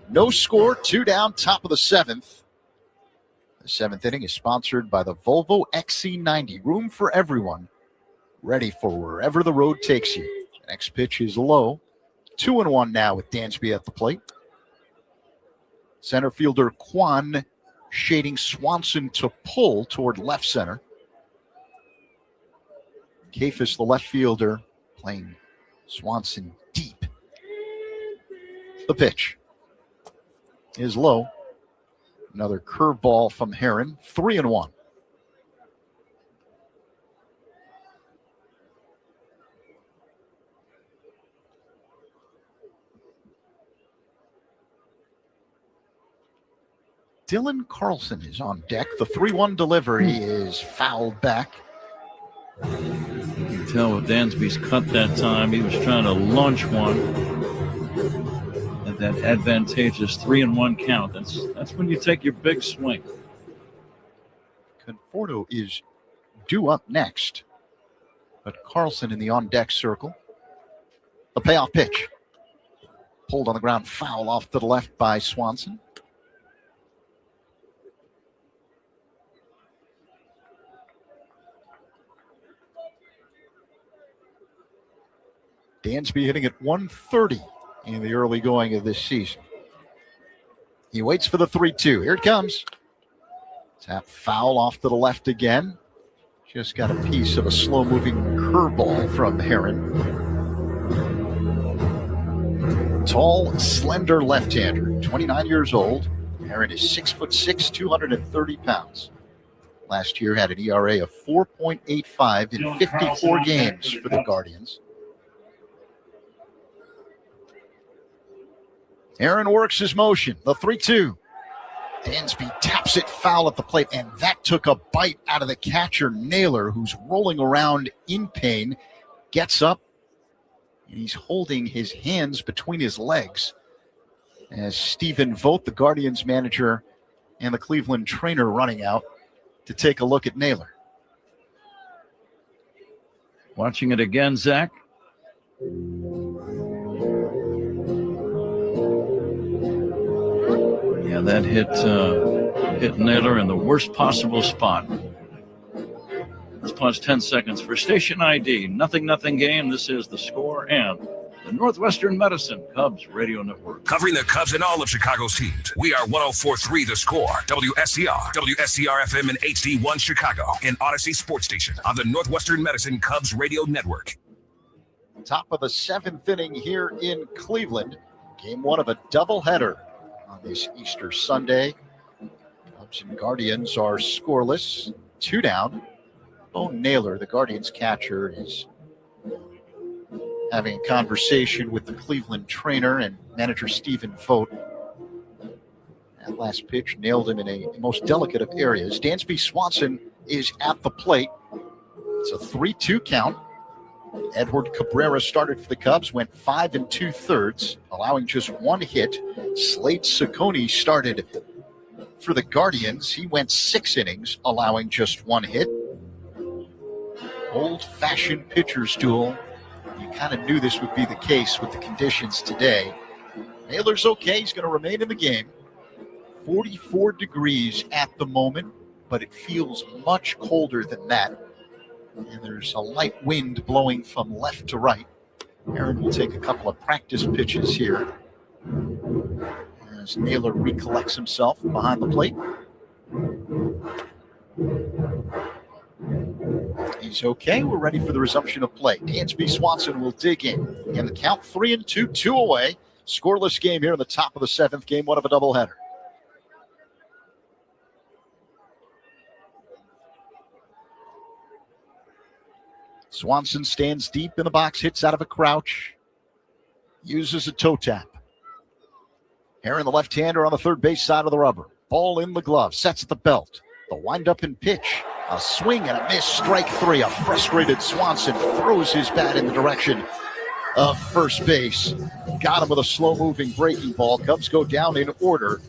No score, 2 down, top of the 7th. The 7th inning is sponsored by the Volvo XC90. Room for everyone. Ready for wherever the road takes you. The next pitch is low. 2-1 now with Dansby at the plate. Center fielder Kwan shading Swanson to pull toward left center. Kafis, the left fielder, playing Swanson deep. The pitch is low. Another curveball from Heron. 3-1. Dylan Carlson is on deck. The 3-1 delivery is fouled back. You can tell with Dansby's cut that time, he was trying to launch one at that advantageous 3-1 count. That's when you take your big swing. Conforto is due up next, but Carlson in the on-deck circle. The payoff pitch. Pulled on the ground, foul off to the left by Swanson. Dansby hitting at 130 in the early going of this season. He waits for the 3-2. Here it comes. Tap foul off to the left again. Just got a piece of a slow-moving curveball from Heron. Tall, slender left-hander, 29 years old. Heron is 6'6", 230 pounds. Last year had an ERA of 4.85 in 54 games for the Guardians. Aaron works his motion, the 3-2. Dansby taps it foul at the plate, and that took a bite out of the catcher, Naylor, who's rolling around in pain, gets up, and he's holding his hands between his legs as Stephen Vogt, the Guardians manager, and the Cleveland trainer running out to take a look at Naylor. Watching it again, Zach. Yeah, that hit Naylor in the worst possible spot. Let's pause 10 seconds for station ID. Nothing game. This is The Score and the Northwestern Medicine Cubs Radio Network. Covering the Cubs and all of Chicago's teams. We are 104.3 The Score, WSCR, WSCR-FM and HD1 Chicago, and Odyssey Sports Station on the Northwestern Medicine Cubs Radio Network. Top of the 7th inning here in Cleveland. Game 1 of a doubleheader on this Easter Sunday. Cubs and Guardians are scoreless, 2 down. Bo Naylor, the Guardians catcher, is having a conversation with the Cleveland trainer and manager Stephen Vogt. That last pitch nailed him in a most delicate of areas. Dansby Swanson is at the plate. It's a 3-2 count. Edward Cabrera started for the Cubs, went 5 2/3, allowing just 1 hit. Slade Ciccone started for the Guardians. He went 6 innings, allowing just 1 hit. Old-fashioned pitcher's duel. You kind of knew this would be the case with the conditions today. Naylor's okay. He's going to remain in the game. 44 degrees at the moment, but it feels much colder than that And there's a light wind blowing from left to right. Aaron will take a couple of practice pitches here as Naylor recollects himself behind the plate. He's okay. We're ready for the resumption of play. Dansby Swanson will dig in. And the count 3-2, 2 away. Scoreless game here in the top of the 7th, game 1 of a doubleheader. Swanson stands deep in the box, hits out of a crouch, uses a toe tap. Aaron, the left-hander on the third base side of the rubber. Ball in the glove, sets at the belt. The wind-up and pitch. A swing and a miss, strike 3. A frustrated Swanson throws his bat in the direction of first base. Got him with a slow-moving breaking ball. Cubs go down in order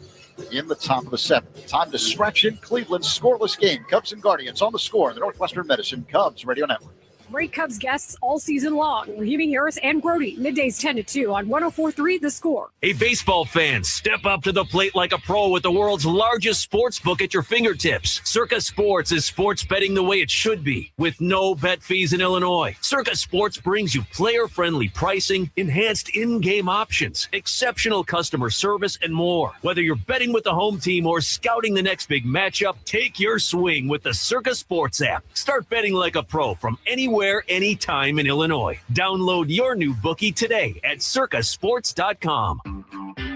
in the top of the 7th. Time to stretch in Cleveland's scoreless game. Cubs and Guardians on the Score, the Northwestern Medicine Cubs Radio Network. Great Cubs guests all season long. Raheem Harris and Grody, middays 10 to 2 on 104.3 The Score. Hey, baseball fans, step up to the plate like a pro with the world's largest sports book at your fingertips. Circa Sports is sports betting the way it should be, with no bet fees in Illinois. Circa Sports brings you player-friendly pricing, enhanced in-game options, exceptional customer service, and more. Whether you're betting with the home team or scouting the next big matchup, take your swing with the Circa Sports app. Start betting like a pro from anywhere, anytime in Illinois. Download your new bookie today at circasports.com.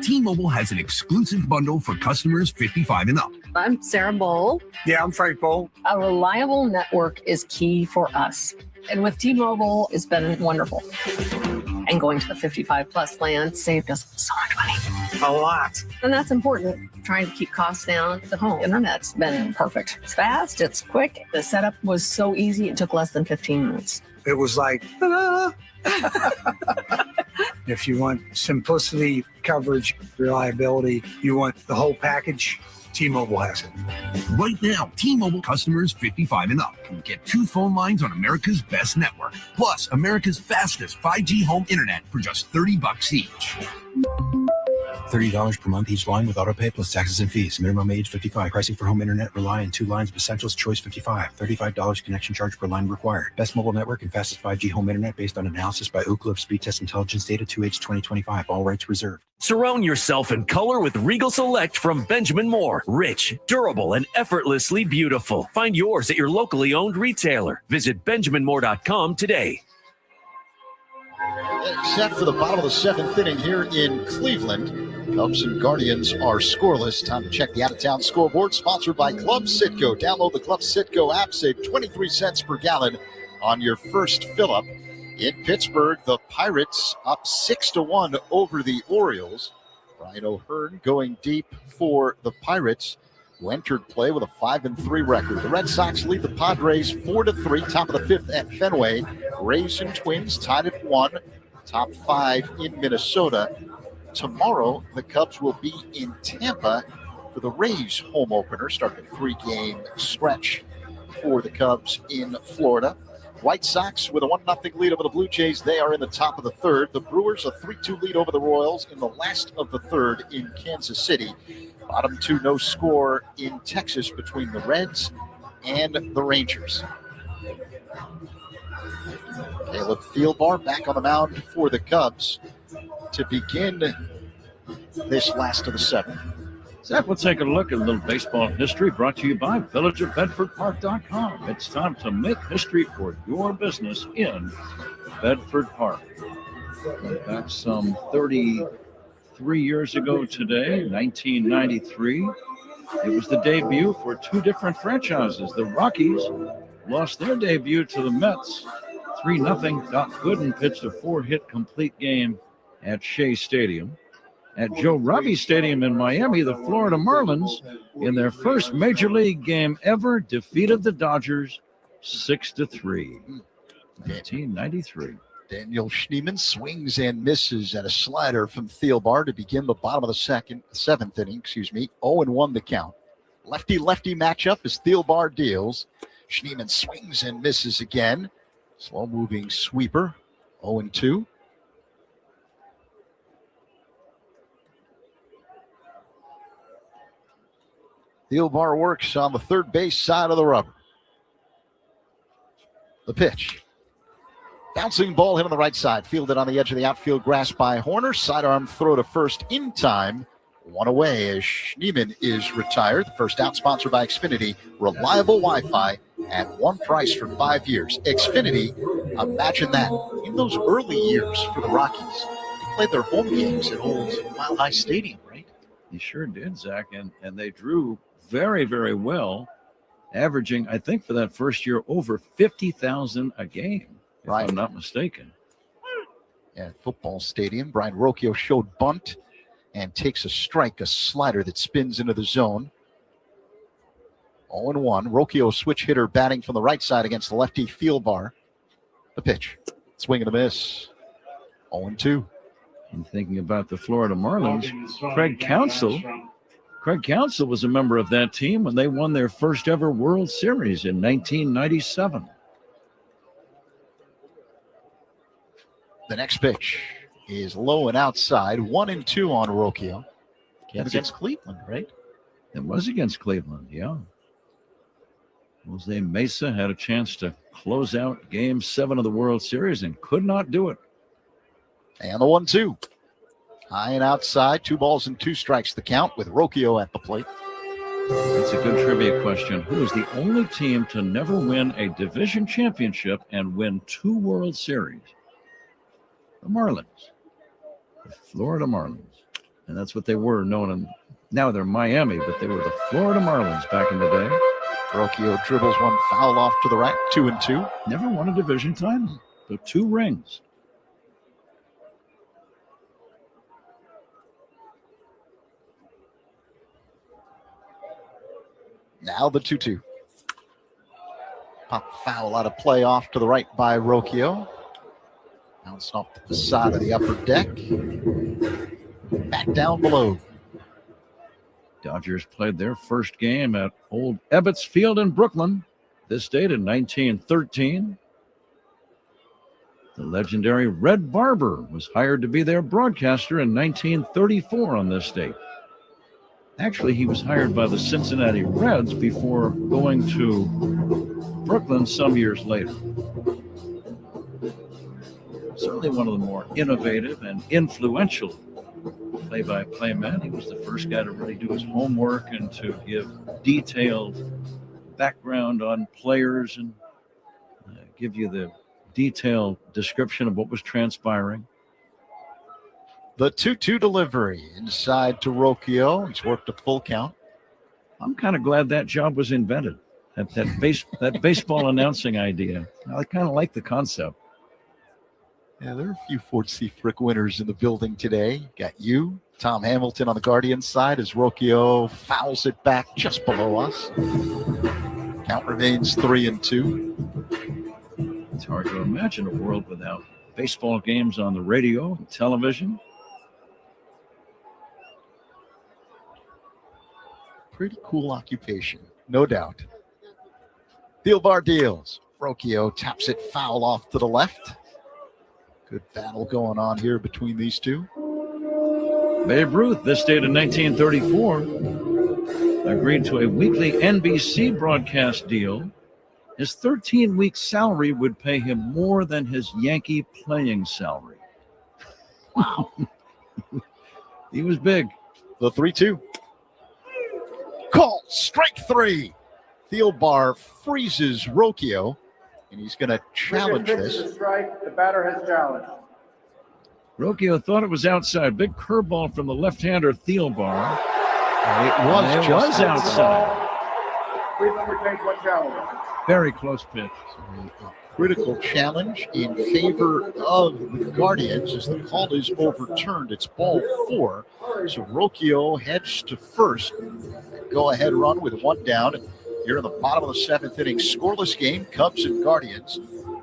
T-Mobile has an exclusive bundle for customers 55 and up. I'm Sarah Bowl. Yeah, I'm Frank Bowl. A reliable network is key for us. And with T-Mobile, it's been wonderful. And going to the 55-plus plan saved us so much money. A lot. And that's important. Trying to keep costs down. The home internet's been perfect. It's fast. It's quick. The setup was so easy. It took less than 15 minutes. It was like, ta-da! If you want simplicity, coverage, reliability, you want the whole package, T-Mobile has it. Right now, T-Mobile customers 55 and up can get 2 phone lines on America's best network, plus America's fastest 5G home internet for just $30 each. $30 per month each line with autopay plus taxes and fees. Minimum age 55. Pricing for home internet rely on 2 lines of Essentials Choice 55. $35 connection charge per line required. Best mobile network and fastest 5G home internet based on analysis by Ookla of Speed Test Intelligence data 2H 2025. All rights reserved. Surround yourself in color with Regal Select from Benjamin Moore. Rich, durable, and effortlessly beautiful. Find yours at your locally owned retailer. Visit benjaminmoore.com today. Except for the bottom of the 7th inning here in Cleveland, Cubs and Guardians are scoreless. Time to check the out-of-town scoreboard, sponsored by Club Citgo. Download the Club Citgo app, save 23 cents per gallon on your first fill-up. In Pittsburgh, the Pirates up 6-1 over the Orioles. Ryan O'Hearn going deep for the Pirates, who entered play with a 5-3 record. The Red Sox lead the Padres 4-3, top of the 5th at Fenway. Rays and Twins tied at 1, top 5 in Minnesota. Tomorrow, the Cubs will be in Tampa for the Rays home opener, starting a 3-game stretch for the Cubs in Florida. White Sox with a 1-0 lead over the Blue Jays. They are in the top of the 3rd. The Brewers a 3-2 lead over the Royals in the last of the 3rd in Kansas City. Bottom 2, no score in Texas between the Reds and the Rangers. Caleb Thielbar back on the mound for the Cubs to begin this last of the 7th. Zach, we'll take a look at a little baseball history brought to you by villageofbedfordpark.com. It's time to make history for your business in Bedford Park. Back some 33 years ago today, 1993, it was the debut for 2 different franchises. The Rockies lost their debut to the Mets 3-0. Doc Gooden pitched a 4-hit complete game at Shea Stadium. At Joe Robbie Stadium in Miami, the Florida Marlins, in their first Major League game ever, defeated the Dodgers 6-3. 1993. Daniel Schneemann swings and misses at a slider from Thielbar to begin the bottom of the 7th inning. 0-1 the count. Lefty-lefty matchup as Thielbar deals. Schneemann swings and misses again. Slow-moving sweeper. 0-2. Thielbar works on the third base side of the rubber. The pitch. Bouncing ball hit on the right side. Fielded on the edge of the outfield grass by Horner. Sidearm throw to first in time. One away as Schneemann is retired. The first out, sponsored by Xfinity. Reliable Wi-Fi at one price for 5 years. Xfinity, imagine that. In those early years for the Rockies, they played their home games at old Mile High Stadium, right? He sure did, Zach. And they drew very, very well, averaging, I think, for that first year, over 50,000 a game, if I'm not mistaken. At football stadium, Brian Rocchio showed bunt and takes a strike, a slider that spins into the zone. 0-1. Rocchio switch hitter batting from the right side against the lefty Thielbar. The pitch. Swing and a miss. 0-2. And thinking about the Florida Marlins, Craig Counsell was a member of that team when they won their first ever World Series in 1997. The next pitch is low and outside. 1-2 on Rocchio. Against Cleveland, right? It was against Cleveland, yeah. Jose Mesa had a chance to close out Game 7 of the World Series and could not do it. And the 1-2. High and outside. 2 balls and 2 strikes the count with Rocchio at the plate. It's a good trivia question. Who is the only team to never win a division championship and win 2 World Series? The Marlins. The Florida Marlins. And that's what they were known in. Now they're Miami, but they were the Florida Marlins back in the day. Rocchio dribbles one foul off to the right. 2-2. Never won a division title, but 2 rings. Now the 2-2. Pop foul out of play off to the right by Rocchio. Bounced off the facade of the upper deck. Back down below. Dodgers played their first game at Old Ebbets Field in Brooklyn. This date in 1913. The legendary Red Barber was hired to be their broadcaster in 1934 on this date. Actually, he was hired by the Cincinnati Reds before going to Brooklyn some years later. Certainly one of the more innovative and influential play-by-play men. He was the first guy to really do his homework and to give detailed background on players and give you the detailed description of what was transpiring. The 2-2 delivery inside to Rocchio. He's worked a full count. I'm kind of glad that job was invented. That baseball announcing idea. I kind of like the concept. Yeah, there are a few Ford C. Frick winners in the building today. Got you, Tom Hamilton on the Guardians side as Rocchio fouls it back just below us. Count remains 3-2. It's hard to imagine a world without baseball games on the radio and television. Pretty cool occupation, no doubt. Thielbar deals. Rocchio taps it foul off to the left. Good battle going on here between these two. Babe Ruth, this date in 1934, agreed to a weekly NBC broadcast deal. His 13-week salary would pay him more than his Yankee playing salary. Wow. He was big. The 3-2. Call, strike 3. Thielbar freezes Rocchio, and he's going to challenge this. Strike. The batter has challenged. Rocchio thought it was outside. Big curveball from the left-hander Thielbar. It was outside. Cleveland retains one challenge. Very close pitch. Critical challenge in favor of the Guardians as the call is overturned. It's ball 4. So Rocchio heads to first. Go ahead run with 1 down. Here in the bottom of the 7th inning, scoreless game, Cubs and Guardians.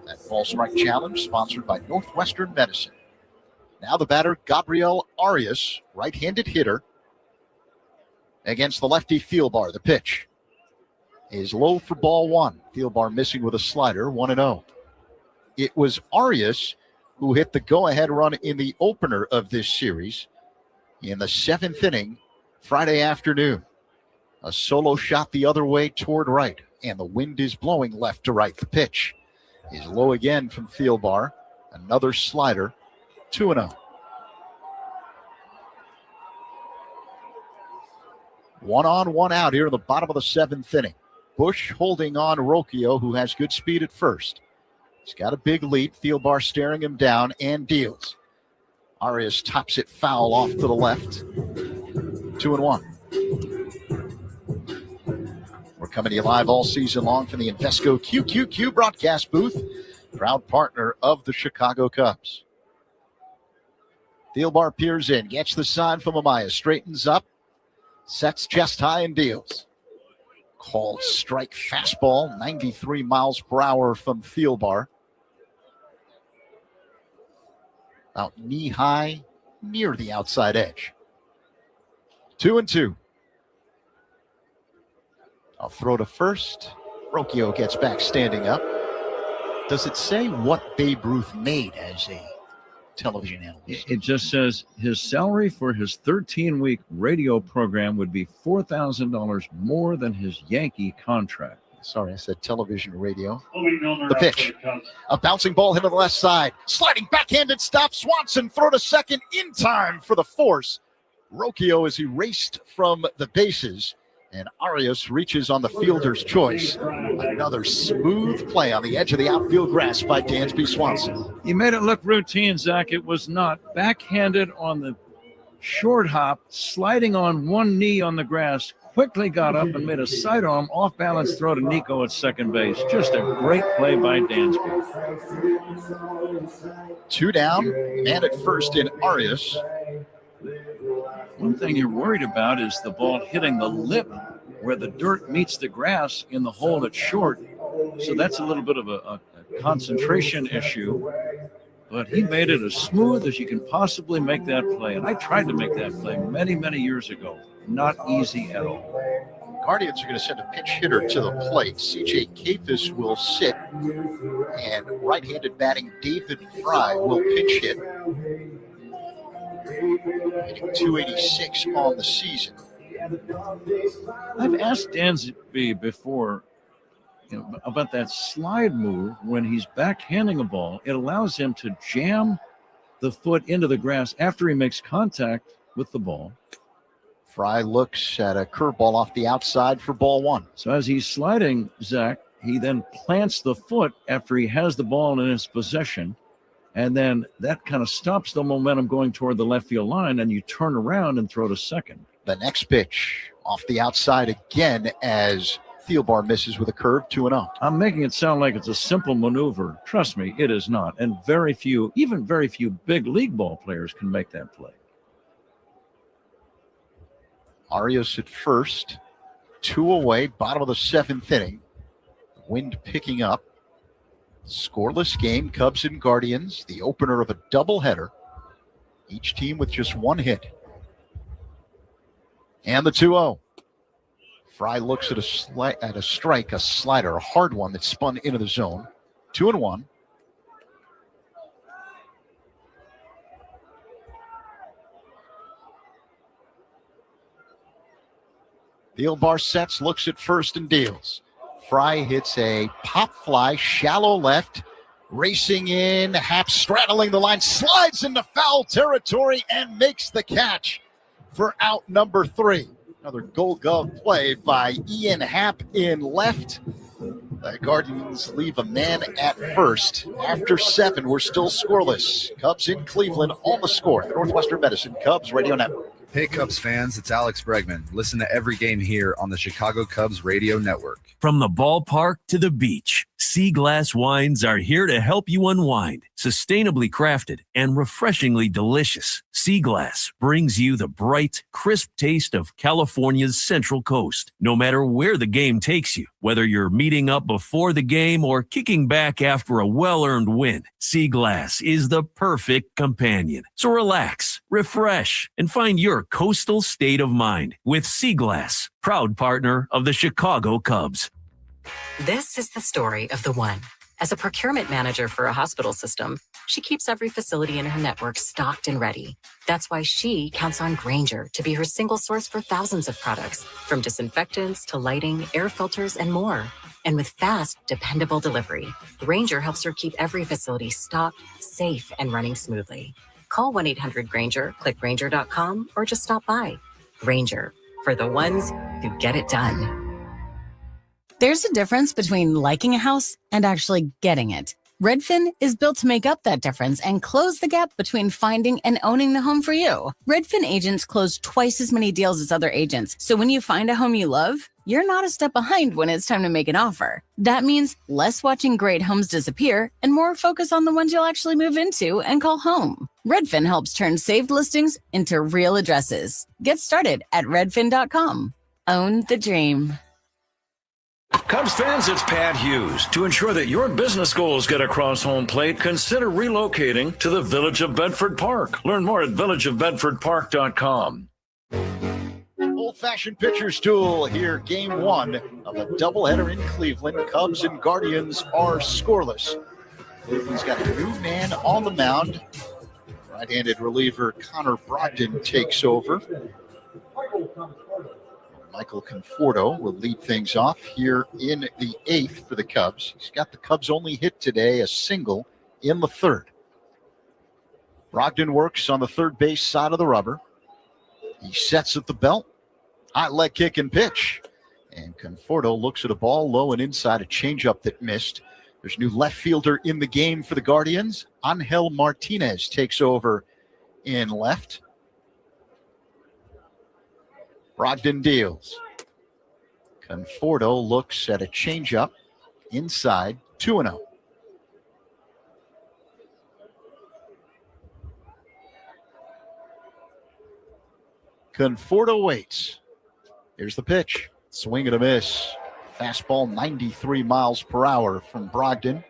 That ball strike challenge sponsored by Northwestern Medicine. Now the batter, Gabriel Arias, right-handed hitter, against the lefty Thielbar. The pitch is low for ball 1. Thielbar missing with a slider, 1-0. It was Arias who hit the go-ahead run in the opener of this series in the 7th inning Friday afternoon. A solo shot the other way toward right, and the wind is blowing left to right. The pitch is low again from Thielbar. Another slider, 2-0. 1 on, 1 out here in the bottom of the 7th inning. Bush holding on Rocchio, who has good speed at first. He's got a big lead. Thielbar staring him down and deals. Arias tops it foul off to the left. 2-1. We're coming to you live all season long from the Invesco QQQ broadcast booth, proud partner of the Chicago Cubs. Thielbar peers in, gets the sign from Amaya, straightens up, sets chest high and deals. Called strike fastball, 93 miles per hour from Thielbar. About knee high, near the outside edge. 2-2. I'll throw to first. Rocchio gets back standing up. Does it say what Babe Ruth made as a television analyst? It just says his salary for his 13-week radio program would be $4,000 more than his Yankee contract. Sorry, I said television radio. The The pitch. A bouncing ball hit to the left side. Sliding backhanded stop. Swanson throw to second in time for the force. Rocchio is erased from the bases. And Arias reaches on the fielder's choice. Another smooth play on the edge of the outfield grass by Dansby Swanson. He made it look routine, Zach. It was not. Backhanded on the short hop, sliding on one knee on the grass, quickly got up and made a sidearm off-balance throw to Nico at second base. Just a great play by Dansby. 2 down, man at first in Arias. One thing you're worried about is the ball hitting the lip where the dirt meets the grass in the hole at short. So that's a little bit of a concentration issue. But he made it as smooth as you can possibly make that play. And I tried to make that play many, many years ago. Not easy at all. Guardians are going to send a pinch hitter to the plate. C.J. Capus will sit. And right-handed batting David Fry will pinch hit. Hitting 286 on the season. I've asked Dansby before about that slide move when he's backhanding a ball. It allows him to jam the foot into the grass after he makes contact with the ball. Fry looks at a curveball off the outside for ball 1. So as he's sliding, Zach, he then plants the foot after he has the ball in his possession. And then that kind of stops the momentum going toward the left field line, and you turn around and throw to second. The next pitch off the outside again as Thielbar misses with a curve, 2-0. I'm making it sound like it's a simple maneuver. Trust me, it is not. And very few big league ball players can make that play. Arias at first, 2 away, bottom of the 7th inning. Wind picking up. Scoreless game, Cubs and Guardians, the opener of a doubleheader. Each team with just 1 hit. And the 2-0. Fry looks at a strike, a slider, a hard one that spun into the zone. 2-1. Thielbar sets, looks at first and deals. Fry hits a pop fly, shallow left, racing in, Happ straddling the line, slides into foul territory and makes the catch for out number 3. Another Gold Glove play by Ian Happ in left. The Guardians leave a man at first. After 7, we're still scoreless. Cubs in Cleveland on the score. The Northwestern Medicine Cubs Radio Network. Hey, Cubs fans, it's Alex Bregman. Listen to every game here on the Chicago Cubs Radio Network. From the ballpark to the beach, Sea Glass wines are here to help you unwind. Sustainably crafted and refreshingly delicious, Sea Glass brings you the bright, crisp taste of California's Central Coast. No matter where the game takes you, whether you're meeting up before the game or kicking back after a well-earned win, Sea Glass is the perfect companion. So relax, refresh, and find your coastal state of mind with Sea Glass, proud partner of the Chicago Cubs. This is the story of the one. As a procurement manager for a hospital system, she keeps every facility in her network stocked and ready. That's why she counts on Grainger to be her single source for thousands of products, from disinfectants to lighting, air filters, and more. And with fast, dependable delivery, Grainger helps her keep every facility stocked, safe, and running smoothly. Call 1-800-GRAINGER, click Grainger.com, or just stop by. Grainger, for the ones who get it done. There's a difference between liking a house and actually getting it. Redfin is built to make up that difference and close the gap between finding and owning the home for you. Redfin agents close twice as many deals as other agents, so when you find a home you love, you're not a step behind when it's time to make an offer. That means less watching great homes disappear and more focus on the ones you'll actually move into and call home. Redfin helps turn saved listings into real addresses. Get started at redfin.com. Own the dream. Cubs fans, it's Pat Hughes. To ensure that your business goals get across home plate, consider relocating to the Village of Bedford Park. Learn more at villageofbedfordpark.com. Old-fashioned pitcher's duel here, game one of a doubleheader in Cleveland. Cubs and Guardians are scoreless. Cleveland's got a new man on the mound. Right-handed reliever Connor Brogdon takes over. Michael Conforto will lead things off here in the eighth for the Cubs. He's got the Cubs' only hit today, a single in the third. Brogdon works on the third base side of the rubber. He sets at the belt. High leg kick and pitch. And Conforto looks at a ball low and inside, a changeup that missed. There's a new left fielder in the game for the Guardians. Angel Martinez takes over in left. Brogdon deals. Conforto looks at a changeup inside, 2-0. Conforto waits. Here's the pitch. Swing and a miss. Fastball 93 miles per hour from Brogdon.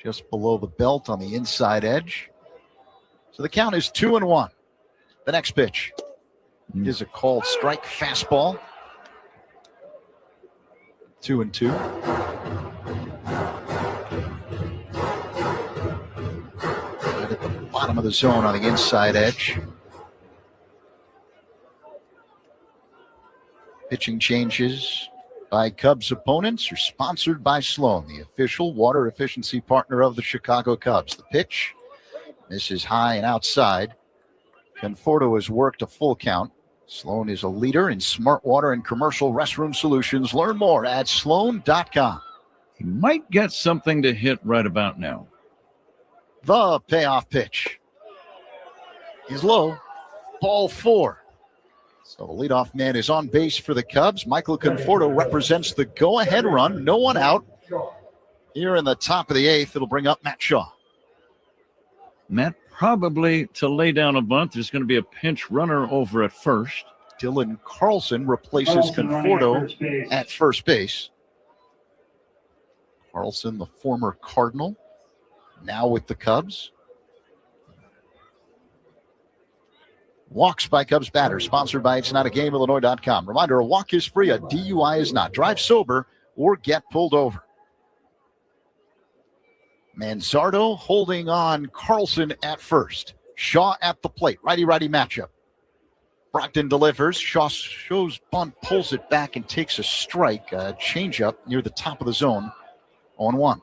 Just below the belt on the inside edge. So the count is 2-1. The next pitch is a called strike fastball. 2-2. Right at the bottom of the zone on the inside edge. Pitching changes by Cubs opponents are sponsored by Sloan, the official water efficiency partner of the Chicago Cubs. The pitch. This is high and outside. Conforto has worked a full count. Sloan is a leader in smart water and commercial restroom solutions. Learn more at sloan.com. He might get something to hit right about now. The payoff pitch is low. Ball 4. So the leadoff man is on base for the Cubs. Michael Conforto represents the go-ahead run. No one out. Here in the top of the eighth, it'll bring up Matt Shaw. Matt probably to lay down a bunt. There's going to be a pinch runner over at first. Dylan Carlson replaces Conforto at first base. Carlson, the former Cardinal, now with the Cubs. Walks by Cubs batter, sponsored by It'sNotAGameIllinois.com. Reminder, a walk is free, a DUI is not. Drive sober or get pulled over. Manzardo holding on Carlson at first. Shaw at the plate. Righty-righty matchup. Brogdon delivers. Shaw shows bunt, pulls it back, and takes a strike. A changeup near the top of the zone. 0-1.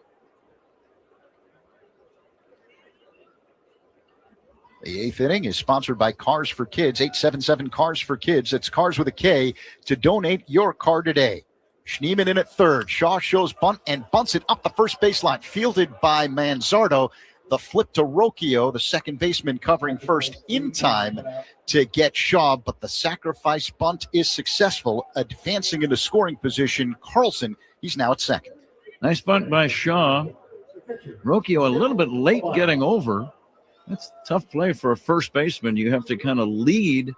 The eighth inning is sponsored by Cars for Kids. 877 Cars for Kids. It's Cars with a K to donate your car today. Schneemann in at third. Shaw shows bunt and bunts it up the first baseline. Fielded by Manzardo. The flip to Rocchio, the second baseman covering first in time to get Shaw. But the sacrifice bunt is successful, advancing into scoring position. Carlson, he's now at second. Nice bunt by Shaw. Rocchio a little bit late getting over. That's a tough play for a first baseman. You have to kind of lead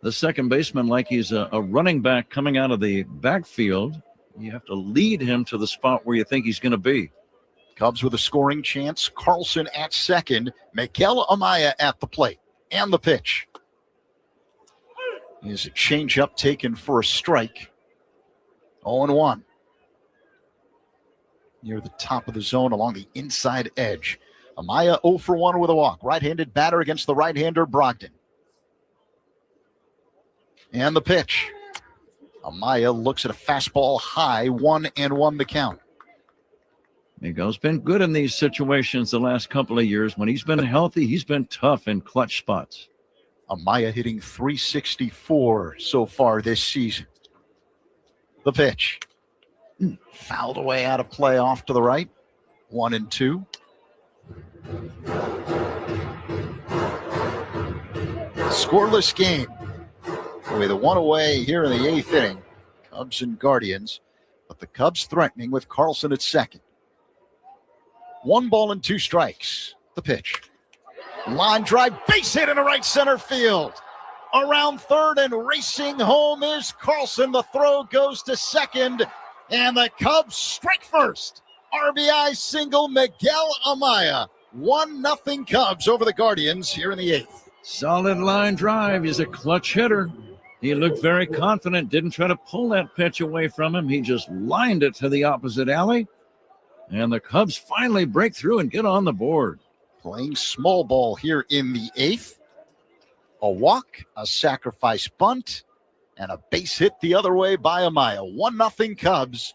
the second baseman like he's a running back coming out of the backfield. You have to lead him to the spot where you think he's going to be. Cubs with a scoring chance. Carlson at second. Miguel Amaya at the plate. And the pitch is a changeup taken for a strike. 0-1. Near the top of the zone along the inside edge. Amaya 0 for 1 with a walk. Right-handed batter against the right-hander Brogdon. And the pitch. Amaya looks at a fastball high, 1-1 the count. Miguel's been good in these situations the last couple of years. When he's been healthy, he's been tough in clutch spots. Amaya hitting .364 so far this season. The pitch. Fouled away out of play off to the right. 1-2. Scoreless game. With a 1 away here in the 8th inning. Cubs and Guardians. But the Cubs threatening with Carlson at second. 1 ball and 2 strikes. The pitch. Line drive, base hit into right center field. Around third and racing home is Carlson. The throw goes to second. And the Cubs strike first. RBI single, Miguel Amaya. 1-0 Cubs over the Guardians here in the 8th. Solid line drive. He's a clutch hitter. He looked very confident. Didn't try to pull that pitch away from him. He just lined it to the opposite alley. And the Cubs finally break through and get on the board. Playing small ball here in the 8th. A walk, a sacrifice bunt, and a base hit the other way by Amaya. 1-0 Cubs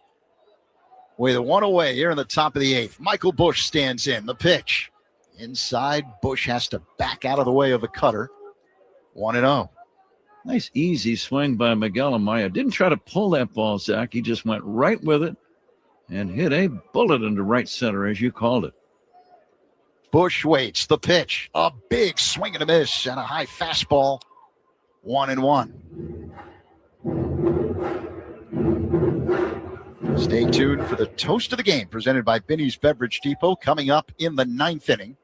with a 1 away here in the top of the 8th. Michael Busch stands in. The pitch. Inside, Busch has to back out of the way of a cutter. 1-0. Nice easy swing by Miguel Amaya. Didn't try to pull that ball, Zach. He just went right with it and hit a bullet into right center, as you called it. Busch waits. The pitch. A big swing and a miss and a high fastball. 1-1. Stay tuned for the toast of the game presented by Binny's Beverage Depot coming up in the 9th inning.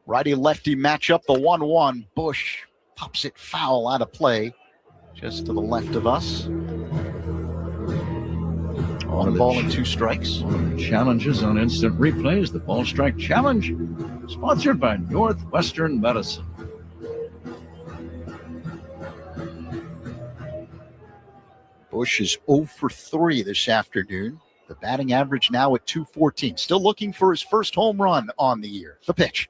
Righty-lefty matchup, the 1-1. Busch pops it foul out of play just to the left of us. 1 ball and 2 strikes. One of the challenges on instant replays, the ball strike challenge, sponsored by Northwestern Medicine. Busch is 0 for 3 this afternoon. The batting average now at .214. Still looking for his first home run on the year. The pitch.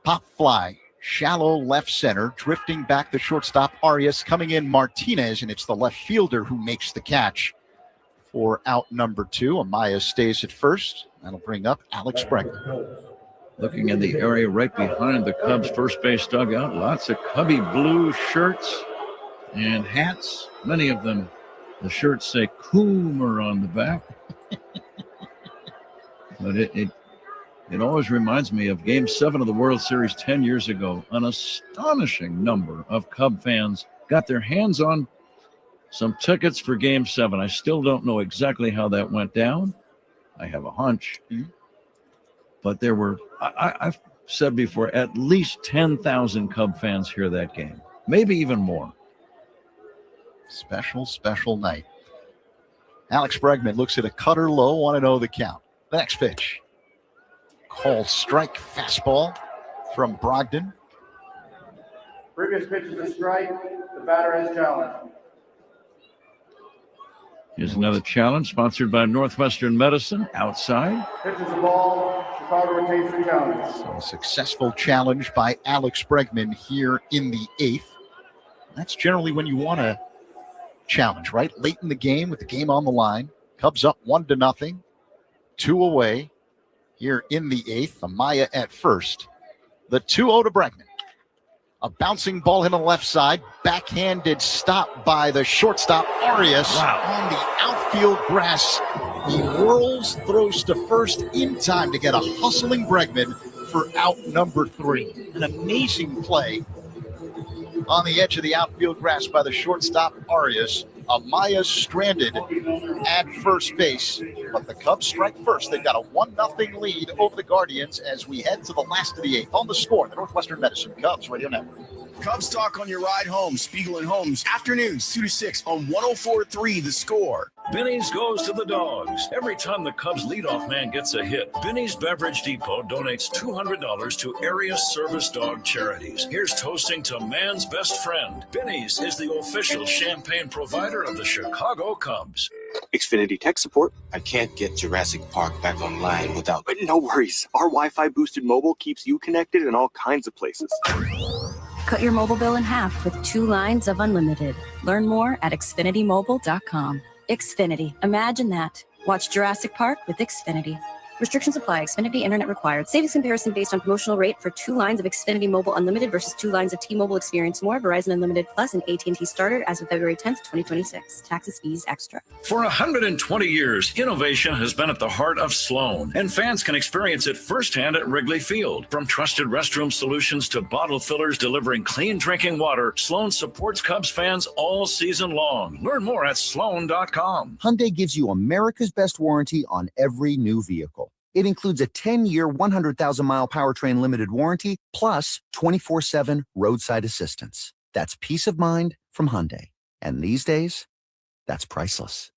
Pop fly. Shallow left center. Drifting back the shortstop Arias. Coming in Martinez, and it's the left fielder who makes the catch for out number 2. Amaya stays at first. That'll bring up Alex Bregman. Looking in the area right behind the Cubs first base dugout. Lots of Cubby blue shirts and hats. Many of them, the shirts say Coomer on the back. But it always reminds me of Game 7 of the World Series 10 years ago. An astonishing number of Cub fans got their hands on some tickets for Game 7. I still don't know exactly how that went down. I have a hunch. But there were, I've said before, at least 10,000 Cub fans hear that game. Maybe even more. Special night. Alex Bregman looks at a cutter low, 1-0 the count. The next pitch. Called strike fastball from Brogdon. Previous pitch is a strike. The batter has challenged. Here's another challenge sponsored by Northwestern Medicine. Outside. Pitch is a ball. Chicago retains the challenge. So a successful challenge by Alex Bregman here in the 8th. That's generally when you want to challenge, right? Late in the game with the game on the line. Cubs up 1-0. 2 away here in the 8th. Amaya at first. The 2-0 to Bregman. A bouncing ball in the left side. Backhanded stop by the shortstop Arias on the outfield grass. He whirls, throws to first in time to get a hustling Bregman for out number 3. An amazing play on the edge of the outfield grass by the shortstop Arias. Amaya stranded at first base, but the Cubs strike first. They've got a 1-0 lead over the Guardians as we head to the last of the 8th. On the score, the Northwestern Medicine Cubs Radio Network. Cubs talk on your ride home. Spiegel and Holmes, afternoons 2 to 6 on 104.3 The Score. Benny's goes to the dogs. Every time the Cubs leadoff man gets a hit, Benny's Beverage Depot donates $200 to area service dog charities. Here's toasting to man's best friend. Benny's is the official champagne provider of the Chicago Cubs. Xfinity tech support. I can't get Jurassic Park back online without... But no worries. Our Wi-Fi boosted mobile keeps you connected in all kinds of places. Cut your mobile bill in half with 2 lines of unlimited. Learn more at xfinitymobile.com. Xfinity. Imagine that. Watch Jurassic Park with Xfinity. Restrictions apply. Xfinity Internet required. Savings comparison based on promotional rate for 2 lines of Xfinity Mobile Unlimited versus 2 lines of T-Mobile Experience More, Verizon Unlimited Plus, and AT&T Starter as of February 10th, 2026. Taxes, fees, extra. For 120 years, innovation has been at the heart of Sloan, and fans can experience it firsthand at Wrigley Field. From trusted restroom solutions to bottle fillers delivering clean drinking water, Sloan supports Cubs fans all season long. Learn more at sloan.com. Hyundai gives you America's best warranty on every new vehicle. It includes a 10-year, 100,000-mile powertrain limited warranty, plus 24/7 roadside assistance. That's peace of mind from Hyundai. And these days, that's priceless.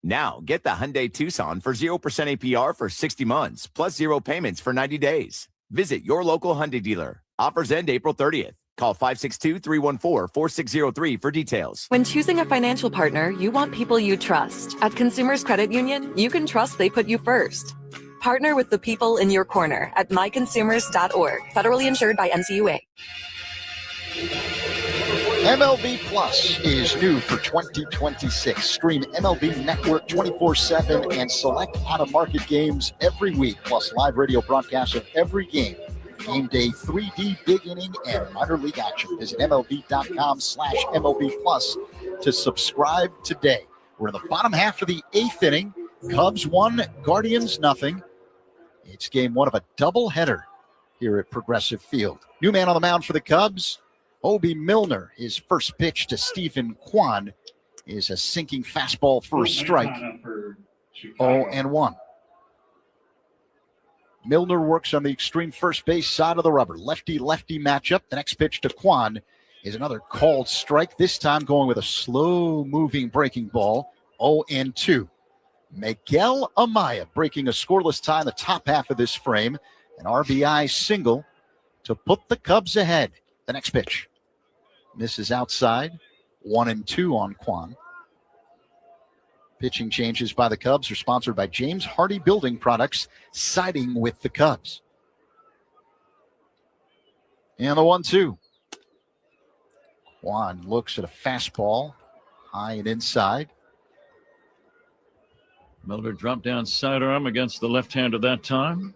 Now, get the Hyundai Tucson for 0% APR for 60 months, plus 0 payments for 90 days. Visit your local Hyundai dealer. Offers end April 30th. Call 562-314-4603 for details. When choosing a financial partner, you want people you trust. At Consumers Credit Union, you can trust they put you first. Partner with the people in your corner at myconsumers.org. Federally insured by NCUA. MLB Plus is new for 2026. Stream MLB Network 24/7 and select out-of-market games every week, plus live radio broadcasts of every game. Game day 3D, big inning, and minor league action. Visit MLB.com/MLB Plus to subscribe today. We're in the bottom half of the 8th inning. Cubs 1, Guardians nothing. It's game 1 of a doubleheader here at Progressive Field. New man on the mound for the Cubs, Obi Milner. His first pitch to Stephen Kwan is a sinking fastball for a strike. 0-1. Milner works on the extreme first base side of the rubber. Lefty-lefty matchup. The next pitch to Kwan is another called strike, this time going with a slow-moving breaking ball. 0-2. Miguel Amaya breaking a scoreless tie in the top half of this frame. An RBI single to put the Cubs ahead. The next pitch misses outside. 1-2 on Kwan. Pitching changes by the Cubs are sponsored by James Hardy Building Products, siding with the Cubs. And the 1-2. Kwan looks at a fastball, high and inside. Milner dropped down sidearm against the left-hander that time.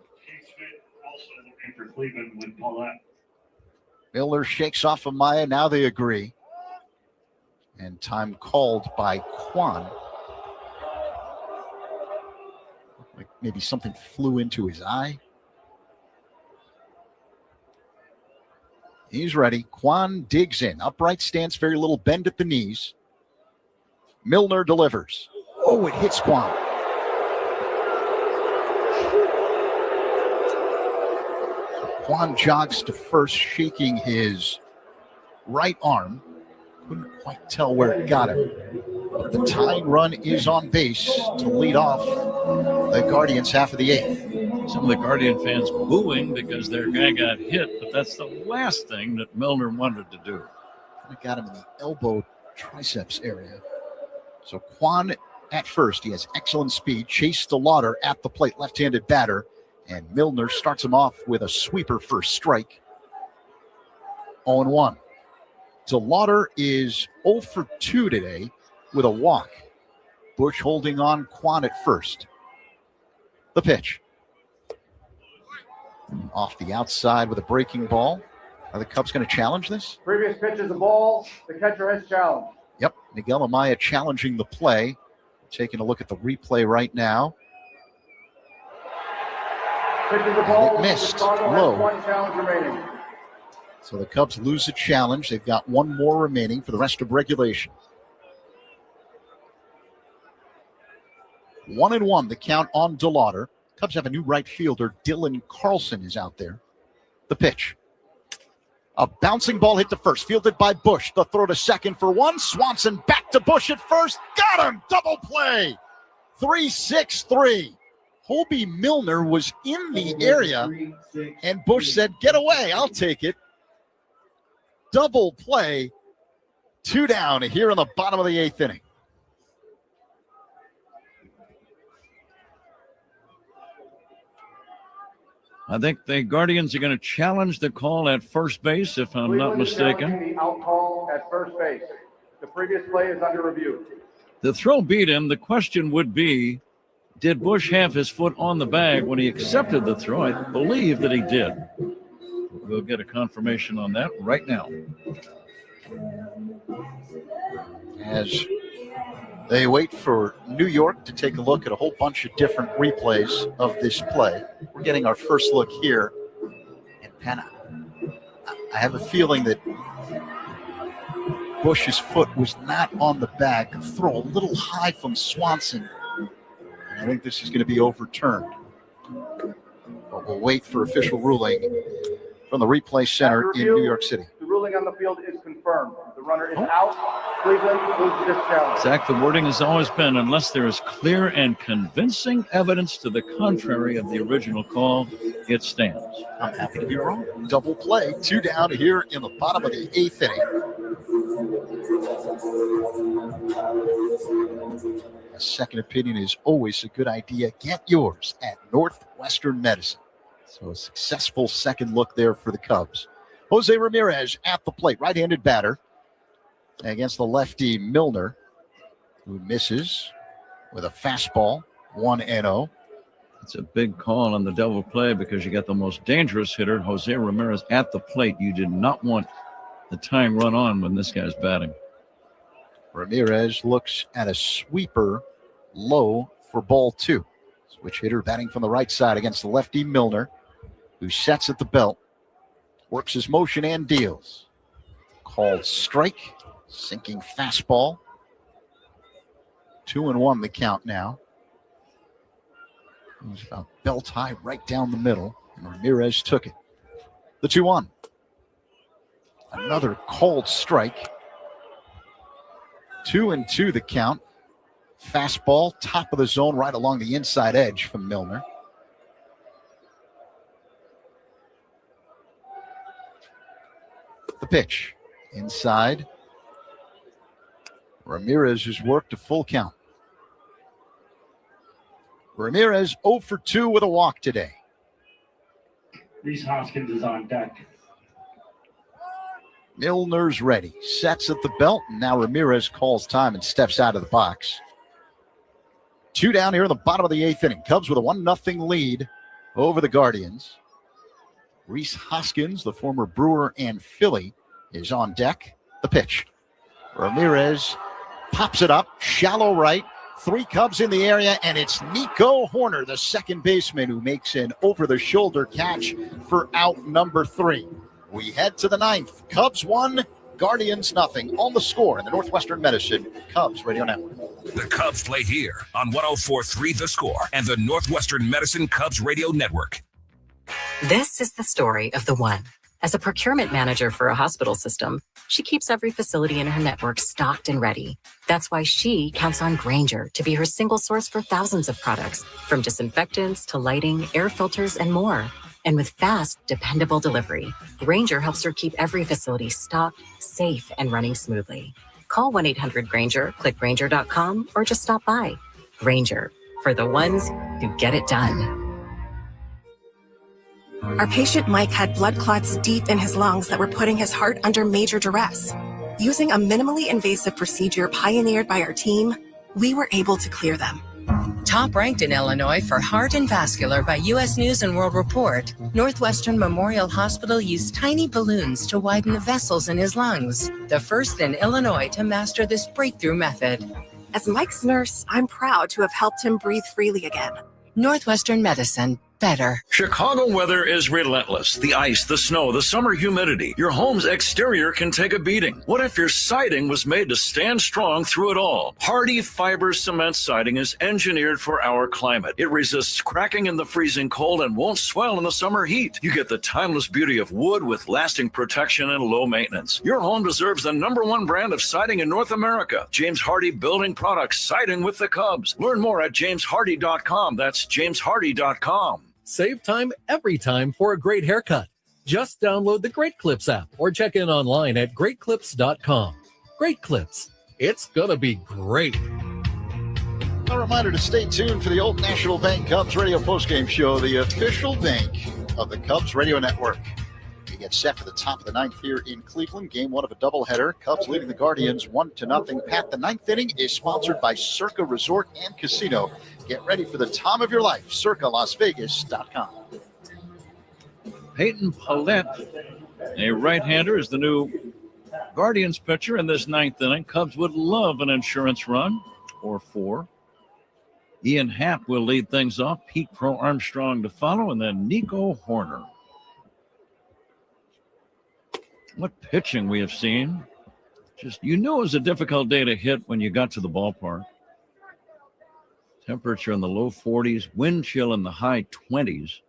Also looking for Cleveland with Paulette. Miller shakes off Amaya. Now they agree. And time called by Kwan. Like maybe something flew into his eye. He's ready. Kwan digs in. Upright stance, very little bend at the knees. Milner delivers. Oh, it hits Kwan. Kwan jogs to first, shaking his right arm. Couldn't quite tell where it got him. But the tying run is on base to lead off the Guardians half of the 8th. Some of the Guardian fans booing because their guy got hit, but that's the last thing that Milner wanted to do. I got him in the elbow triceps area. So Kwan at first, he has excellent speed. Chase DeLauder at the plate, left-handed batter. And Milner starts him off with a sweeper for strike. 0-1. DeLauder is 0 for 2 today with a walk. Bush holding on Kwan at first. The pitch. Off the outside with a breaking ball. Are the Cubs going to challenge this? Previous pitch is a ball. The catcher has challenged. Yep. Miguel Amaya challenging the play. Taking a look at the replay right now. Pitch is a ball. It missed low. 1 challenge remaining. So the Cubs lose a challenge. They've got 1 more remaining for the rest of regulation. 1-1, the count on DeLauder. Cubs have a new right fielder. Dylan Carlson is out there. The pitch. A bouncing ball hit to first, fielded by Bush. The throw to second for 1. Swanson back to Bush at first. Got him! Double play! 3-6-3. Obi Milner was in the area, and Bush said, get away, I'll take it. Double play. 2 down here in the bottom of the 8th inning. I think the Guardians are going to challenge the call at first base, if I'm not Cleveland is mistaken. challenging the out call at first base. The previous play is under review. The throw beat him. The question would be, did Bush have his foot on the bag when he accepted the throw? I believe that he did. We'll get a confirmation on that right now. As they wait for New York to take a look at a whole bunch of different replays of this play, we're getting our first look here. And Penn, I have a feeling that Bush's foot was not on the bag. The throw a little high from Swanson. And I think this is going to be overturned. But we'll wait for official ruling from the replay center in New York City. The ruling on the field is confirmed. The runner is out. Cleveland loses this challenge. Zach, the wording has always been, unless there is clear and convincing evidence to the contrary of the original call, it stands. I'm happy to be wrong. Double play, 2 down here in the bottom of the 8th inning. A second opinion is always a good idea. Get yours at Northwestern Medicine. So a successful second look there for the Cubs. Jose Ramirez at the plate, right-handed batter against the lefty Milner, who misses with a fastball, 1-0. It's a big call on the double play because you got the most dangerous hitter, Jose Ramirez, at the plate. You did not want the tying run on when this guy's batting. Ramirez looks at a sweeper low for ball 2. Switch hitter batting from the right side against the lefty Milner, who sets at the belt, works his motion and deals. Called strike, sinking fastball. 2-1 the count now. It was about belt high right down the middle, and Ramirez took it. The 2-1. Another called strike. 2-2 the count. Fastball, top of the zone, right along the inside edge from Milner. The pitch. Inside. Ramirez has worked a full count. Ramirez 0 for 2 with a walk today. Reese Hoskins is on deck. Milner's ready. Sets at the belt. And now Ramirez calls time and steps out of the box. 2 down here in the bottom of the 8th inning. Cubs with a 1-0 lead over the Guardians. Reese Hoskins, the former Brewer and Philly, is on deck. The pitch. Ramirez pops it up. Shallow right. 3 Cubs in the area, and it's Nico Horner, the second baseman, who makes an over-the-shoulder catch for out number 3. We head to the 9th. Cubs 1, Guardians 0 on the score in the Northwestern Medicine Cubs Radio Network. The Cubs play here on 104.3 The Score and the Northwestern Medicine Cubs Radio Network. This is the story of the one. As a procurement manager for a hospital system, she keeps every facility in her network stocked and ready. That's why she counts on Grainger to be her single source for thousands of products, from disinfectants to lighting, air filters, and more. And with fast, dependable delivery, Grainger helps her keep every facility stocked, safe, and running smoothly. Call 1-800-GRAINGER, click Grainger.com, or just stop by. Grainger, for the ones who get it done. Our patient Mike had blood clots deep in his lungs that were putting his heart under major duress. Using a minimally invasive procedure pioneered by our team, we were able to clear them. Top ranked in Illinois for heart and vascular by U.S. News and World Report, Northwestern Memorial Hospital used tiny balloons to widen the vessels in his lungs, the first in Illinois to master this breakthrough method. As Mike's nurse, I'm proud to have helped him breathe freely again. Northwestern Medicine. Better. Chicago weather is relentless. The ice, the snow, the summer humidity. Your home's exterior can take a beating. What if your siding was made to stand strong through it all? Hardy Fiber Cement Siding is engineered for our climate. It resists cracking in the freezing cold and won't swell in the summer heat. You get the timeless beauty of wood with lasting protection and low maintenance. Your home deserves the #1 brand of siding in North America. James Hardy Building Products, siding with the Cubs. Learn more at jameshardy.com. That's jameshardy.com. Save time every time for a great haircut. Just download the Great Clips app or check in online at greatclips.com. Great Clips. It's gonna be great. A reminder to stay tuned for the Old National Bank Cubs radio postgame show, the official bank of the Cubs Radio Network. We get set for the top of the ninth here in Cleveland. Game one of a doubleheader. Cubs leading the Guardians 1-0. Pat, the ninth inning is sponsored by Circa Resort and Casino. Get ready for the time of your life. CircaLasVegas.com. Peyton Pallette, a right-hander, is the new Guardians pitcher in this ninth inning. Cubs would love an insurance run or 4. Ian Happ will lead things off. Pete Pro Armstrong to follow, and then Nico Horner. What pitching we have seen. Just, you knew it was a difficult day to hit when you got to the ballpark. Temperature in the low 40s, wind chill in the high 20s.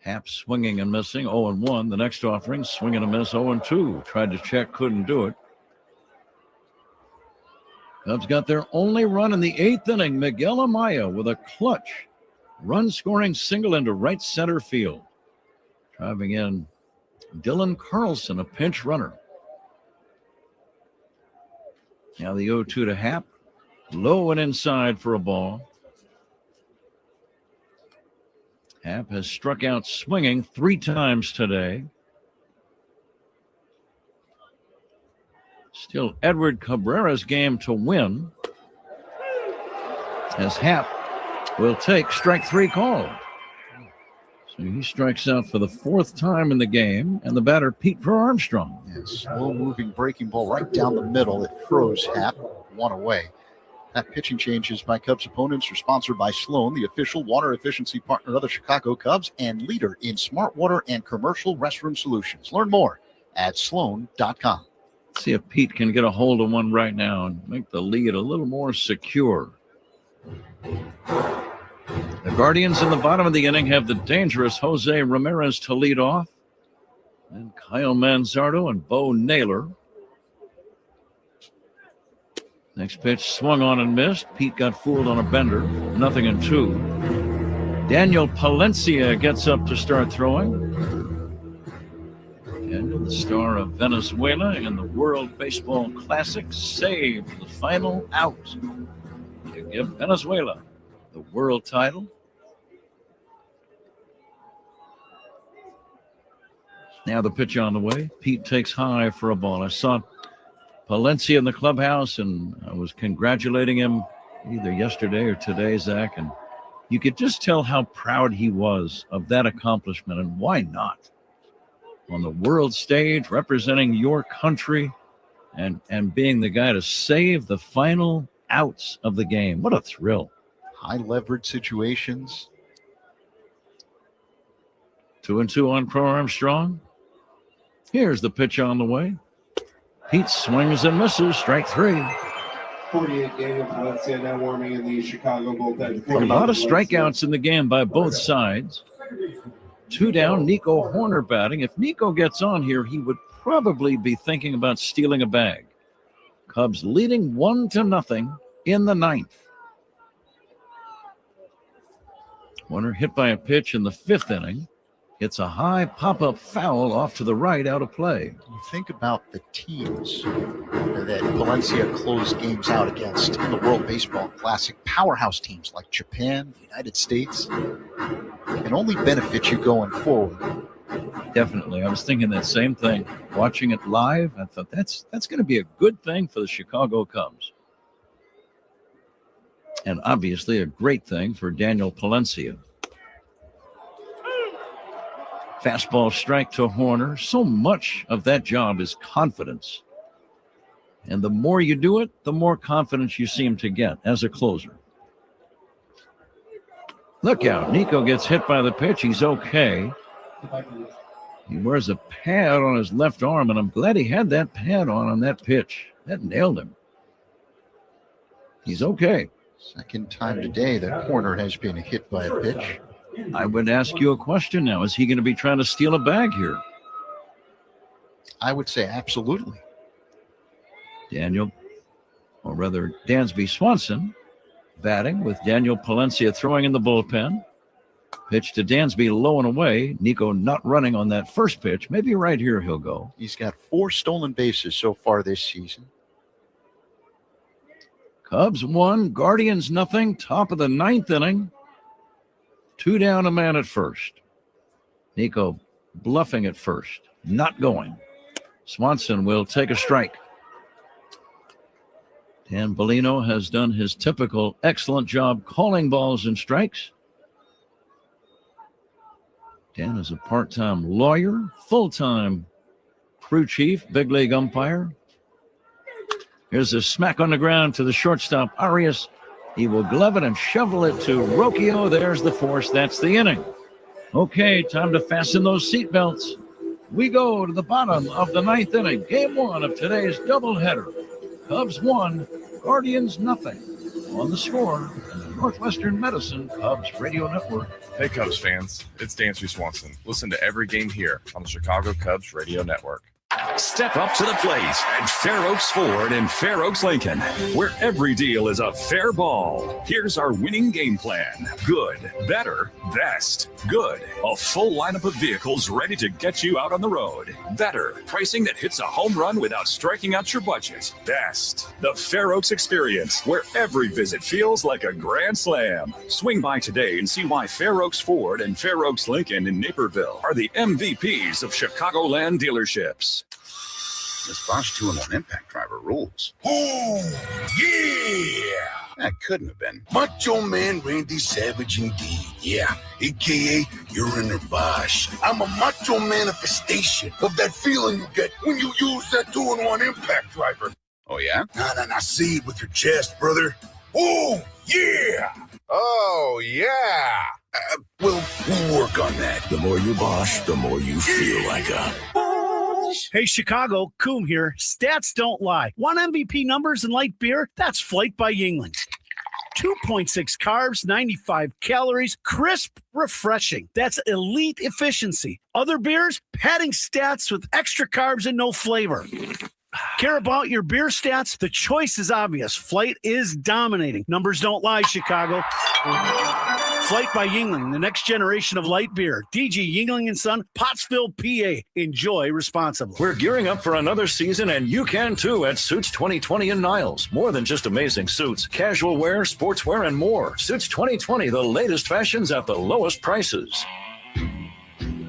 Happ swinging and missing, 0-1. The next offering, swing and a miss, 0-2. Tried to check, couldn't do it. Cubs got their only run in the 8th inning. Miguel Amaya with a clutch run-scoring single into right center field. Driving in Dylan Carlson, a pinch runner. Now the 0-2 to Happ. Low and inside for a ball. Happ has struck out swinging 3 times today. Still Edward Cabrera's game to win, as Happ will take strike 3 call. So he strikes out for the 4th time in the game, and the batter, Pete Pro Armstrong. Yes, slow-moving breaking ball right down the middle. It throws Happ 1 away. That pitching changes by Cubs opponents are sponsored by Sloan, the official water efficiency partner of the Chicago Cubs and leader in smart water and commercial restroom solutions. Learn more at sloan.com. See if Pete can get a hold of one right now and make the lead a little more secure. The Guardians in the bottom of the inning have the dangerous Jose Ramirez to lead off, and Kyle Manzardo and Bo Naylor. Next pitch swung on and missed. Pete got fooled on a bender. 0-2. Daniel Palencia gets up to start throwing. Daniel, the star of Venezuela in the World Baseball Classic, saved the final out to give Venezuela the world title. Now the pitch on the way. Pete takes high for a ball. I saw Palencia in the clubhouse, and I was congratulating him either yesterday or today, Zach, and you could just tell how proud he was of that accomplishment, and why not? On the world stage, representing your country and being the guy to save the final outs of the game. What a thrill. High leverage situations. 2-2 on Pro Armstrong. Here's the pitch on the way. Pete swings and misses, strike 3. 48 Daniel Palencia now warming in the Chicago bullpen. A lot of strikeouts in the game by both sides. 2 down, Nico Horner batting. If Nico gets on here, he would probably be thinking about stealing a bag. Cubs leading 1-0 in the 9th. Horner hit by a pitch in the 5th inning. It's a high pop-up foul off to the right, out of play. You think about the teams that Palencia closed games out against in the World Baseball Classic. Powerhouse teams like Japan, the United States, can only benefit you going forward. Definitely. I was thinking that same thing. Watching it live, I thought that's going to be a good thing for the Chicago Cubs. And obviously a great thing for Daniel Palencia. Fastball strike to Horner. So much of that job is confidence. And the more you do it, the more confidence you seem to get as a closer. Look out. Nico gets hit by the pitch. He's okay. He wears a pad on his left arm, and I'm glad he had that pad on that pitch. That nailed him. He's okay. Second time today that Horner has been hit by a pitch. I would ask you a question now. Is he going to be trying to steal a bag here? I would say absolutely. Dansby Swanson batting with Daniel Palencia throwing in the bullpen. Pitch to Dansby low and away. Nico not running on that first pitch. Maybe right here he'll go. He's got 4 stolen bases so far this season. Cubs 1, Guardians 0. Top of the 9th inning. 2 down, a man at first. Nico bluffing at first, not going. Swanson will take a strike. Dan Bellino has done his typical excellent job calling balls and strikes. Dan is a part-time lawyer, full-time crew chief, big league umpire. Here's a smack on the ground to the shortstop, Arias. He will glove it and shovel it to Rocchio. There's the force. That's the inning. Okay, time to fasten those seatbelts. We go to the bottom of the ninth inning. Game 1 of today's doubleheader. Cubs 1, Guardians nothing. On the score, and the Northwestern Medicine Cubs Radio Network. Hey, Cubs fans. It's Dancy Swanson. Listen to every game here on the Chicago Cubs Radio Network. Step up to the plate at Fair Oaks Ford in Fair Oaks, Lincoln, where every deal is a fair ball. Here's our winning game plan. Good, better, best. Good, a full lineup of vehicles ready to get you out on the road. Better, pricing that hits a home run without striking out your budget. Best, the Fair Oaks experience, where every visit feels like a grand slam. Swing by today and see why Fair Oaks Ford and Fair Oaks Lincoln in Naperville are the MVPs of Chicagoland dealerships. This Bosch 2-in-1 impact driver rules. Oh, yeah! That couldn't have been. Macho Man Randy Savage indeed, yeah. AKA, you're in the Bosch. I'm a macho manifestation of that feeling you get when you use that 2-in-1 impact driver. Oh, yeah? Nah, say it with your chest, brother. Oh, yeah! Oh, yeah! We'll work on that. The more you Bosch, the more you feel like a... Hey, Chicago, Coom here. Stats don't lie. Want MVP numbers in light beer? That's Flight by Yuengling. 2.6 carbs, 95 calories, crisp, refreshing. That's elite efficiency. Other beers, padding stats with extra carbs and no flavor. Care about your beer stats? The choice is obvious. Flight is dominating. Numbers don't lie, Chicago. Flight by Yuengling, the next generation of light beer. DG Yuengling & Son, Pottsville, PA. Enjoy responsibly. We're gearing up for another season, and you can too at Suits 2020 in Niles. More than just amazing suits, casual wear, sportswear, and more. Suits 2020, the latest fashions at the lowest prices.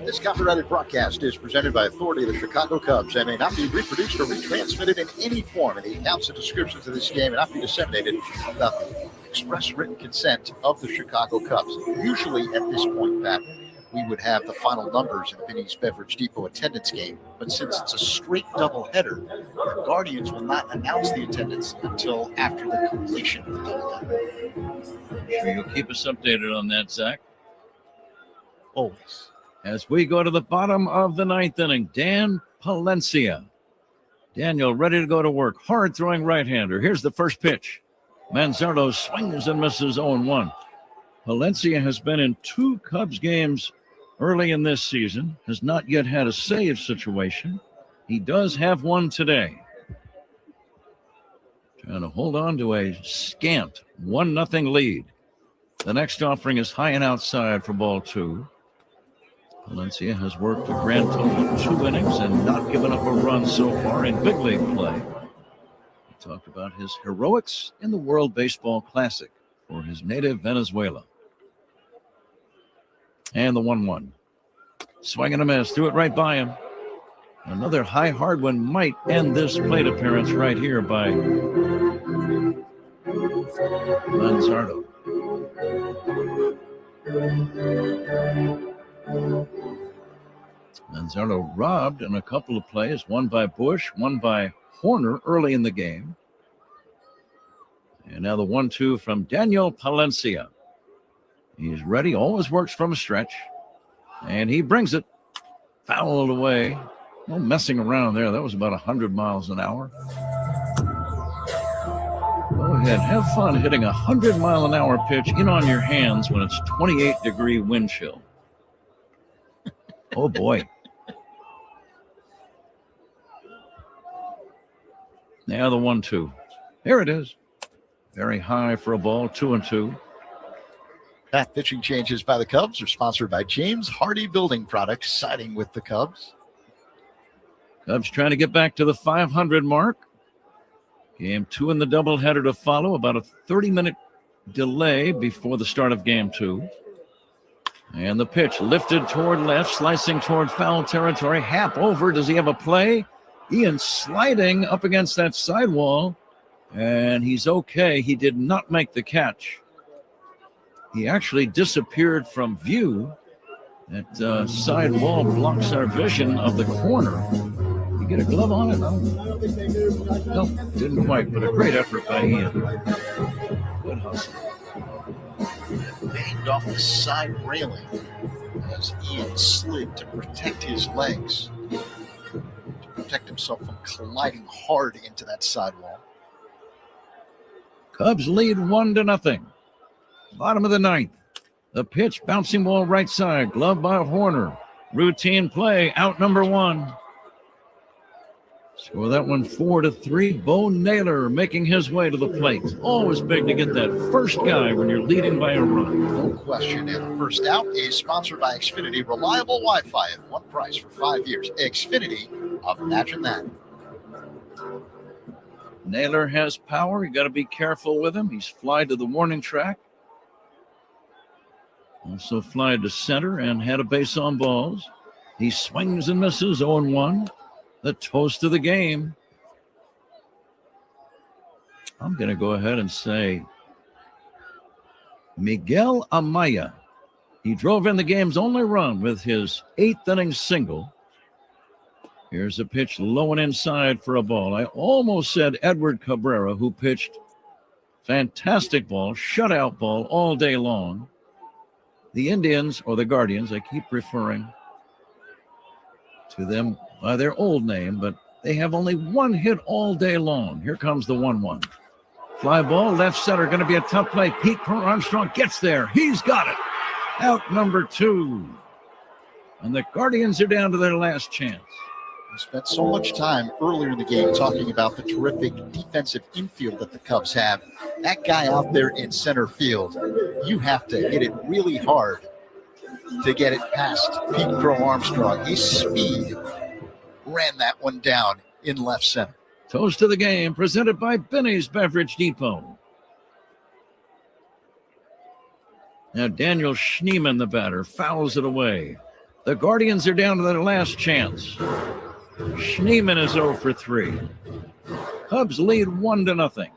This copyrighted broadcast is presented by authority of the Chicago Cubs and may not be reproduced or retransmitted in any form. And the accounts and descriptions of this game may not be disseminated without the express written consent of the Chicago Cubs. Usually at this point, Pat, we would have the final numbers in the Vinnie's Beverage Depot attendance game. But since it's a straight doubleheader, the Guardians will not announce the attendance until after the completion of the doubleheader. Sure you'll keep us updated on that, Zach? Always. As we go to the bottom of the ninth inning, Dan Palencia. Daniel ready to go to work. Hard throwing right-hander. Here's the first pitch. Manzardo swings and misses 0-1. Palencia has been in 2 Cubs games early in this season. Has not yet had a save situation. He does have one today. Trying to hold on to a scant 1-0 lead. The next offering is high and outside for ball 2. Valencia has worked a grand total of 2 innings and not given up a run so far in big league play. He talked about his heroics in the World Baseball Classic for his native Venezuela. And the 1-1. Swing and a miss. Threw it right by him. Another high hard one might end this plate appearance right here by Manzardo. Manzardo robbed in a couple of plays, one by Bush, one by Horner early in the game. And now the 1-2 from Daniel Palencia. He's ready, always works from a stretch. And he brings it. Fouled away. No messing around there. That was about 100 miles an hour. Go ahead, have fun hitting a 100-mile-an-hour pitch in on your hands when it's 28-degree wind chill. Oh, boy. Now the 1-2. Here it is. Very high for a ball, 2-2. That pitching changes by the Cubs are sponsored by James Hardy Building Products, siding with the Cubs. Cubs trying to get back to the 500 mark. Game 2 in the doubleheader to follow. About a 30-minute delay before the start of Game 2. And the pitch lifted toward left, slicing toward foul territory. Happ over. Does he have a play? Ian sliding up against that sidewall. And he's okay. He did not make the catch. He actually disappeared from view. That side wall blocks our vision of the corner. You get a glove on it? No, didn't quite, but a great effort by Ian. Good hustle. Banged off the side railing as Ian slid to protect his legs, to protect himself from colliding hard into that sidewall. Cubs lead 1-0. Bottom of the ninth. The pitch, bouncing ball right side, glove by Horner. Routine play, out number one. Score that one 4-3. Bo Naylor making his way to the plate. Always big to get that first guy when you're leading by a run. No question. And the first out is sponsored by Xfinity. Reliable Wi-Fi at one price for 5 years. Xfinity, imagine that. Naylor has power. You got to be careful with him. He's fly to the warning track. Also fly to center and had a base on balls. He swings and misses, 0-1. The toast of the game. I'm going to go ahead and say Miguel Amaya. He drove in the game's only run with his 8th inning single. Here's a pitch low and inside for a ball. I almost said Edward Cabrera, who pitched fantastic ball, shutout ball all day long. The Indians, or the Guardians, I keep referring to them by their old name, but they have only one hit all day long. Here comes the 1-1. Fly ball, left center, going to be a tough play. Pete Armstrong gets there. He's got it. Out number 2. And the Guardians are down to their last chance. We spent so much time earlier in the game talking about the terrific defensive infield that the Cubs have. That guy out there in center field, you have to hit it really hard to get it past Pete Crow Armstrong. His speed ran that one down in left center. Toast of the game presented by Benny's Beverage Depot. Now Daniel Schneemann, the batter, fouls it away. The Guardians are down to their last chance. Schneemann is 0 for 3. Cubs lead 1-0.